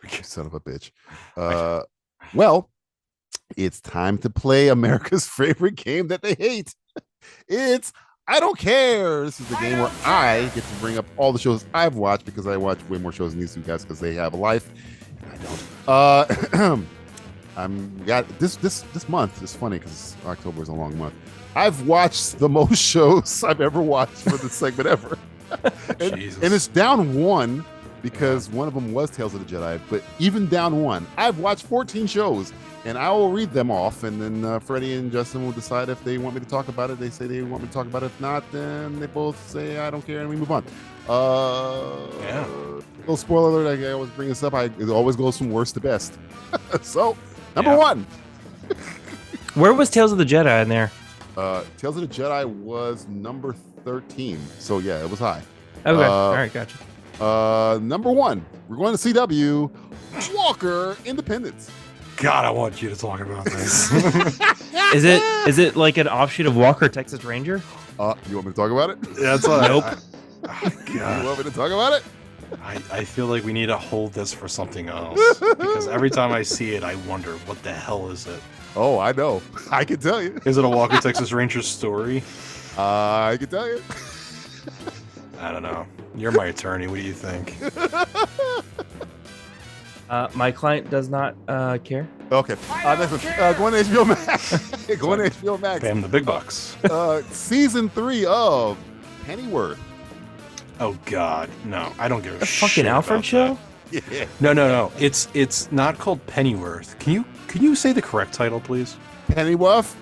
[SPEAKER 5] You son of a bitch. Well, it's time to play America's favorite game that they hate. It's I Don't Care. This is the game where I get to bring up all the shows I've watched, because I watch way more shows than these two guys because they have a life and I don't. I'm got this month. It's funny because October is a long month. I've watched the most shows I've ever watched for this segment ever, and it's down 1 because one of them was Tales of the Jedi. But even down 1, I've watched 14 shows, and I will read them off, and then Freddie and Justin will decide if they want me to talk about it. They say they want me to talk about it. If not, then they both say I don't care, and we move on. Little spoiler alert, I always bring this up. It always goes from worst to best. So, number 1.
[SPEAKER 2] Where was Tales of the Jedi in there?
[SPEAKER 5] Tales of the Jedi was number 13. So, yeah, it was high.
[SPEAKER 2] Okay, all right, gotcha.
[SPEAKER 5] Number 1, we're going to CW, Walker Independence.
[SPEAKER 6] God, I want you to talk about this.
[SPEAKER 2] Is it like an offshoot of Walker Texas Ranger?
[SPEAKER 5] You want me to talk about it?
[SPEAKER 6] Yeah, that's what.
[SPEAKER 2] Nope.
[SPEAKER 5] You want me to talk about it?
[SPEAKER 6] I feel like we need to hold this for something else, because every time I see it, I wonder, what the hell is it?
[SPEAKER 5] Oh, I know. I can tell you.
[SPEAKER 6] Is it a Walker Texas Ranger story?
[SPEAKER 5] I can tell you.
[SPEAKER 6] I don't know. You're my attorney. What do you think?
[SPEAKER 2] My client does not care.
[SPEAKER 5] Okay. Next one. Going to HBO Max. Going to HBO Max.
[SPEAKER 6] Pay him the big bucks.
[SPEAKER 5] Season 3 of Pennyworth.
[SPEAKER 6] Oh God, no! I don't give a
[SPEAKER 2] The
[SPEAKER 6] shit.
[SPEAKER 2] Fucking Alfred
[SPEAKER 6] about
[SPEAKER 2] show?
[SPEAKER 5] Yeah.
[SPEAKER 6] That. No. It's not called Pennyworth. Can you say the correct title, please?
[SPEAKER 5] Pennyworth.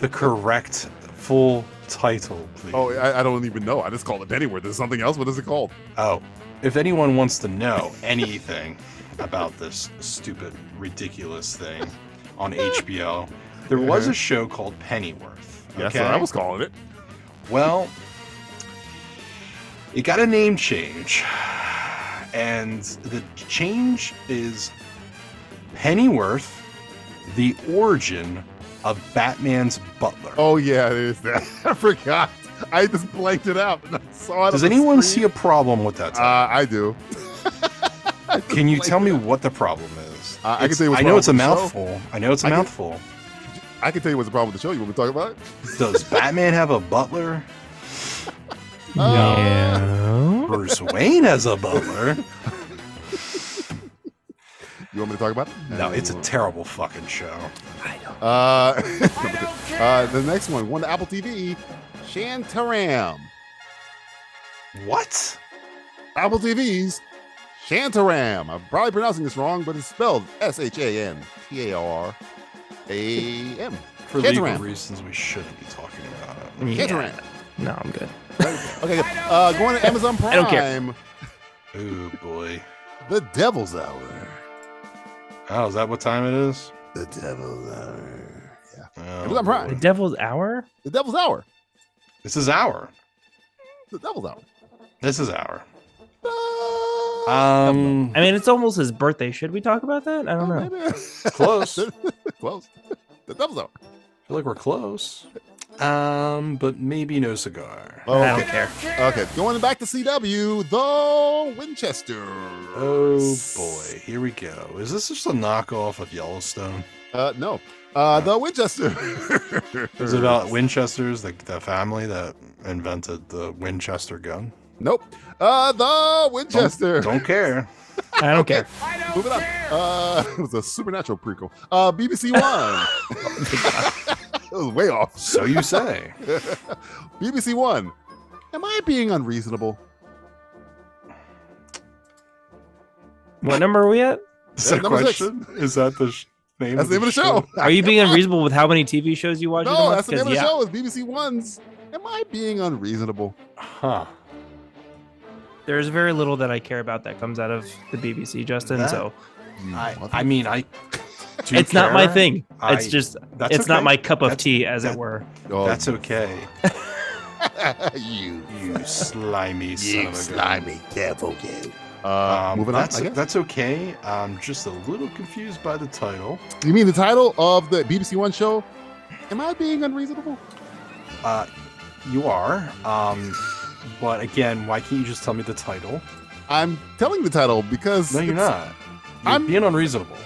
[SPEAKER 6] The correct full title, please.
[SPEAKER 5] Oh, I don't even know. I just call it Pennyworth. There's something else. What is it called?
[SPEAKER 6] Oh, if anyone wants to know anything about this stupid, ridiculous thing on HBO, there was a show called Pennyworth.
[SPEAKER 5] Yeah, that's what I was calling it.
[SPEAKER 6] Well, it got a name change, and the change is Pennyworth, the origin of Batman's butler.
[SPEAKER 5] Oh yeah, it is that. I forgot. I just blanked it out. And I saw it.
[SPEAKER 6] Does anyone see a problem with that title?
[SPEAKER 5] I do.
[SPEAKER 6] Can you tell me what the problem is?
[SPEAKER 5] I can tell you what's
[SPEAKER 6] I
[SPEAKER 5] the
[SPEAKER 6] know it's a
[SPEAKER 5] problem with the
[SPEAKER 6] mouthful. I know it's a mouthful.
[SPEAKER 5] I can tell you what's the problem with the show. You want me to talk about it?
[SPEAKER 6] Does Batman have a butler?
[SPEAKER 2] Yeah.
[SPEAKER 6] Bruce Wayne as a butler.
[SPEAKER 5] You want me to talk about it?
[SPEAKER 6] No, it's a terrible fucking show.
[SPEAKER 5] The next one to Apple TV, Shantaram.
[SPEAKER 6] What?
[SPEAKER 5] Apple TV's Shantaram. I'm probably pronouncing this wrong, but it's spelled Shantaram.
[SPEAKER 6] For legal reasons, we shouldn't be talking about it.
[SPEAKER 5] Shantaram.
[SPEAKER 2] No, I'm good.
[SPEAKER 5] Okay, good. Going to Amazon Prime.
[SPEAKER 2] I don't care.
[SPEAKER 6] Oh boy.
[SPEAKER 5] The Devil's Hour.
[SPEAKER 6] Oh, is that what time it is?
[SPEAKER 5] The Devil's Hour. Yeah.
[SPEAKER 6] Oh,
[SPEAKER 5] Amazon Prime.
[SPEAKER 2] The Devil's Hour?
[SPEAKER 5] The Devil's Hour.
[SPEAKER 6] This is our.
[SPEAKER 5] The Devil's Hour.
[SPEAKER 6] This is our.
[SPEAKER 2] I mean, it's almost his birthday. Should we talk about that? I don't know.
[SPEAKER 5] Maybe.
[SPEAKER 6] Close.
[SPEAKER 5] Close. The Devil's Hour.
[SPEAKER 6] I feel like we're close. But maybe no cigar.
[SPEAKER 5] Oh,
[SPEAKER 2] I
[SPEAKER 5] okay.
[SPEAKER 2] don't care.
[SPEAKER 5] Okay, going back to CW, the Winchester.
[SPEAKER 6] Oh boy, here we go. Is this just a knockoff of Yellowstone?
[SPEAKER 5] No. The Winchester.
[SPEAKER 6] Is it about Winchesters, the family that invented the Winchester gun?
[SPEAKER 5] Nope. The Winchester.
[SPEAKER 6] Don't care.
[SPEAKER 2] I don't care.
[SPEAKER 5] Moving on. It was a supernatural prequel. BBC One. It was way off.
[SPEAKER 6] So you say.
[SPEAKER 5] BBC One. Am I being unreasonable?
[SPEAKER 2] What number are we at?
[SPEAKER 6] Is that
[SPEAKER 5] number
[SPEAKER 6] question? Is that the name?
[SPEAKER 5] That's the name of the show.
[SPEAKER 2] Are you being unreasonable with how many TV shows you watch? in a
[SPEAKER 5] No,
[SPEAKER 2] month?
[SPEAKER 5] that's the name of
[SPEAKER 2] 'Cause,
[SPEAKER 5] the show. Is BBC One's. Am I being unreasonable?
[SPEAKER 6] Huh.
[SPEAKER 2] There's very little that I care about that comes out of the BBC, Justin.
[SPEAKER 6] That-
[SPEAKER 2] So
[SPEAKER 6] I mean, I. do
[SPEAKER 2] it's not my
[SPEAKER 6] care.
[SPEAKER 2] thing. It's
[SPEAKER 6] I-
[SPEAKER 2] just
[SPEAKER 6] that's
[SPEAKER 2] it's not
[SPEAKER 6] okay.
[SPEAKER 2] my cup of
[SPEAKER 6] That's-
[SPEAKER 2] tea, as
[SPEAKER 6] that-
[SPEAKER 2] it were.
[SPEAKER 5] Oh,
[SPEAKER 6] That's okay.
[SPEAKER 5] you
[SPEAKER 6] slimy son of a gun.
[SPEAKER 5] devil, you. Moving on. I guess.
[SPEAKER 6] That's okay. I'm just a little confused by the title.
[SPEAKER 5] You mean the title of the BBC One show? Am I being unreasonable?
[SPEAKER 6] You are. But again, why can't you just tell me the title?
[SPEAKER 5] I'm telling the title because
[SPEAKER 6] No, you're not. You're
[SPEAKER 5] I'm-
[SPEAKER 6] being unreasonable.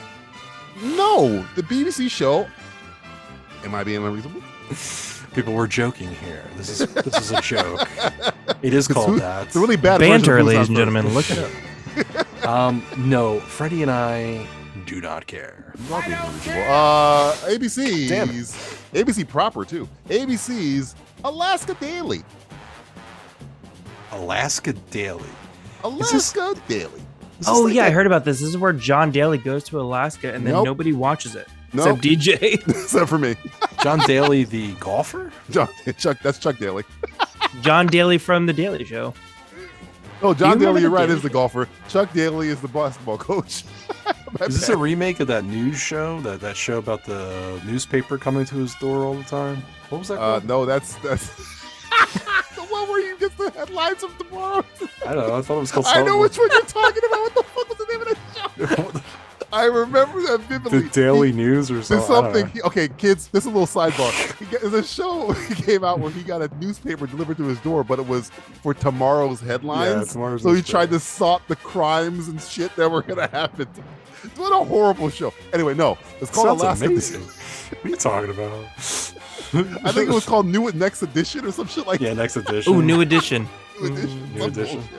[SPEAKER 5] No, the BBC show. Am I being unreasonable?
[SPEAKER 6] People were joking here. This is a joke. It is called that.
[SPEAKER 5] It's a really bad version
[SPEAKER 2] Banter,
[SPEAKER 5] of Who's
[SPEAKER 2] ladies and
[SPEAKER 5] On
[SPEAKER 2] gentlemen.
[SPEAKER 5] First.
[SPEAKER 2] Look it up.
[SPEAKER 6] No, Freddie and I do not care.
[SPEAKER 5] You are being unreasonable. ABC's ABC proper too. ABC's Alaska Daily.
[SPEAKER 6] Alaska Daily.
[SPEAKER 5] Alaska Daily.
[SPEAKER 6] Is this
[SPEAKER 2] Oh
[SPEAKER 6] like
[SPEAKER 2] yeah, I
[SPEAKER 6] that-
[SPEAKER 2] heard about this. This is where John Daly goes to Alaska and then
[SPEAKER 5] Nope.
[SPEAKER 2] nobody watches it
[SPEAKER 5] Nope.
[SPEAKER 2] except DJ.
[SPEAKER 5] Except for me.
[SPEAKER 6] John Daly, the golfer.
[SPEAKER 5] Chuck. That's Chuck Daly.
[SPEAKER 2] John Daly from the Daily Show.
[SPEAKER 5] Oh, John
[SPEAKER 2] remember
[SPEAKER 5] Daly, you're
[SPEAKER 2] the
[SPEAKER 5] right,
[SPEAKER 2] Daily
[SPEAKER 5] is the golfer. Chuck Daly is the basketball coach. My
[SPEAKER 6] Is this
[SPEAKER 5] bad.
[SPEAKER 6] a remake of that news show? That show about the newspaper coming to his door all the time? What was that called?
[SPEAKER 5] No, that's the one where you get the headlines of tomorrow.
[SPEAKER 6] I don't know. I thought it was called
[SPEAKER 5] I know
[SPEAKER 6] something-
[SPEAKER 5] which one you're talking about. What the fuck was the name of that show? I remember that vividly.
[SPEAKER 6] The Daily News or
[SPEAKER 5] There's
[SPEAKER 6] something.
[SPEAKER 5] something. Okay, kids, this is a little sidebar. There's a show came out where he got a newspaper delivered to his door, but it was for tomorrow's headlines.
[SPEAKER 6] Yeah, tomorrow's
[SPEAKER 5] so he
[SPEAKER 6] newspaper.
[SPEAKER 5] tried to sort the crimes and shit that were gonna happen. What a horrible show. Anyway, no, it's called
[SPEAKER 6] Sounds
[SPEAKER 5] Alaska.
[SPEAKER 6] amazing. What are you talking about?
[SPEAKER 5] I think it was called New Next Edition or some shit like
[SPEAKER 6] Yeah, next edition.
[SPEAKER 2] Ooh, new edition.
[SPEAKER 5] New Edition.
[SPEAKER 6] New
[SPEAKER 5] Some
[SPEAKER 6] Edition.
[SPEAKER 5] bullshit.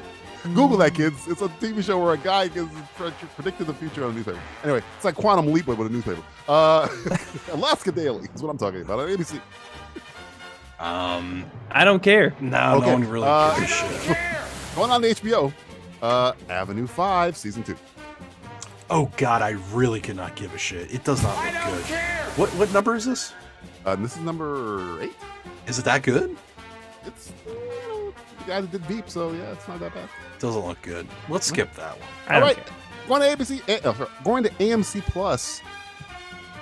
[SPEAKER 5] Google that, kids. It's a TV show where a guy gives predicted the future on a newspaper. Anyway, it's like Quantum Leap with a newspaper. Alaska Daily is what I'm talking about on ABC.
[SPEAKER 2] I don't care.
[SPEAKER 6] No,
[SPEAKER 5] Okay,
[SPEAKER 6] no one really gives a shit.
[SPEAKER 5] Going on to HBO, Avenue 5, Season 2.
[SPEAKER 6] Oh God, I really could not give a shit. It does not look good. What number is this?
[SPEAKER 5] This is number 8.
[SPEAKER 6] Is it that good?
[SPEAKER 5] It's, the guy that did Veep, so yeah, it's not that bad.
[SPEAKER 6] Doesn't look good. Let's skip that one.
[SPEAKER 2] I
[SPEAKER 5] All
[SPEAKER 2] don't
[SPEAKER 5] right,
[SPEAKER 2] care.
[SPEAKER 5] going to ABC, going to AMC Plus,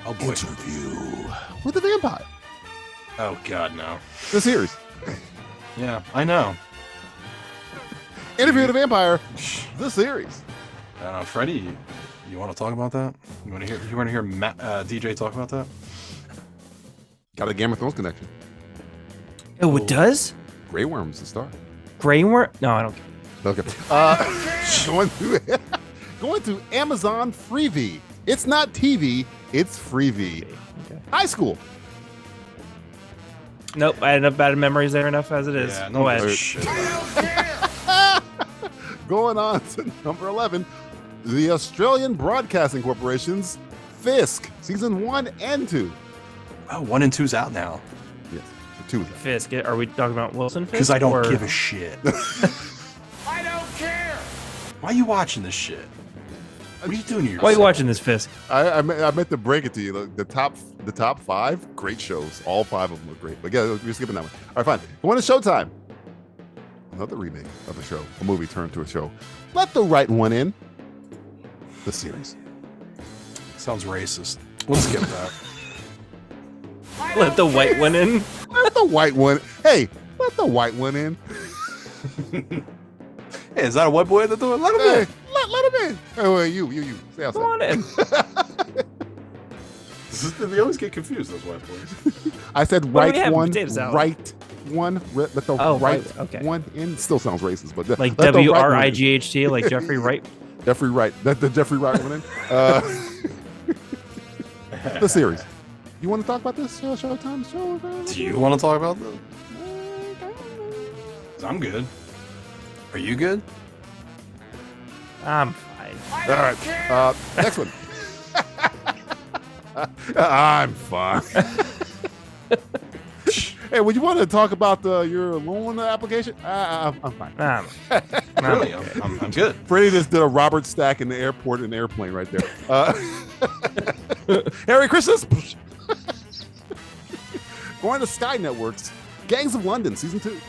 [SPEAKER 6] Oh boy.
[SPEAKER 5] Interview with the Vampire.
[SPEAKER 6] Oh God, no.
[SPEAKER 5] The series.
[SPEAKER 6] Yeah, I know.
[SPEAKER 5] Interview with the Vampire, the series.
[SPEAKER 6] Freddie, you want to talk about that? You want to hear DJ talk about that?
[SPEAKER 5] Got a Game of Thrones connection.
[SPEAKER 2] Oh, it does?
[SPEAKER 5] Grey Worm's the star.
[SPEAKER 2] Grey Worm? No, I don't care.
[SPEAKER 5] Okay. Going to Amazon Freevee. It's not TV, it's Freevee.
[SPEAKER 2] Okay.
[SPEAKER 5] High School.
[SPEAKER 2] Nope, I had enough bad memories there enough as it is.
[SPEAKER 6] Yeah,
[SPEAKER 2] Go ahead.
[SPEAKER 6] shit.
[SPEAKER 5] Going on to number 11, the Australian Broadcasting Corporation's Fisk, season 1 and 2.
[SPEAKER 6] Oh, 1 and 2's out now.
[SPEAKER 5] Yes, so 2 is out.
[SPEAKER 2] Fisk. Are we talking about Wilson Fisk?
[SPEAKER 6] Because I don't
[SPEAKER 2] or-
[SPEAKER 6] give a shit.
[SPEAKER 7] I don't care.
[SPEAKER 6] Why are you watching this shit? What are you doing here?
[SPEAKER 2] Why are you watching this, Fisk?
[SPEAKER 5] I meant to break it to you. The top 5, great shows. All 5 of them were great. But yeah, we're skipping that one. All right, fine. Going to Showtime. Another remake of a show, a movie turned to a show. Let the right one in. The series.
[SPEAKER 6] Sounds racist. We'll skip that.
[SPEAKER 2] Let the white one in.
[SPEAKER 5] Let the white one. Hey, let the white one in.
[SPEAKER 6] Hey, is that a white boy at the door? Let him
[SPEAKER 5] Hey,
[SPEAKER 6] in.
[SPEAKER 5] let him in. Hey, well, you. Stay outside.
[SPEAKER 2] Come on in.
[SPEAKER 6] They always get confused, those white boys.
[SPEAKER 5] I said
[SPEAKER 2] What do we
[SPEAKER 5] right
[SPEAKER 2] have?
[SPEAKER 5] one.
[SPEAKER 2] Potato salad.
[SPEAKER 5] Right one. Let the
[SPEAKER 2] Oh,
[SPEAKER 5] right
[SPEAKER 2] okay.
[SPEAKER 5] one in. Still sounds racist, but
[SPEAKER 2] Like
[SPEAKER 5] let the right one in.
[SPEAKER 2] WRIGHT, like Jeffrey Wright.
[SPEAKER 5] Jeffrey Wright. Let the Jeffrey Wright one in. The series. You want to talk about this Showtime?
[SPEAKER 6] Do you want to talk about this? 'Cause I'm good. Are you good?
[SPEAKER 2] I'm fine.
[SPEAKER 5] All right. Next one. I'm fine. Hey, would you want to talk about your loan application? I'm fine.
[SPEAKER 6] Really? I'm good.
[SPEAKER 5] Freddie just did a Robert Stack in the airport in an airplane right there. Harry Christmas. Going to Sky Networks. Gangs of London, season 2.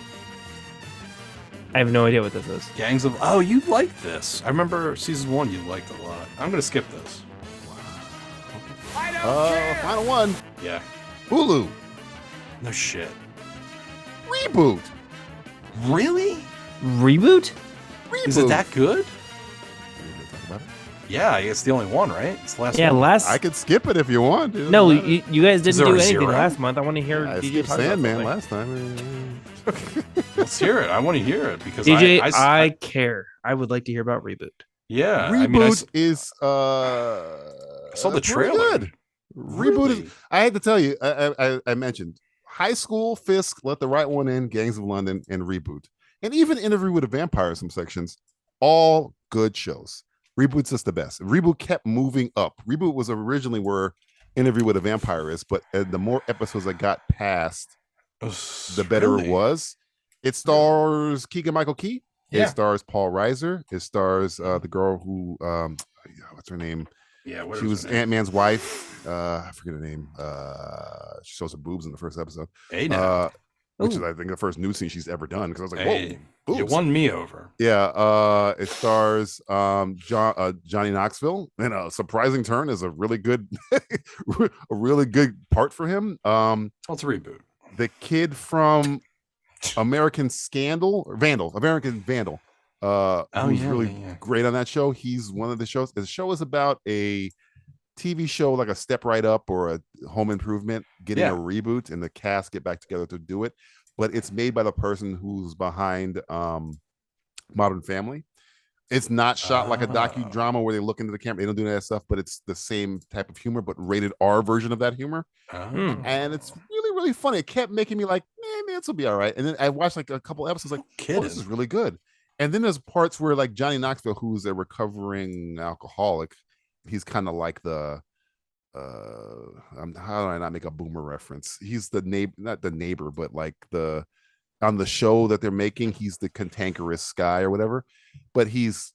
[SPEAKER 2] I have no idea what this is.
[SPEAKER 6] Gangs of... Oh, you liked this. I remember season 1 you liked a lot. I'm going to skip this.
[SPEAKER 5] Final one.
[SPEAKER 6] Yeah.
[SPEAKER 5] Hulu.
[SPEAKER 6] No shit.
[SPEAKER 5] Reboot.
[SPEAKER 6] Really?
[SPEAKER 2] Reboot?
[SPEAKER 6] Is it that good?
[SPEAKER 5] You wanna talk about it?
[SPEAKER 6] Yeah, it's the only one, right? It's the last
[SPEAKER 2] Yeah,
[SPEAKER 6] one.
[SPEAKER 2] last.
[SPEAKER 5] I could skip it if you want. Dude.
[SPEAKER 2] No, you guys
[SPEAKER 6] Is
[SPEAKER 2] didn't
[SPEAKER 6] there
[SPEAKER 2] do
[SPEAKER 6] a
[SPEAKER 2] anything
[SPEAKER 6] 0?
[SPEAKER 2] last month. I want to hear
[SPEAKER 5] I
[SPEAKER 2] DJ
[SPEAKER 5] skipped
[SPEAKER 2] talk about
[SPEAKER 5] Sandman
[SPEAKER 2] something.
[SPEAKER 5] last time.
[SPEAKER 6] Let's hear it. I want to hear it because
[SPEAKER 2] DJ,
[SPEAKER 6] I
[SPEAKER 2] I care. I would like to hear about Reboot.
[SPEAKER 6] yeah.
[SPEAKER 5] Reboot
[SPEAKER 6] I mean,
[SPEAKER 5] is
[SPEAKER 6] I saw the
[SPEAKER 5] pretty
[SPEAKER 6] trailer.
[SPEAKER 5] good. Reboot
[SPEAKER 6] Really?
[SPEAKER 5] is. I had to tell you. I mentioned High School, Fisk, Let the Right One In, Gangs of London, and Reboot, and even Interview with a Vampire. Some sections, all good shows. Reboot's just the best. Reboot kept moving up. Reboot was originally where Interview with a Vampire is, but the more episodes that got past, the better it was. It stars Keegan-Michael Key.
[SPEAKER 6] Yeah.
[SPEAKER 5] It stars Paul Reiser. It stars the girl who what's her name?
[SPEAKER 6] Yeah, what
[SPEAKER 5] She
[SPEAKER 6] is
[SPEAKER 5] was
[SPEAKER 6] her name?
[SPEAKER 5] Ant-Man's wife. I forget her name. She shows her boobs in the first episode.
[SPEAKER 6] Hey now.
[SPEAKER 5] Which is
[SPEAKER 2] Ooh.
[SPEAKER 5] I think the first nude scene she's ever done because I was like,
[SPEAKER 6] Hey,
[SPEAKER 5] whoa,
[SPEAKER 6] you
[SPEAKER 5] boobs.
[SPEAKER 6] won me over.
[SPEAKER 5] Yeah, it stars Johnny Knoxville, and a surprising turn is a really good, a really good part for him.
[SPEAKER 6] Let's reboot.
[SPEAKER 5] The kid from American Vandal. Who's
[SPEAKER 6] yeah,
[SPEAKER 5] really
[SPEAKER 6] yeah.
[SPEAKER 5] great on that show. He's one of the shows. The show is about a TV show like a Step Right Up or a Home Improvement getting
[SPEAKER 6] Yeah.
[SPEAKER 5] a reboot, and the cast get back together to do it. But it's made by the person who's behind Modern Family. It's not shot like a docudrama where they look into the camera. They don't do that stuff, but it's the same type of humor, but rated R version of that humor.
[SPEAKER 6] Oh.
[SPEAKER 5] And it's really, really funny. It kept making me like, man, this will be all right. And then I watched like a couple episodes, like,
[SPEAKER 6] Kidding.
[SPEAKER 5] oh, this is really good. And then there's parts where like Johnny Knoxville, who's a recovering alcoholic, he's kind of like the how do I not make a boomer reference? He's the neighbor, not the neighbor, but like the on the show that they're making, he's the cantankerous guy or whatever. But he's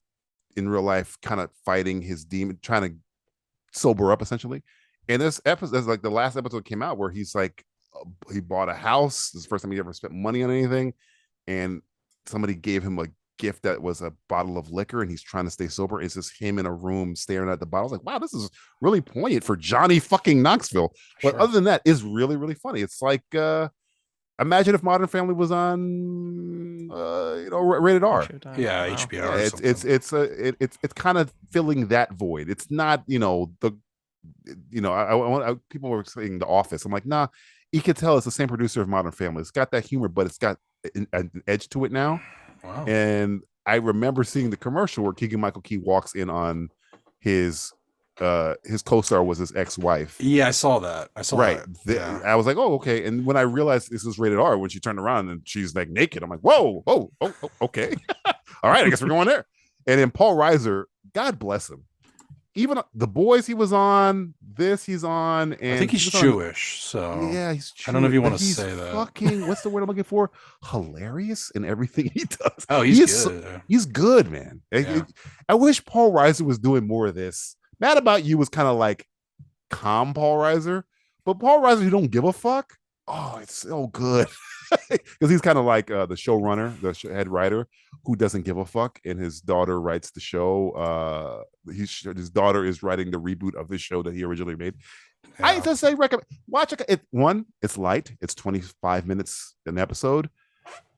[SPEAKER 5] in real life kind of fighting his demon, trying to sober up essentially. And this episode is like the last episode came out where he's like he bought a house. This is the first time he ever spent money on anything, and somebody gave him a gift that was a bottle of liquor, and he's trying to stay sober. It's just him in a room staring at the bottle. I was like, wow, this is really poignant for Johnny fucking Knoxville. But
[SPEAKER 6] Sure.
[SPEAKER 5] other than that, it's really, really funny. It's like imagine if Modern Family was on rated R.
[SPEAKER 2] Showtime.
[SPEAKER 6] Yeah,
[SPEAKER 2] Wow.
[SPEAKER 6] HBO.
[SPEAKER 5] Yeah,
[SPEAKER 6] Or
[SPEAKER 5] it's kind of filling that void. It's not, I people were saying The Office. I'm like, nah, you could tell it's the same producer of Modern Family. It's got that humor, but it's got an edge to it now.
[SPEAKER 6] Wow.
[SPEAKER 5] And I remember seeing the commercial where Keegan-Michael Key walks in on his his co-star was his ex-wife.
[SPEAKER 6] Yeah, I saw that.
[SPEAKER 5] Right.
[SPEAKER 6] Yeah.
[SPEAKER 5] I was like, oh, okay. And when I realized this was rated R, when she turned around and she's like naked, I'm like, whoa, oh, okay. All right, I guess we're going there. And then Paul Reiser, God bless him. Even The Boys he was on, he's on. And
[SPEAKER 6] I think he's Jewish, so
[SPEAKER 5] yeah, he's Jewish,
[SPEAKER 6] I don't know if you want to
[SPEAKER 5] he's
[SPEAKER 6] say that.
[SPEAKER 5] Fucking, what's the word I'm looking for? Hilarious in everything he does.
[SPEAKER 6] Oh, he's good.
[SPEAKER 5] He's good, man.
[SPEAKER 6] Yeah.
[SPEAKER 5] I wish Paul Reiser was doing more of this. Mad About You was kind of like calm Paul Reiser, but Paul Reiser who don't give a fuck. Oh, it's so good. Because he's kind of like the showrunner, the head writer who doesn't give a fuck, and his daughter writes the show. His daughter is writing the reboot of the show that he originally made. Yeah. I just say recommend watch it. One, it's light. It's 25 minutes an episode.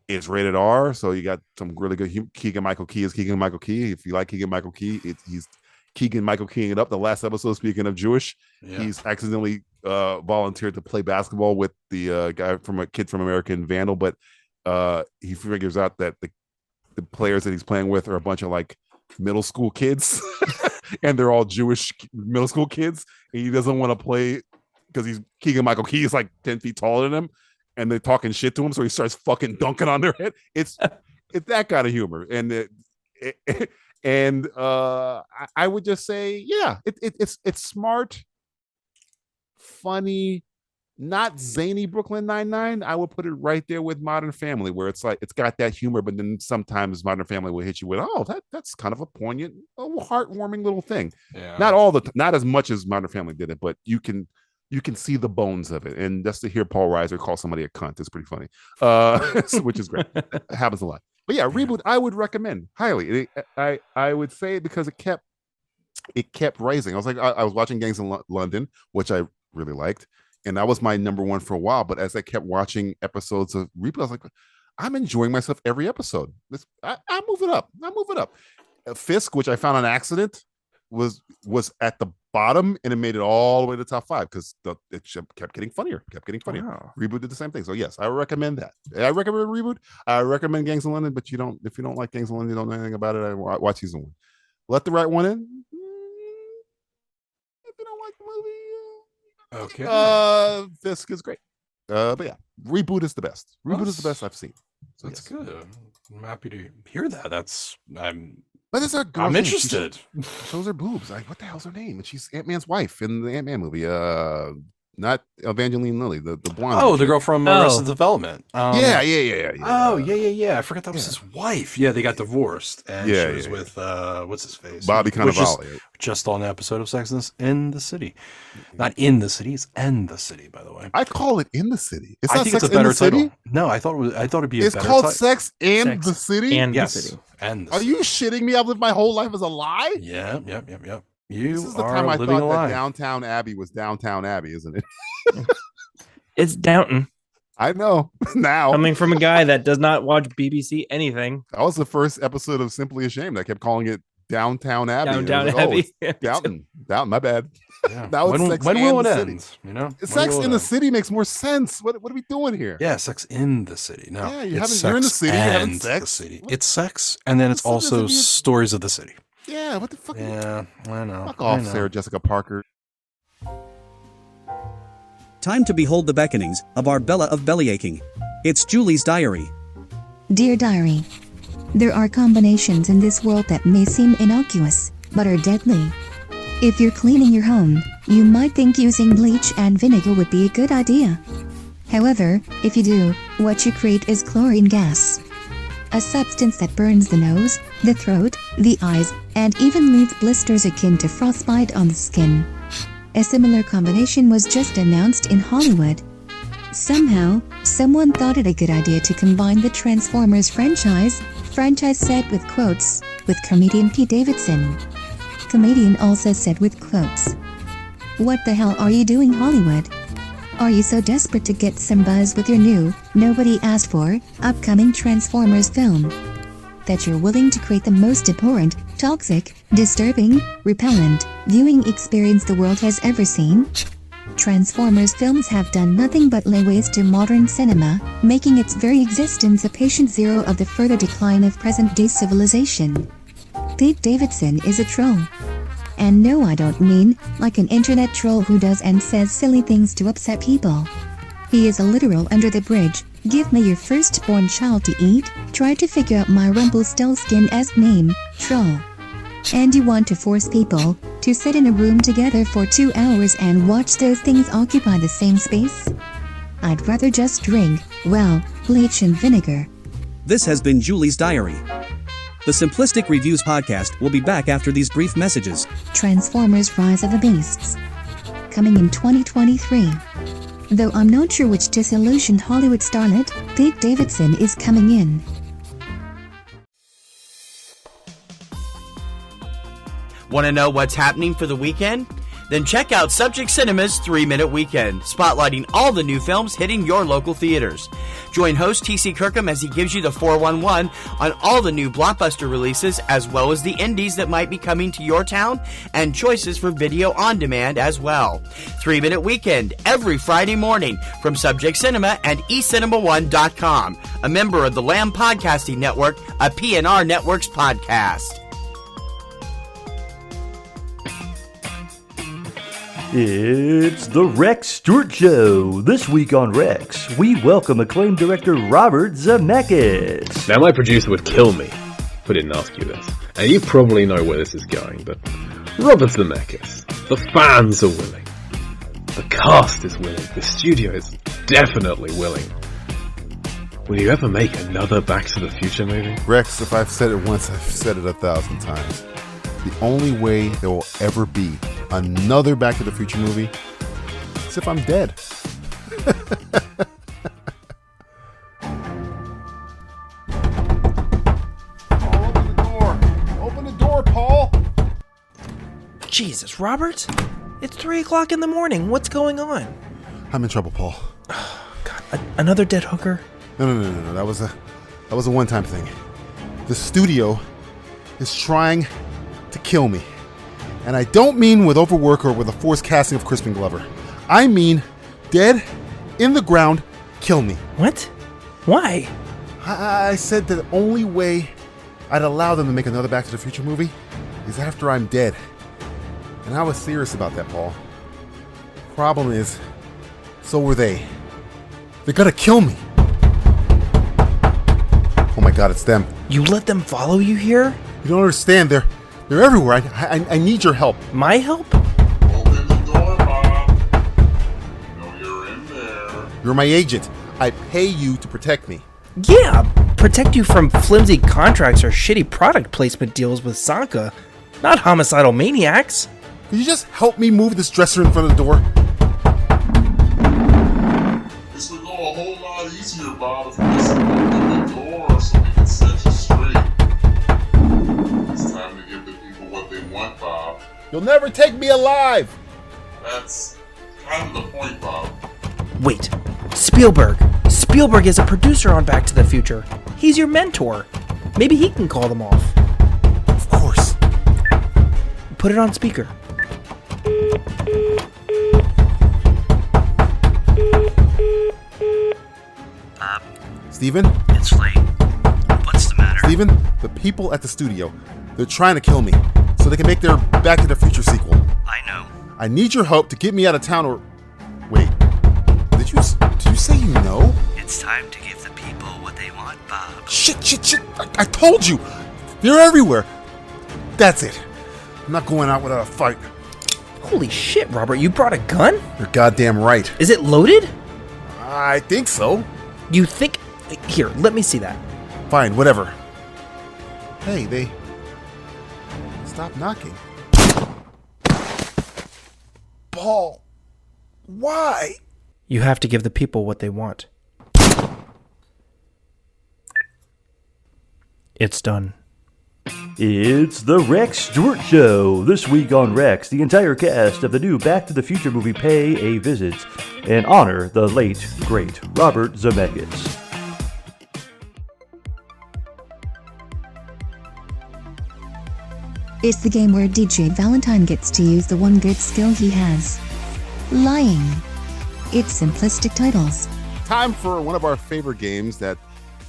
[SPEAKER 5] It's rated R, so you got some really good. Keegan-Michael Key is Keegan-Michael Key. If you like Keegan-Michael Key, he's Keegan-Michael Keying it up. The last episode, speaking of Jewish, he's accidentally volunteered to play basketball with the guy from a kid from American Vandal, but he figures out that the players that he's playing with are a bunch of like middle school kids and they're all Jewish middle school kids, and he doesn't want to play because he's Keegan-Michael Key is like 10 feet taller than him, and they're talking shit to him, so he starts fucking dunking on their head. It's that kind of humor, and I would just say, yeah, it's smart, funny, not zany Brooklyn Nine-Nine. I would put it right there with Modern Family, where it's like it's got that humor, but then sometimes Modern Family will hit you with, oh, that's kind of a poignant, heartwarming little thing. Yeah. Not as much as Modern Family did it, but you can see the bones of it, and just to hear Paul Reiser call somebody a cunt is pretty funny, which is great. It happens a lot. But yeah, reboot I would recommend highly. I would say because it kept rising. I was like, I was watching Gangs in London, which I really liked, and that was my number one for a while. But as I kept watching episodes of reboot, I was like, I'm enjoying myself every episode. I move it up. Fisk, which I found on accident, was at the bottom, and it made it all the way to the top 5 because it kept getting funnier. Wow. Reboot did the same thing. So yes, I recommend that. I recommend Reboot. I recommend Gangs of London, but if you don't like Gangs of London, you don't know anything about it, I watch season 1. Let the Right One In. If you don't like the movie, okay. Fisk is great. But yeah, Reboot is the best. Reboot is the best I've seen. So
[SPEAKER 6] that's good. I'm happy to hear that.
[SPEAKER 5] But it's a girl.
[SPEAKER 6] I'm interested.
[SPEAKER 5] Shows her boobs. Like, what the hell's her name? And she's Ant-Man's wife in the Ant-Man movie. Not Evangeline Lilly, the blonde.
[SPEAKER 6] Oh, the girl from Arrested Development.
[SPEAKER 5] Yeah.
[SPEAKER 6] Oh, yeah. I forgot that was his wife. Yeah, they got divorced, and she was with what's his face,
[SPEAKER 5] Bobby Cannavale.
[SPEAKER 6] Just on an episode of Sex in the City. Not in the city, it's in the city. By the way,
[SPEAKER 5] I call it In the City.
[SPEAKER 6] I think it's a better title. No, I thought it'd be.
[SPEAKER 5] It's called Sex and the City.
[SPEAKER 2] And the City.
[SPEAKER 6] And
[SPEAKER 5] are you shitting me? I've lived my whole life as a lie.
[SPEAKER 6] Yep.
[SPEAKER 5] This is the time I thought that Downtown Abbey was Downtown Abbey, isn't it?
[SPEAKER 2] It's Downton.
[SPEAKER 5] I know. Now,
[SPEAKER 2] coming from a guy that does not watch BBC anything.
[SPEAKER 5] That was the first episode of Simply Ashamed. I kept calling it Downtown Abbey.
[SPEAKER 2] Downtown Abbey.
[SPEAKER 5] Downton. My bad.
[SPEAKER 6] Yeah. When will it end? You know,
[SPEAKER 5] Sex in the City makes more sense. What are we doing here?
[SPEAKER 6] Yeah, Sex in the City. No,
[SPEAKER 5] yeah, you're in the city. You're having sex.
[SPEAKER 6] The city. It's sex, and then it's also stories of the city.
[SPEAKER 5] Yeah, what the fuck?
[SPEAKER 6] Yeah, I know.
[SPEAKER 5] Fuck off, Sarah Jessica Parker.
[SPEAKER 8] Time to behold the beckonings of our Bella of Bellyaching. It's Julie's diary.
[SPEAKER 4] Dear diary, there are combinations in this world that may seem innocuous, but are deadly. If you're cleaning your home, you might think using bleach and vinegar would be a good idea. However, if you do, what you create is chlorine gas. A substance that burns the nose, the throat, the eyes, and even leaves blisters akin to frostbite on the skin. A similar combination was just announced in Hollywood. Somehow, someone thought it a good idea to combine the Transformers franchise said with quotes, with comedian Pete Davidson. Comedian also said with quotes, "What the hell are you doing, Hollywood? Are you so desperate to get some buzz with your new, nobody asked for, upcoming Transformers film, that you're willing to create the most abhorrent, toxic, disturbing, repellent viewing experience the world has ever seen? Transformers films have done nothing but lay waste to modern cinema, making its very existence a patient zero of the further decline of present-day civilization." Pete Davidson is a troll. And no, I don't mean like an internet troll who does and says silly things to upset people. He is a literal under the bridge. Give me your firstborn child to eat. Try to figure out my Rumpelstiltskin-esque name, troll. And you want to force people to sit in a room together for 2 hours and watch those things occupy the same space? I'd rather just drink, well, bleach and vinegar.
[SPEAKER 8] This has been Julie's Diary. The Simplistic Reviews Podcast will be back after these brief messages.
[SPEAKER 4] Transformers: Rise of the Beasts. Coming in 2023. Though I'm not sure which disillusioned Hollywood starlet, Pete Davidson, is coming in.
[SPEAKER 9] Want to know what's happening for the weekend? Then check out Subject Cinema's 3-Minute Weekend, spotlighting all the new films hitting your local theaters. Join host T.C. Kirkham as he gives you the 411 on all the new blockbuster releases, as well as the indies that might be coming to your town, and choices for video on demand as well. 3-Minute Weekend, every Friday morning from Subject Cinema and eCinema1.com, a member of the Lamb Podcasting Network, a PNR Networks podcast.
[SPEAKER 10] It's the Rex Stewart Show. This week on Rex, we welcome acclaimed director Robert Zemeckis.
[SPEAKER 11] Now, my producer would kill me if I didn't ask you this, and you probably know where this is going, but Robert Zemeckis, the fans are willing, the cast is willing, the studio is definitely willing. Will you ever make another Back to the Future movie?
[SPEAKER 5] Rex, if I've said it once, I've said it 1,000 times. The only way there will ever be another Back to the Future movie is if I'm dead. Open the door. Open the door, Paul.
[SPEAKER 2] Jesus, Robert? It's 3 o'clock in the morning. What's going on?
[SPEAKER 5] I'm in trouble, Paul.
[SPEAKER 2] God, another dead hooker?
[SPEAKER 5] No. That was a one-time thing. The studio is trying to kill me. And I don't mean with overwork or with a forced casting of Crispin Glover. I mean dead, in the ground, kill me.
[SPEAKER 2] What? Why?
[SPEAKER 5] I said that the only way I'd allow them to make another Back to the Future movie is after I'm dead. And I was serious about that, Paul. Problem is, so were they. They're gonna kill me. Oh my God, it's them.
[SPEAKER 2] You let them follow you here?
[SPEAKER 5] You don't understand. They're everywhere. I need your help.
[SPEAKER 2] My help?
[SPEAKER 1] Open the door, Bob. You know you're in there.
[SPEAKER 5] You're my agent. I pay you to protect me.
[SPEAKER 2] Yeah, protect you from flimsy contracts or shitty product placement deals with Sanka, not homicidal maniacs.
[SPEAKER 5] Could you just help me move this dresser in front of the door?
[SPEAKER 1] This would go a whole lot easier, Bob, if we just open the door so we can set you straight. It's time to give the people what they want, Bob.
[SPEAKER 5] You'll never take me alive!
[SPEAKER 1] That's kind of the point, Bob.
[SPEAKER 2] Wait, Spielberg. Spielberg is a producer on Back to the Future. He's your mentor. Maybe he can call them off.
[SPEAKER 5] Of course.
[SPEAKER 2] Put it on speaker.
[SPEAKER 5] Steven?
[SPEAKER 12] It's late. What's the matter?
[SPEAKER 5] Steven, the people at the studio, they're trying to kill me so they can make their Back to the Future sequel.
[SPEAKER 12] I know.
[SPEAKER 5] I need your help to get me out of town or... Wait, did you say you know?
[SPEAKER 12] It's time to give the people what they want, Bob.
[SPEAKER 5] Shit. I told you. They're everywhere. That's it. I'm not going out without a fight.
[SPEAKER 2] Holy shit, Robert, you brought a gun?
[SPEAKER 5] You're goddamn right.
[SPEAKER 2] Is it loaded?
[SPEAKER 5] I think so.
[SPEAKER 2] You think... Here, let me see that.
[SPEAKER 5] Fine, whatever. Hey, they... Stop knocking. Paul, why?
[SPEAKER 2] You have to give the people what they want. It's done.
[SPEAKER 10] It's the Rex Stewart Show. This week on Rex, the entire cast of the new Back to the Future movie pay a visit and honor the late, great Robert Zemeckis.
[SPEAKER 4] It's the game where DJ Valentine gets to use the one good skill he has. Lying. It's Simplistic Titles.
[SPEAKER 5] Time for one of our favorite games that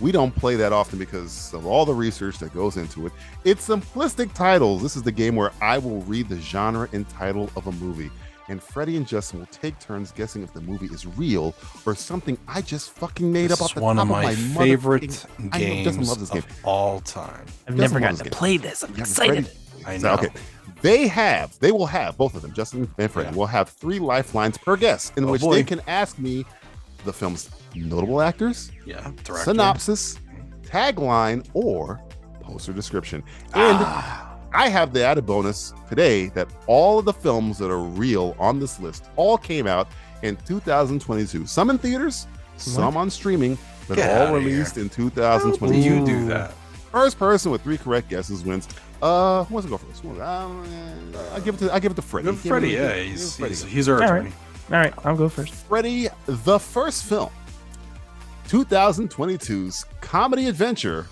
[SPEAKER 5] We don't play that often because of all the research that goes into it. It's Simplistic Titles. This is the game where I will read the genre and title of a movie, and Freddie and Justin will take turns guessing if the movie is real or something I just fucking made up off the top of my
[SPEAKER 6] favorite
[SPEAKER 5] games
[SPEAKER 6] games
[SPEAKER 5] love this game.
[SPEAKER 6] of all time.
[SPEAKER 2] I've never gotten to play this. I'm excited.
[SPEAKER 6] I know.
[SPEAKER 5] Okay. They will have, both of them, Justin and Freddie, will have 3 lifelines per guest in which they can ask me the film's notable actors,
[SPEAKER 6] director,
[SPEAKER 5] synopsis, tagline, or poster description. And I have the added bonus today that all of the films that are real on this list all came out in 2022. Some in theaters, some on streaming, but all released in 2022.
[SPEAKER 6] How do you do that?
[SPEAKER 5] First person with 3 correct guesses wins. Who wants to go first? I give it to Freddie.
[SPEAKER 6] Freddie, he's our attorney.
[SPEAKER 2] All right, I'll go first.
[SPEAKER 5] Freddie, the first film, 2022's comedy adventure,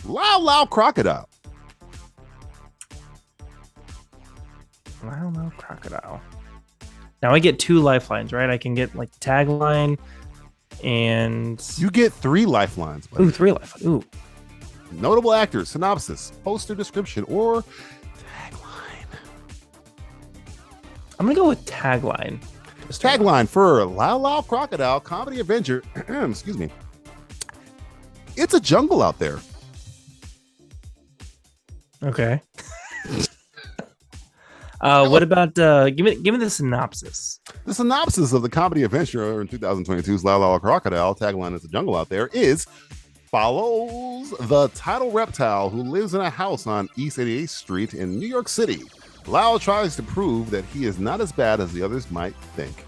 [SPEAKER 5] Lao Lao Crocodile.
[SPEAKER 2] Lao Lao Crocodile. Now I get 2 lifelines, right? I can get like tagline, and
[SPEAKER 5] you get 3 lifelines. Buddy.
[SPEAKER 2] Ooh, 3 lifelines. Ooh.
[SPEAKER 5] Notable actors, synopsis, poster description, or tagline.
[SPEAKER 2] I'm gonna go with tagline.
[SPEAKER 5] Tagline for Lao Lao Crocodile comedy adventure. Excuse me. It's a jungle out there.
[SPEAKER 2] Okay. What about give me the synopsis?
[SPEAKER 5] The synopsis of the comedy adventure in 2022's Lao Lao Crocodile, tagline "It's a jungle out there," is follows the title reptile who lives in a house on East 88th Street in New York City. Lao tries to prove that he is not as bad as the others might think.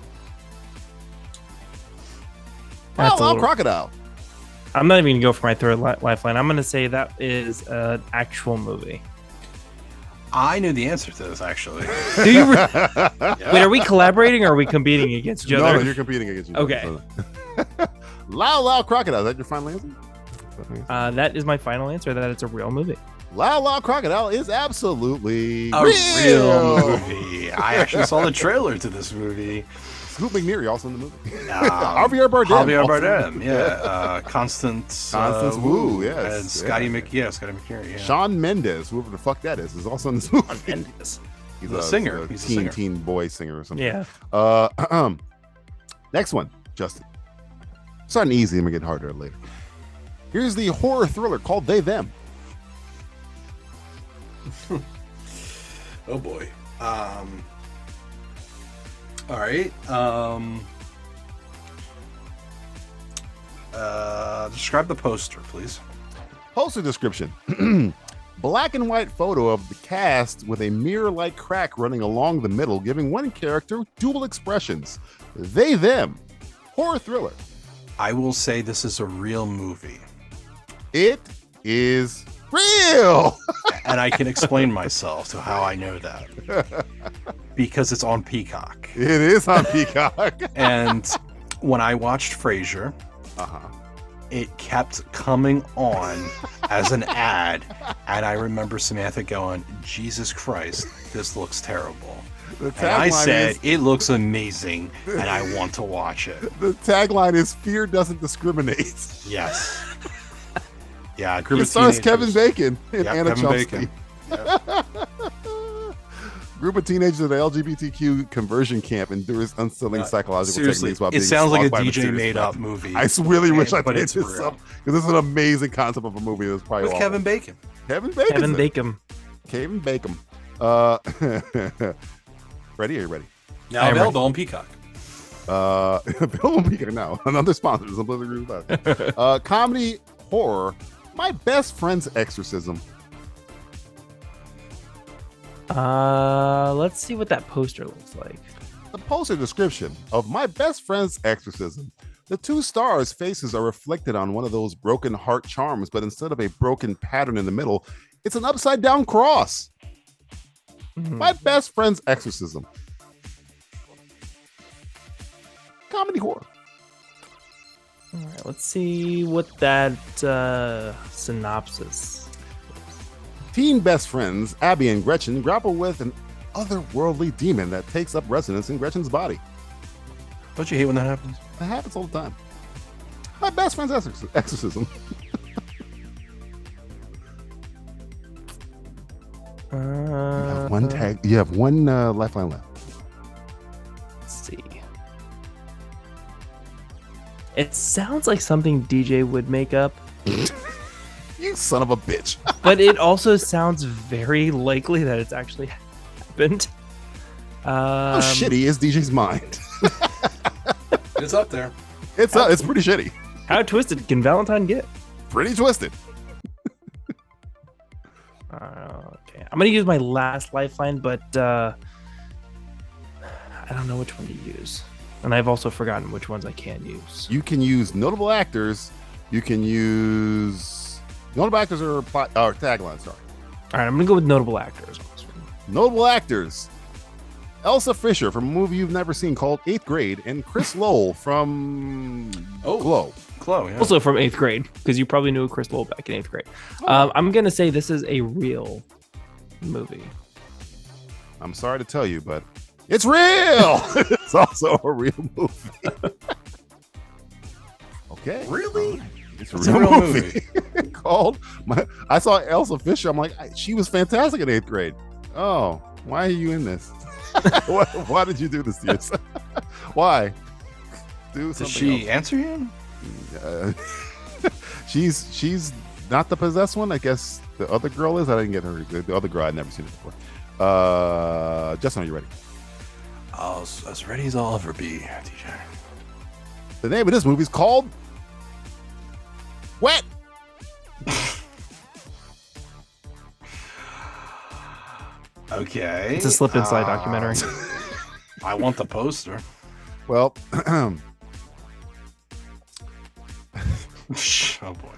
[SPEAKER 5] Lao Lao Crocodile.
[SPEAKER 2] I'm not even gonna go for my third lifeline. I'm gonna say that is an actual movie.
[SPEAKER 6] I knew the answer to this, actually.
[SPEAKER 2] Do you? Wait, are we collaborating or are we competing against each other?
[SPEAKER 5] No, you're competing against each other.
[SPEAKER 2] Okay.
[SPEAKER 5] Lao Lao Crocodile. Is that your final answer?
[SPEAKER 2] That is my final answer. That it's a real movie.
[SPEAKER 5] Lao Lao Crocodile is absolutely
[SPEAKER 6] a real movie. I actually saw the trailer to this movie.
[SPEAKER 5] Scoop McNeary also in the movie. Javier Bardem.
[SPEAKER 6] Yeah. Constance Wu.
[SPEAKER 5] Yes.
[SPEAKER 6] And Scotty McNeary. Yeah.
[SPEAKER 5] Shawn Mendes, whoever the fuck that is also in this movie.
[SPEAKER 2] Mendes.
[SPEAKER 5] He's
[SPEAKER 6] a singer.
[SPEAKER 5] He's a teen boy singer or something.
[SPEAKER 2] Yeah.
[SPEAKER 5] Next one, Justin. Starting easy and we get harder later. Here's the horror thriller called They Them.
[SPEAKER 6] Oh boy. All right. Describe the poster, please.
[SPEAKER 5] Poster description. Black and white photo of the cast with a mirror-like crack running along the middle, giving one character dual expressions. They, them. Horror thriller.
[SPEAKER 6] I will say this is a real movie.
[SPEAKER 5] It is real.
[SPEAKER 6] And I can explain myself to how I know that. Because it's on Peacock.
[SPEAKER 5] It is on Peacock.
[SPEAKER 6] And when I watched Frasier, it kept coming on as an ad. And I remember Samantha going, Jesus Christ, this looks terrible. And I said, it looks amazing, and I want to watch it.
[SPEAKER 5] The tagline is fear doesn't discriminate.
[SPEAKER 6] Yes. Yeah,
[SPEAKER 5] it stars Kevin Bacon and Anna
[SPEAKER 6] Kevin
[SPEAKER 5] Chomsky. Group of teenagers at an LGBTQ conversion camp endures unsettling psychological techniques while being
[SPEAKER 6] sounds like a
[SPEAKER 5] stalked by
[SPEAKER 6] DJ
[SPEAKER 5] mysterious
[SPEAKER 6] made up
[SPEAKER 5] threats.
[SPEAKER 6] movie.
[SPEAKER 5] I really wish I
[SPEAKER 6] but
[SPEAKER 5] did
[SPEAKER 6] it's
[SPEAKER 5] this
[SPEAKER 6] real.
[SPEAKER 5] up because this is an amazing concept of a movie that's probably
[SPEAKER 6] With
[SPEAKER 5] awful.
[SPEAKER 6] Kevin Bacon.
[SPEAKER 5] Kevin Bacon.
[SPEAKER 2] Kevin Bacon.
[SPEAKER 5] Ready? Are you ready?
[SPEAKER 6] Now available on Peacock.
[SPEAKER 5] Available on Peacock now. Another sponsor. Simplistic Reviews Podcast. Comedy horror. My best friend's exorcism.
[SPEAKER 2] Let's see what that poster looks like.
[SPEAKER 5] The poster description of My Best Friend's Exorcism. The 2 stars' faces are reflected on one of those broken heart charms, but instead of a broken pattern in the middle, it's an upside down cross. My Best Friend's Exorcism. Comedy horror.
[SPEAKER 2] All right, let's see what that synopsis.
[SPEAKER 5] Teen best friends Abby and Gretchen grapple with an otherworldly demon that takes up residence in Gretchen's body.
[SPEAKER 6] Don't you hate when that happens?
[SPEAKER 5] That happens all the time. My best friend's exorcism. You have one lifeline left.
[SPEAKER 2] Let's see. It sounds like something DJ would make up.
[SPEAKER 5] You son of a bitch.
[SPEAKER 2] But it also sounds very likely that it's actually happened.
[SPEAKER 5] How shitty is DJ's mind?
[SPEAKER 6] It's up there.
[SPEAKER 5] It's pretty shitty.
[SPEAKER 2] How twisted can Valentine get?
[SPEAKER 5] Pretty twisted.
[SPEAKER 2] Okay, I'm gonna use my last lifeline, but I don't know which one to use, and I've also forgotten which ones I can use.
[SPEAKER 5] You can use notable actors. You can use notable actors or tagline. Sorry.
[SPEAKER 2] All right, I'm gonna go with notable actors.
[SPEAKER 5] Notable actors: Elsa Fisher from a movie you've never seen called 8th Grade, and Chris Lowell from Glow.
[SPEAKER 6] Yeah.
[SPEAKER 2] Also from 8th grade, because you probably knew Chris Lowell back in 8th grade. I'm gonna say this is a real movie.
[SPEAKER 5] I'm sorry to tell you, but it's real. It's also a real movie. Okay.
[SPEAKER 6] Really?
[SPEAKER 5] It's a real movie. Called. I saw Elsa Fisher. I'm like, she was fantastic in 8th grade. Oh, why are you in this? Why did you do this to yourself? Why? Do something
[SPEAKER 6] Does she
[SPEAKER 5] else.
[SPEAKER 6] answer you?
[SPEAKER 5] She's not the possessed one. I guess the other girl is. I didn't get her. The other girl, I'd never seen it before. Justin, are you ready?
[SPEAKER 6] As ready as I'll ever be, DJ.
[SPEAKER 5] The name of this movie is called Wet.
[SPEAKER 6] Okay.
[SPEAKER 2] It's a slip and slide documentary.
[SPEAKER 6] I want the poster.
[SPEAKER 5] Well,
[SPEAKER 6] oh boy.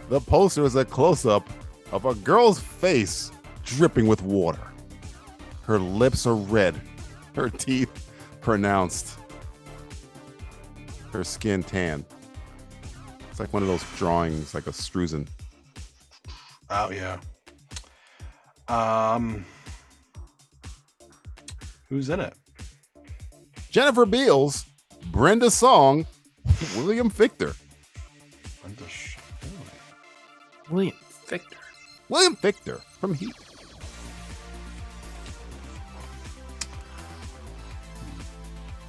[SPEAKER 5] the poster is a close-up of a girl's face dripping with water. Her lips are red, her teeth pronounced, her skin tan. It's like one of those drawings, like a Struzen.
[SPEAKER 6] Oh yeah. Who's in it?
[SPEAKER 5] Jennifer Beals, Brenda Song, William Fichtner.
[SPEAKER 2] William Fichtner.
[SPEAKER 5] William Fichtner from Heat.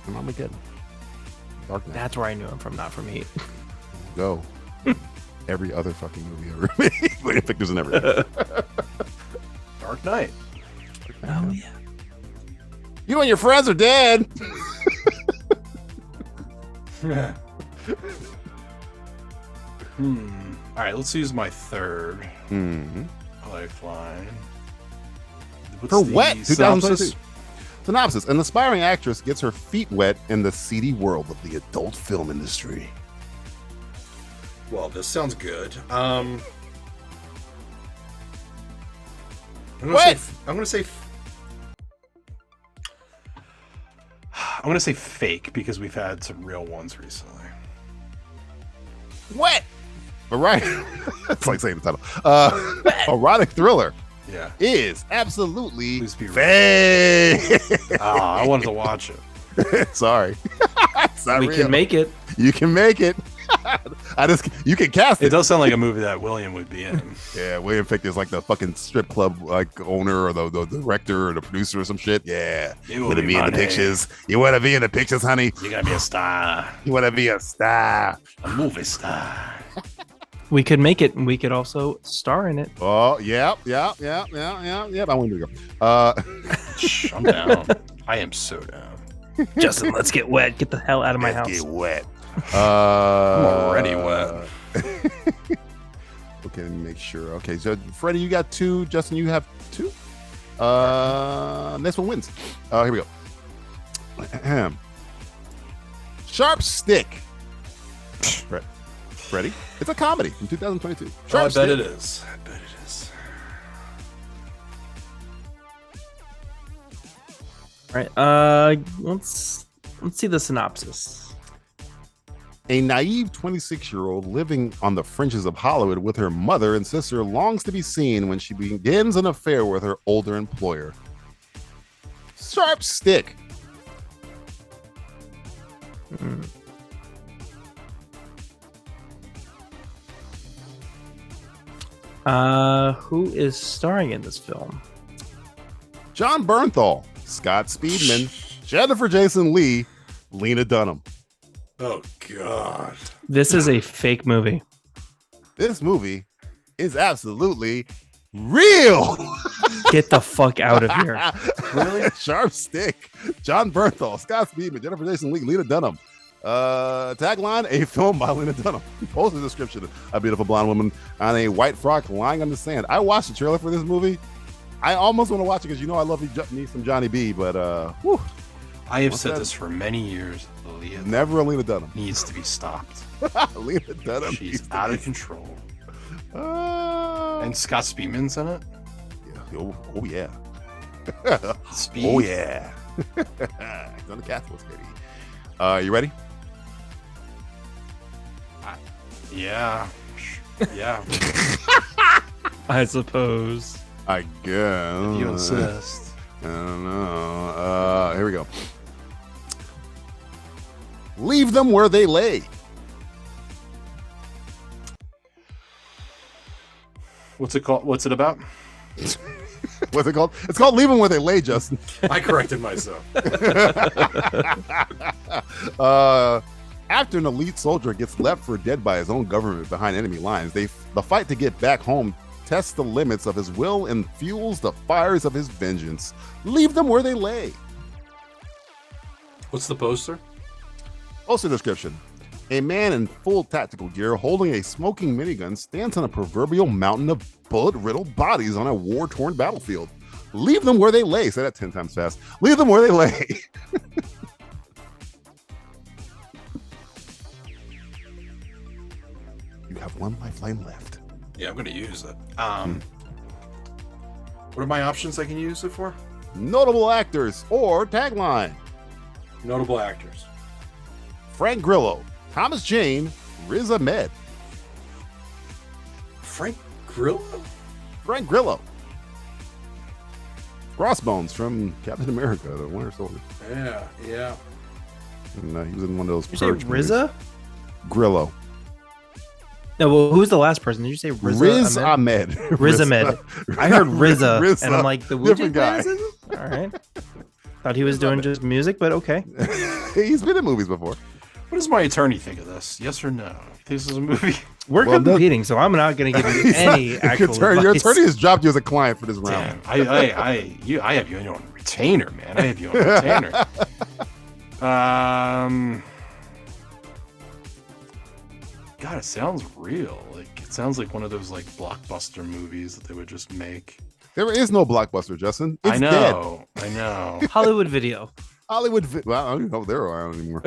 [SPEAKER 5] And Armageddon. Dark Knight.
[SPEAKER 2] That's where I knew him from, not from Heat.
[SPEAKER 5] Go. Every other fucking movie ever made. William Fichtner's in everything.
[SPEAKER 6] Dark Knight.
[SPEAKER 2] Oh yeah.
[SPEAKER 5] You and your friends are dead.
[SPEAKER 6] All right, let's use my third lifeline. What's
[SPEAKER 5] For
[SPEAKER 6] the
[SPEAKER 5] Wet, 2022.
[SPEAKER 6] synopsis?
[SPEAKER 5] Synopsis: an aspiring actress gets her feet wet in the seedy world of the adult film industry.
[SPEAKER 6] Well, this sounds good. I'm gonna say fake because we've had some real ones recently.
[SPEAKER 5] Wet. All right. It's like saying the title. Erotic thriller.
[SPEAKER 6] Yeah.
[SPEAKER 5] Is absolutely
[SPEAKER 6] fake.
[SPEAKER 5] fake.
[SPEAKER 6] I wanted to watch it.
[SPEAKER 5] Sorry. It's not
[SPEAKER 2] We
[SPEAKER 5] real.
[SPEAKER 2] can make it.
[SPEAKER 5] You can make it. You can cast it.
[SPEAKER 6] It does sound like a movie that William would be in.
[SPEAKER 5] Yeah, William Fichtner's like the fucking strip club like owner or the director or the producer or some shit. Yeah.
[SPEAKER 6] You
[SPEAKER 5] want to
[SPEAKER 6] owe me
[SPEAKER 5] be in the
[SPEAKER 6] money.
[SPEAKER 5] pictures. You want to be in the pictures, honey.
[SPEAKER 6] You gotta be a star.
[SPEAKER 5] You want to be a star.
[SPEAKER 6] A movie star.
[SPEAKER 2] We could make it, and we could also star in it.
[SPEAKER 5] Oh, yeah. I want to go.
[SPEAKER 6] I'm down. I am so down.
[SPEAKER 2] Justin, let's get wet. Get the hell out of my house.
[SPEAKER 5] Get wet.
[SPEAKER 6] I'm already wet.
[SPEAKER 5] Okay, let me make sure. Okay, so Freddie, you got 2. Justin, you have 2. Next one wins. Here we go. Sharp Stick. Freddie, it's a comedy from 2022.
[SPEAKER 6] I bet
[SPEAKER 5] Stick.
[SPEAKER 6] it is.
[SPEAKER 2] All right. Let's see the synopsis.
[SPEAKER 5] A naive 26-year-old living on the fringes of Hollywood with her mother and sister longs to be seen when she begins an affair with her older employer. Sharp Stick.
[SPEAKER 2] Who is starring in this film?
[SPEAKER 5] John Bernthal, Scott Speedman, Jennifer Jason Leigh, Lena Dunham.
[SPEAKER 6] Oh God.
[SPEAKER 2] This is a fake movie.
[SPEAKER 5] This movie is absolutely real.
[SPEAKER 2] Get the fuck out of here.
[SPEAKER 5] Really? Sharp stick. John Bernthal, Scott Speedman, Jennifer Jason Leigh, Lena Dunham. Tagline, a film by Lena Dunham. Poster description, a beautiful blonde woman on a white frock lying on the sand. I watched the trailer for this movie. I almost want to watch it because I love me some Johnny B, but whew.
[SPEAKER 6] I have said this for many years.
[SPEAKER 5] Never a Lena Dunham.
[SPEAKER 6] Needs to be stopped.
[SPEAKER 5] Lena Dunham.
[SPEAKER 6] She's out of control. And Scott Speedman's in it?
[SPEAKER 5] Yeah. Oh yeah.
[SPEAKER 6] Speed?
[SPEAKER 5] Oh yeah. He's on the Catskills, baby. You ready?
[SPEAKER 6] Yeah. Yeah.
[SPEAKER 2] I suppose.
[SPEAKER 5] I guess.
[SPEAKER 6] If you insist.
[SPEAKER 5] I don't know. Here we go. Leave them where they lay.
[SPEAKER 6] What's it called? What's it about?
[SPEAKER 5] What's it called? It's called Leave Them Where They Lay, Justin.
[SPEAKER 6] I corrected myself.
[SPEAKER 5] After an elite soldier gets left for dead by his own government behind enemy lines, the fight to get back home tests the limits of his will and fuels the fires of his vengeance. Leave them where they lay.
[SPEAKER 6] What's the poster?
[SPEAKER 5] Poster description. A man in full tactical gear holding a smoking minigun stands on a proverbial mountain of bullet-riddled bodies on a war-torn battlefield. Leave them where they lay. Say that 10 times fast. Leave them where they lay. You have one lifeline left.
[SPEAKER 6] Yeah, I'm going to use it. What are my options I can use it for?
[SPEAKER 5] Notable actors or tagline.
[SPEAKER 6] Notable actors.
[SPEAKER 5] Frank Grillo, Thomas Jane, Riz Ahmed.
[SPEAKER 6] Frank Grillo?
[SPEAKER 5] Frank Grillo. Crossbones from Captain America, the Winter Soldier.
[SPEAKER 6] Yeah.
[SPEAKER 5] And he was in one of those.
[SPEAKER 2] Did you say RZA?
[SPEAKER 5] Grillo.
[SPEAKER 2] No, well, who's the last person? Did you say RZA?
[SPEAKER 5] Riz Ahmed.
[SPEAKER 2] Riz Ahmed. I heard RZA, and I'm like, the
[SPEAKER 5] different guy.
[SPEAKER 2] All right. Thought he was doing just music, but okay.
[SPEAKER 5] He's been in movies before.
[SPEAKER 6] What does my attorney think of this? Yes or no? You think this is a movie?
[SPEAKER 2] We're competing, so I'm not going to give you any actual advice.
[SPEAKER 5] Your attorney has dropped you as a client for this round.
[SPEAKER 6] Damn, I have you on retainer, man. I have you on retainer. God, it sounds real. Like it sounds like one of those like blockbuster movies that they would just make.
[SPEAKER 5] There is no blockbuster, Justin. It's
[SPEAKER 6] I know.
[SPEAKER 2] Hollywood Video.
[SPEAKER 5] Well, I don't know if they're around anymore.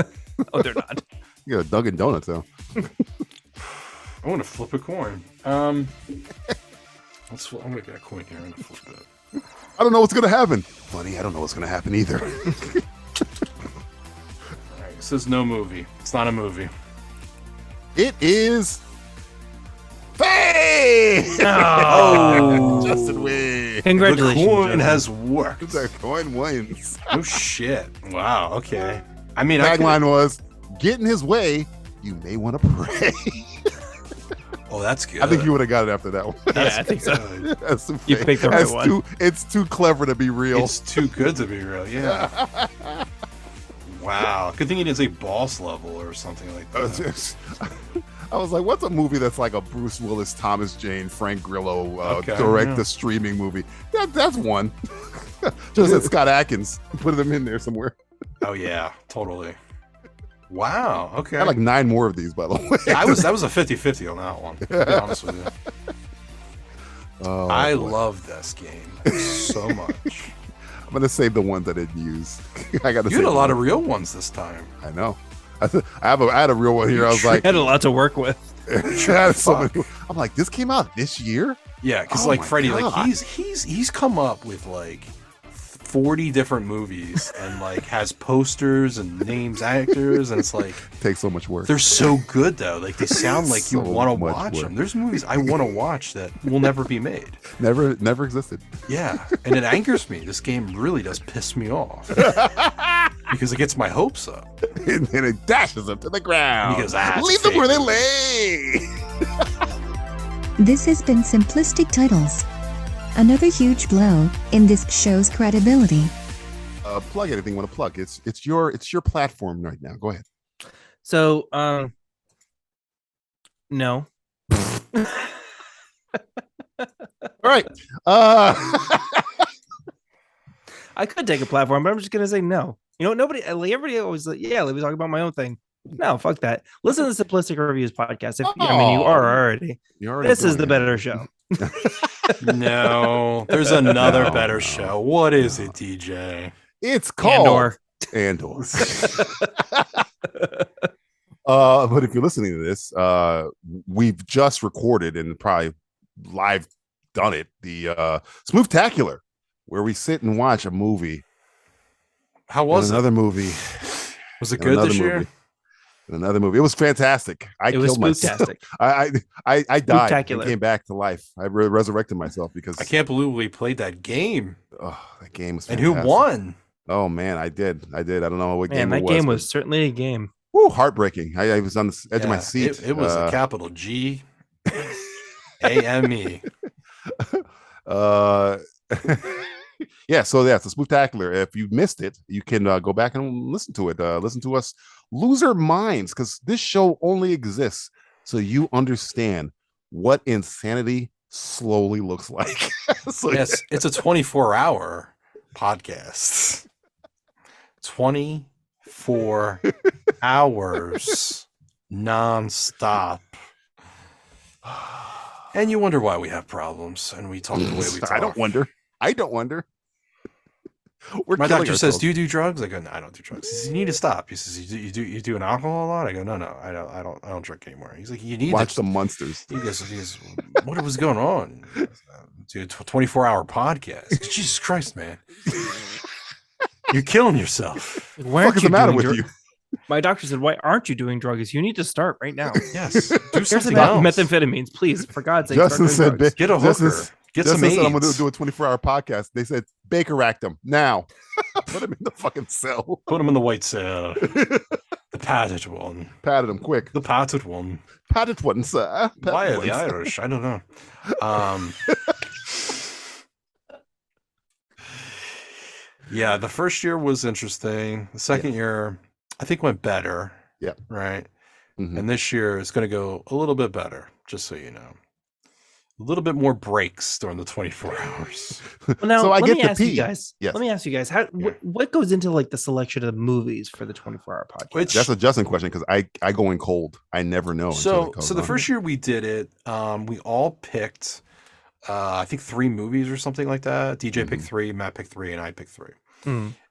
[SPEAKER 2] Oh, they're not.
[SPEAKER 5] You got a Dunkin' Donuts now.
[SPEAKER 6] I want to flip a coin. I'm gonna get a coin here and flip it.
[SPEAKER 5] I don't know what's gonna happen. Funny, I don't know what's gonna happen either.
[SPEAKER 6] All right, this is no movie. It's not a movie.
[SPEAKER 5] It is Faye!
[SPEAKER 2] Oh,
[SPEAKER 5] Justin wins.
[SPEAKER 2] Congratulations.
[SPEAKER 6] The coin
[SPEAKER 2] Justin.
[SPEAKER 6] has worked.
[SPEAKER 5] The coin wins.
[SPEAKER 6] Oh shit! Wow. Okay. I mean,
[SPEAKER 5] tagline was, "Get in his way, you may want to pray."
[SPEAKER 6] Oh, that's good.
[SPEAKER 5] I think you would have got it after that one.
[SPEAKER 2] Yeah, I think so.
[SPEAKER 5] That's too
[SPEAKER 2] You
[SPEAKER 5] fake.
[SPEAKER 2] picked the right one.
[SPEAKER 5] It's too clever to be real.
[SPEAKER 6] It's too good to be real. Yeah. Wow. Good thing you didn't say Boss Level or something like that.
[SPEAKER 5] I was like, what's a movie that's like a Bruce Willis, Thomas Jane, Frank Grillo direct the streaming movie? That's one. Just that Scott Adkins put them in there somewhere.
[SPEAKER 6] Oh yeah, totally. Wow. Okay.
[SPEAKER 5] I had like 9 more of these, by the way.
[SPEAKER 6] That was a 50-50 on that one. To be honest with you.
[SPEAKER 5] Oh,
[SPEAKER 6] I
[SPEAKER 5] boy.
[SPEAKER 6] love this game so much.
[SPEAKER 5] I'm gonna save the ones I didn't use. I got to.
[SPEAKER 6] You had a lot of real ones this time.
[SPEAKER 5] I know. I had a real one here. I was like,
[SPEAKER 2] had a lot to work with.
[SPEAKER 5] I'm like, this came out this year.
[SPEAKER 6] Yeah, because like Freddy, like he's come up with like 40 different movies and like has posters and names actors, and it's like
[SPEAKER 5] takes so much work.
[SPEAKER 6] They're so good though. Like they sound like you
[SPEAKER 5] So
[SPEAKER 6] want to
[SPEAKER 5] much
[SPEAKER 6] watch
[SPEAKER 5] work.
[SPEAKER 6] them. There's movies I want to watch that will never be made.
[SPEAKER 5] Never existed.
[SPEAKER 6] Yeah, and it angers me. This game really does piss me off. Because it gets my hopes up.
[SPEAKER 5] And then it dashes them to the ground.
[SPEAKER 6] Because that's
[SPEAKER 5] leave them where they
[SPEAKER 6] fake.
[SPEAKER 5] lay.
[SPEAKER 4] This has been Simplistic Titles. Another huge blow in this show's credibility.
[SPEAKER 5] Plug anything you want to plug. It's your platform right now. Go ahead.
[SPEAKER 2] So, no.
[SPEAKER 5] All right.
[SPEAKER 2] I could take a platform, but I'm just gonna say no. You know, everybody always like, yeah, let me talk about my own thing. No, fuck that. Listen to the Simplistic Reviews podcast. You are already. This is the better show.
[SPEAKER 6] No, there's another better show. What is it, DJ?
[SPEAKER 5] It's called Andor. But if you're listening to this, we've just recorded and probably live done it. The Smoothtacular, where we sit and watch a movie.
[SPEAKER 6] How was
[SPEAKER 5] another movie?
[SPEAKER 6] Was it good this year?
[SPEAKER 5] Another movie. It was fantastic. It was fantastic. I died and came back to life. I resurrected myself because
[SPEAKER 6] I can't believe we played that game.
[SPEAKER 5] Oh, that game was
[SPEAKER 6] fantastic.
[SPEAKER 5] And
[SPEAKER 6] who won?
[SPEAKER 5] Oh man, I did. I don't know what game it was.
[SPEAKER 2] That game was certainly a game.
[SPEAKER 5] Woo, heartbreaking. I was on the edge of my seat.
[SPEAKER 6] It was a capital G A-M-E.
[SPEAKER 5] Yeah, so that's the Spooktacular. If you missed it, you can go back and listen to it. Listen to us lose our minds, because this show only exists so you understand what insanity slowly looks like. So,
[SPEAKER 6] yes, it's a 24-hour podcast. 24 hours non-stop. And you wonder why we have problems and we talk the way we talk.
[SPEAKER 5] I don't wonder.
[SPEAKER 6] My doctor says, "Do you do drugs?" I go, "No, I don't do drugs." He says, "You need to stop." He says, "You do an alcohol a lot?" I go, "No, I don't drink anymore." He's like, "You need
[SPEAKER 5] watch
[SPEAKER 6] to
[SPEAKER 5] the monsters."
[SPEAKER 6] He goes, "What was going on?" Dude, 24-hour podcast. Jesus Christ, man. You're killing yourself.
[SPEAKER 5] What is the matter with you?
[SPEAKER 2] My doctor said, "Why aren't you doing drugs? You need to start right now."
[SPEAKER 6] Yes. Do
[SPEAKER 2] Here's
[SPEAKER 6] something
[SPEAKER 2] about
[SPEAKER 6] else.
[SPEAKER 2] methamphetamines, please, for God's sake.
[SPEAKER 5] Justin said,
[SPEAKER 6] "Get a hooker. Get some AIDS."
[SPEAKER 5] I'm going to do a 24-hour podcast. They said, Baker act him now. Put him in the fucking cell.
[SPEAKER 6] Put him in the white cell. The padded one.
[SPEAKER 5] Patted him quick.
[SPEAKER 6] The padded one.
[SPEAKER 5] Padded one, sir.
[SPEAKER 6] Why are the Irish? I don't know. Yeah, the first year was interesting. The second year, I think, went better.
[SPEAKER 5] Yeah.
[SPEAKER 6] Right.
[SPEAKER 5] Mm-hmm.
[SPEAKER 6] And this year is going to go a little bit better, just so you know. A little bit more breaks during the 24 hours.
[SPEAKER 2] Well, now,
[SPEAKER 5] So I
[SPEAKER 2] let
[SPEAKER 5] get
[SPEAKER 2] me
[SPEAKER 5] the
[SPEAKER 2] ask you
[SPEAKER 5] pee.
[SPEAKER 2] guys.
[SPEAKER 5] Yes.
[SPEAKER 2] Let me ask you guys. What goes into like the selection of the movies for the 24-hour podcast?
[SPEAKER 5] That's a Justin question, because I go in cold. I never know.
[SPEAKER 6] So the first year we did it, we all picked, I think 3 movies or something like that. DJ picked 3, Matt picked 3, and I picked 3.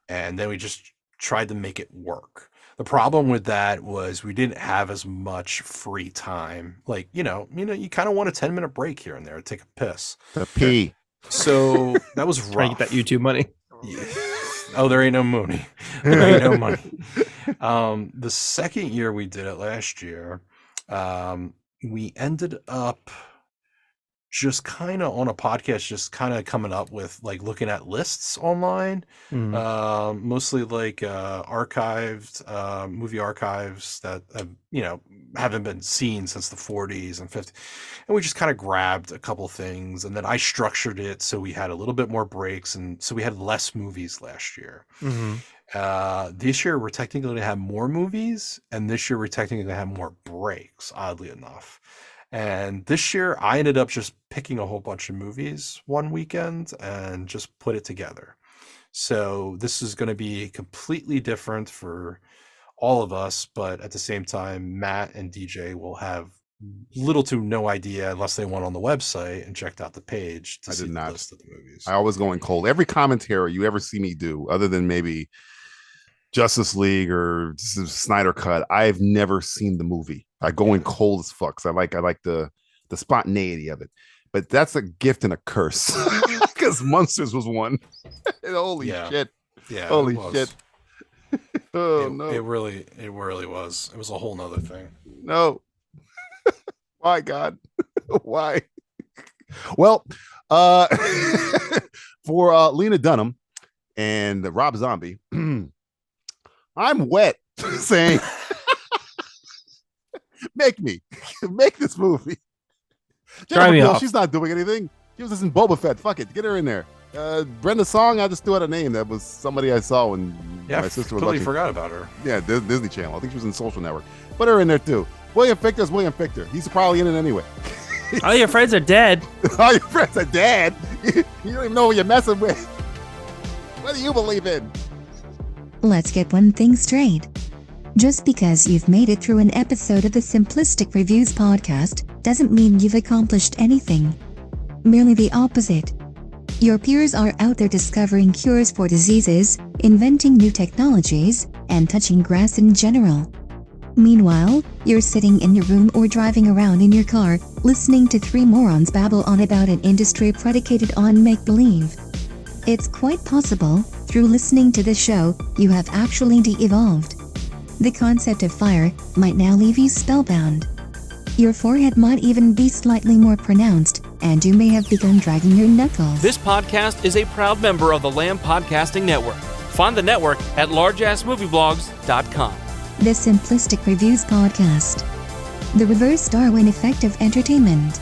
[SPEAKER 6] And then we just tried to make it work. The problem with that was we didn't have as much free time. Like, you kind of want a 10-minute break here and there to take a piss.
[SPEAKER 5] The pee.
[SPEAKER 6] So that was rough.
[SPEAKER 2] Trying to get that YouTube money.
[SPEAKER 6] Yeah. Oh, there ain't no money. There ain't no money. The second year we did it last year, we ended up just kind of on a podcast, just kind of coming up with like looking at lists online, mostly like archived movie archives that haven't been seen since the 40s and 50s, and we just kind of grabbed a couple things, and then I structured it so we had a little bit more breaks, and so we had less movies last year. This year we're technically going to have more movies, and this year we're technically going to have more breaks, oddly enough. And this year I ended up just picking a whole bunch of movies one weekend and just put it together. So this is going to be completely different for all of us, but at the same time, Matt and DJ will have little to no idea unless they went on the website and checked out the page to see the list of the movies.
[SPEAKER 5] I always go in cold. Every commentary you ever see me do, other than maybe Justice League or Snyder Cut, I've never seen the movie. I go in cold as fuck. I like the spontaneity of it, but that's a gift and a curse, because Monsters was one. Holy shit!
[SPEAKER 6] Yeah,
[SPEAKER 5] holy shit! Oh
[SPEAKER 6] it
[SPEAKER 5] no!
[SPEAKER 6] It really was. It was a whole nother thing.
[SPEAKER 5] No. Why, God? Why? Well, for Lena Dunham and Rob Zombie, I'm wet saying, make this movie.
[SPEAKER 2] Try me
[SPEAKER 5] Jennifer Beal,
[SPEAKER 2] off.
[SPEAKER 5] she's not doing anything. She was just in Boba Fett. Fuck it, get her in there. Brenda Song, I just threw out a name. That was somebody I saw when
[SPEAKER 6] Yeah,
[SPEAKER 5] my
[SPEAKER 6] I
[SPEAKER 5] sister was
[SPEAKER 6] totally
[SPEAKER 5] watching.
[SPEAKER 6] forgot about her.
[SPEAKER 5] Yeah, Disney Channel. I think she was in Social Network. Put her in there too. William Fictor's William Fictor. He's probably in it anyway.
[SPEAKER 2] All your friends are dead.
[SPEAKER 5] All your friends are dead. You don't even know who you're messing with. What do you believe in?
[SPEAKER 4] Let's get one thing straight. Just because you've made it through an episode of the Simplistic Reviews podcast doesn't mean you've accomplished anything. Merely the opposite. Your peers are out there discovering cures for diseases, inventing new technologies, and touching grass in general. Meanwhile, you're sitting in your room or driving around in your car, listening to three morons babble on about an industry predicated on make-believe. It's quite possible, through listening to this show, you have actually de-evolved. The concept of fire might now leave you spellbound. Your forehead might even be slightly more pronounced, and you may have begun dragging your knuckles.
[SPEAKER 13] This podcast is a proud member of the Lamb Podcasting Network. Find the network at largeassmovieblogs.com.
[SPEAKER 4] The Simplistic Reviews Podcast. The reverse Darwin effect of entertainment.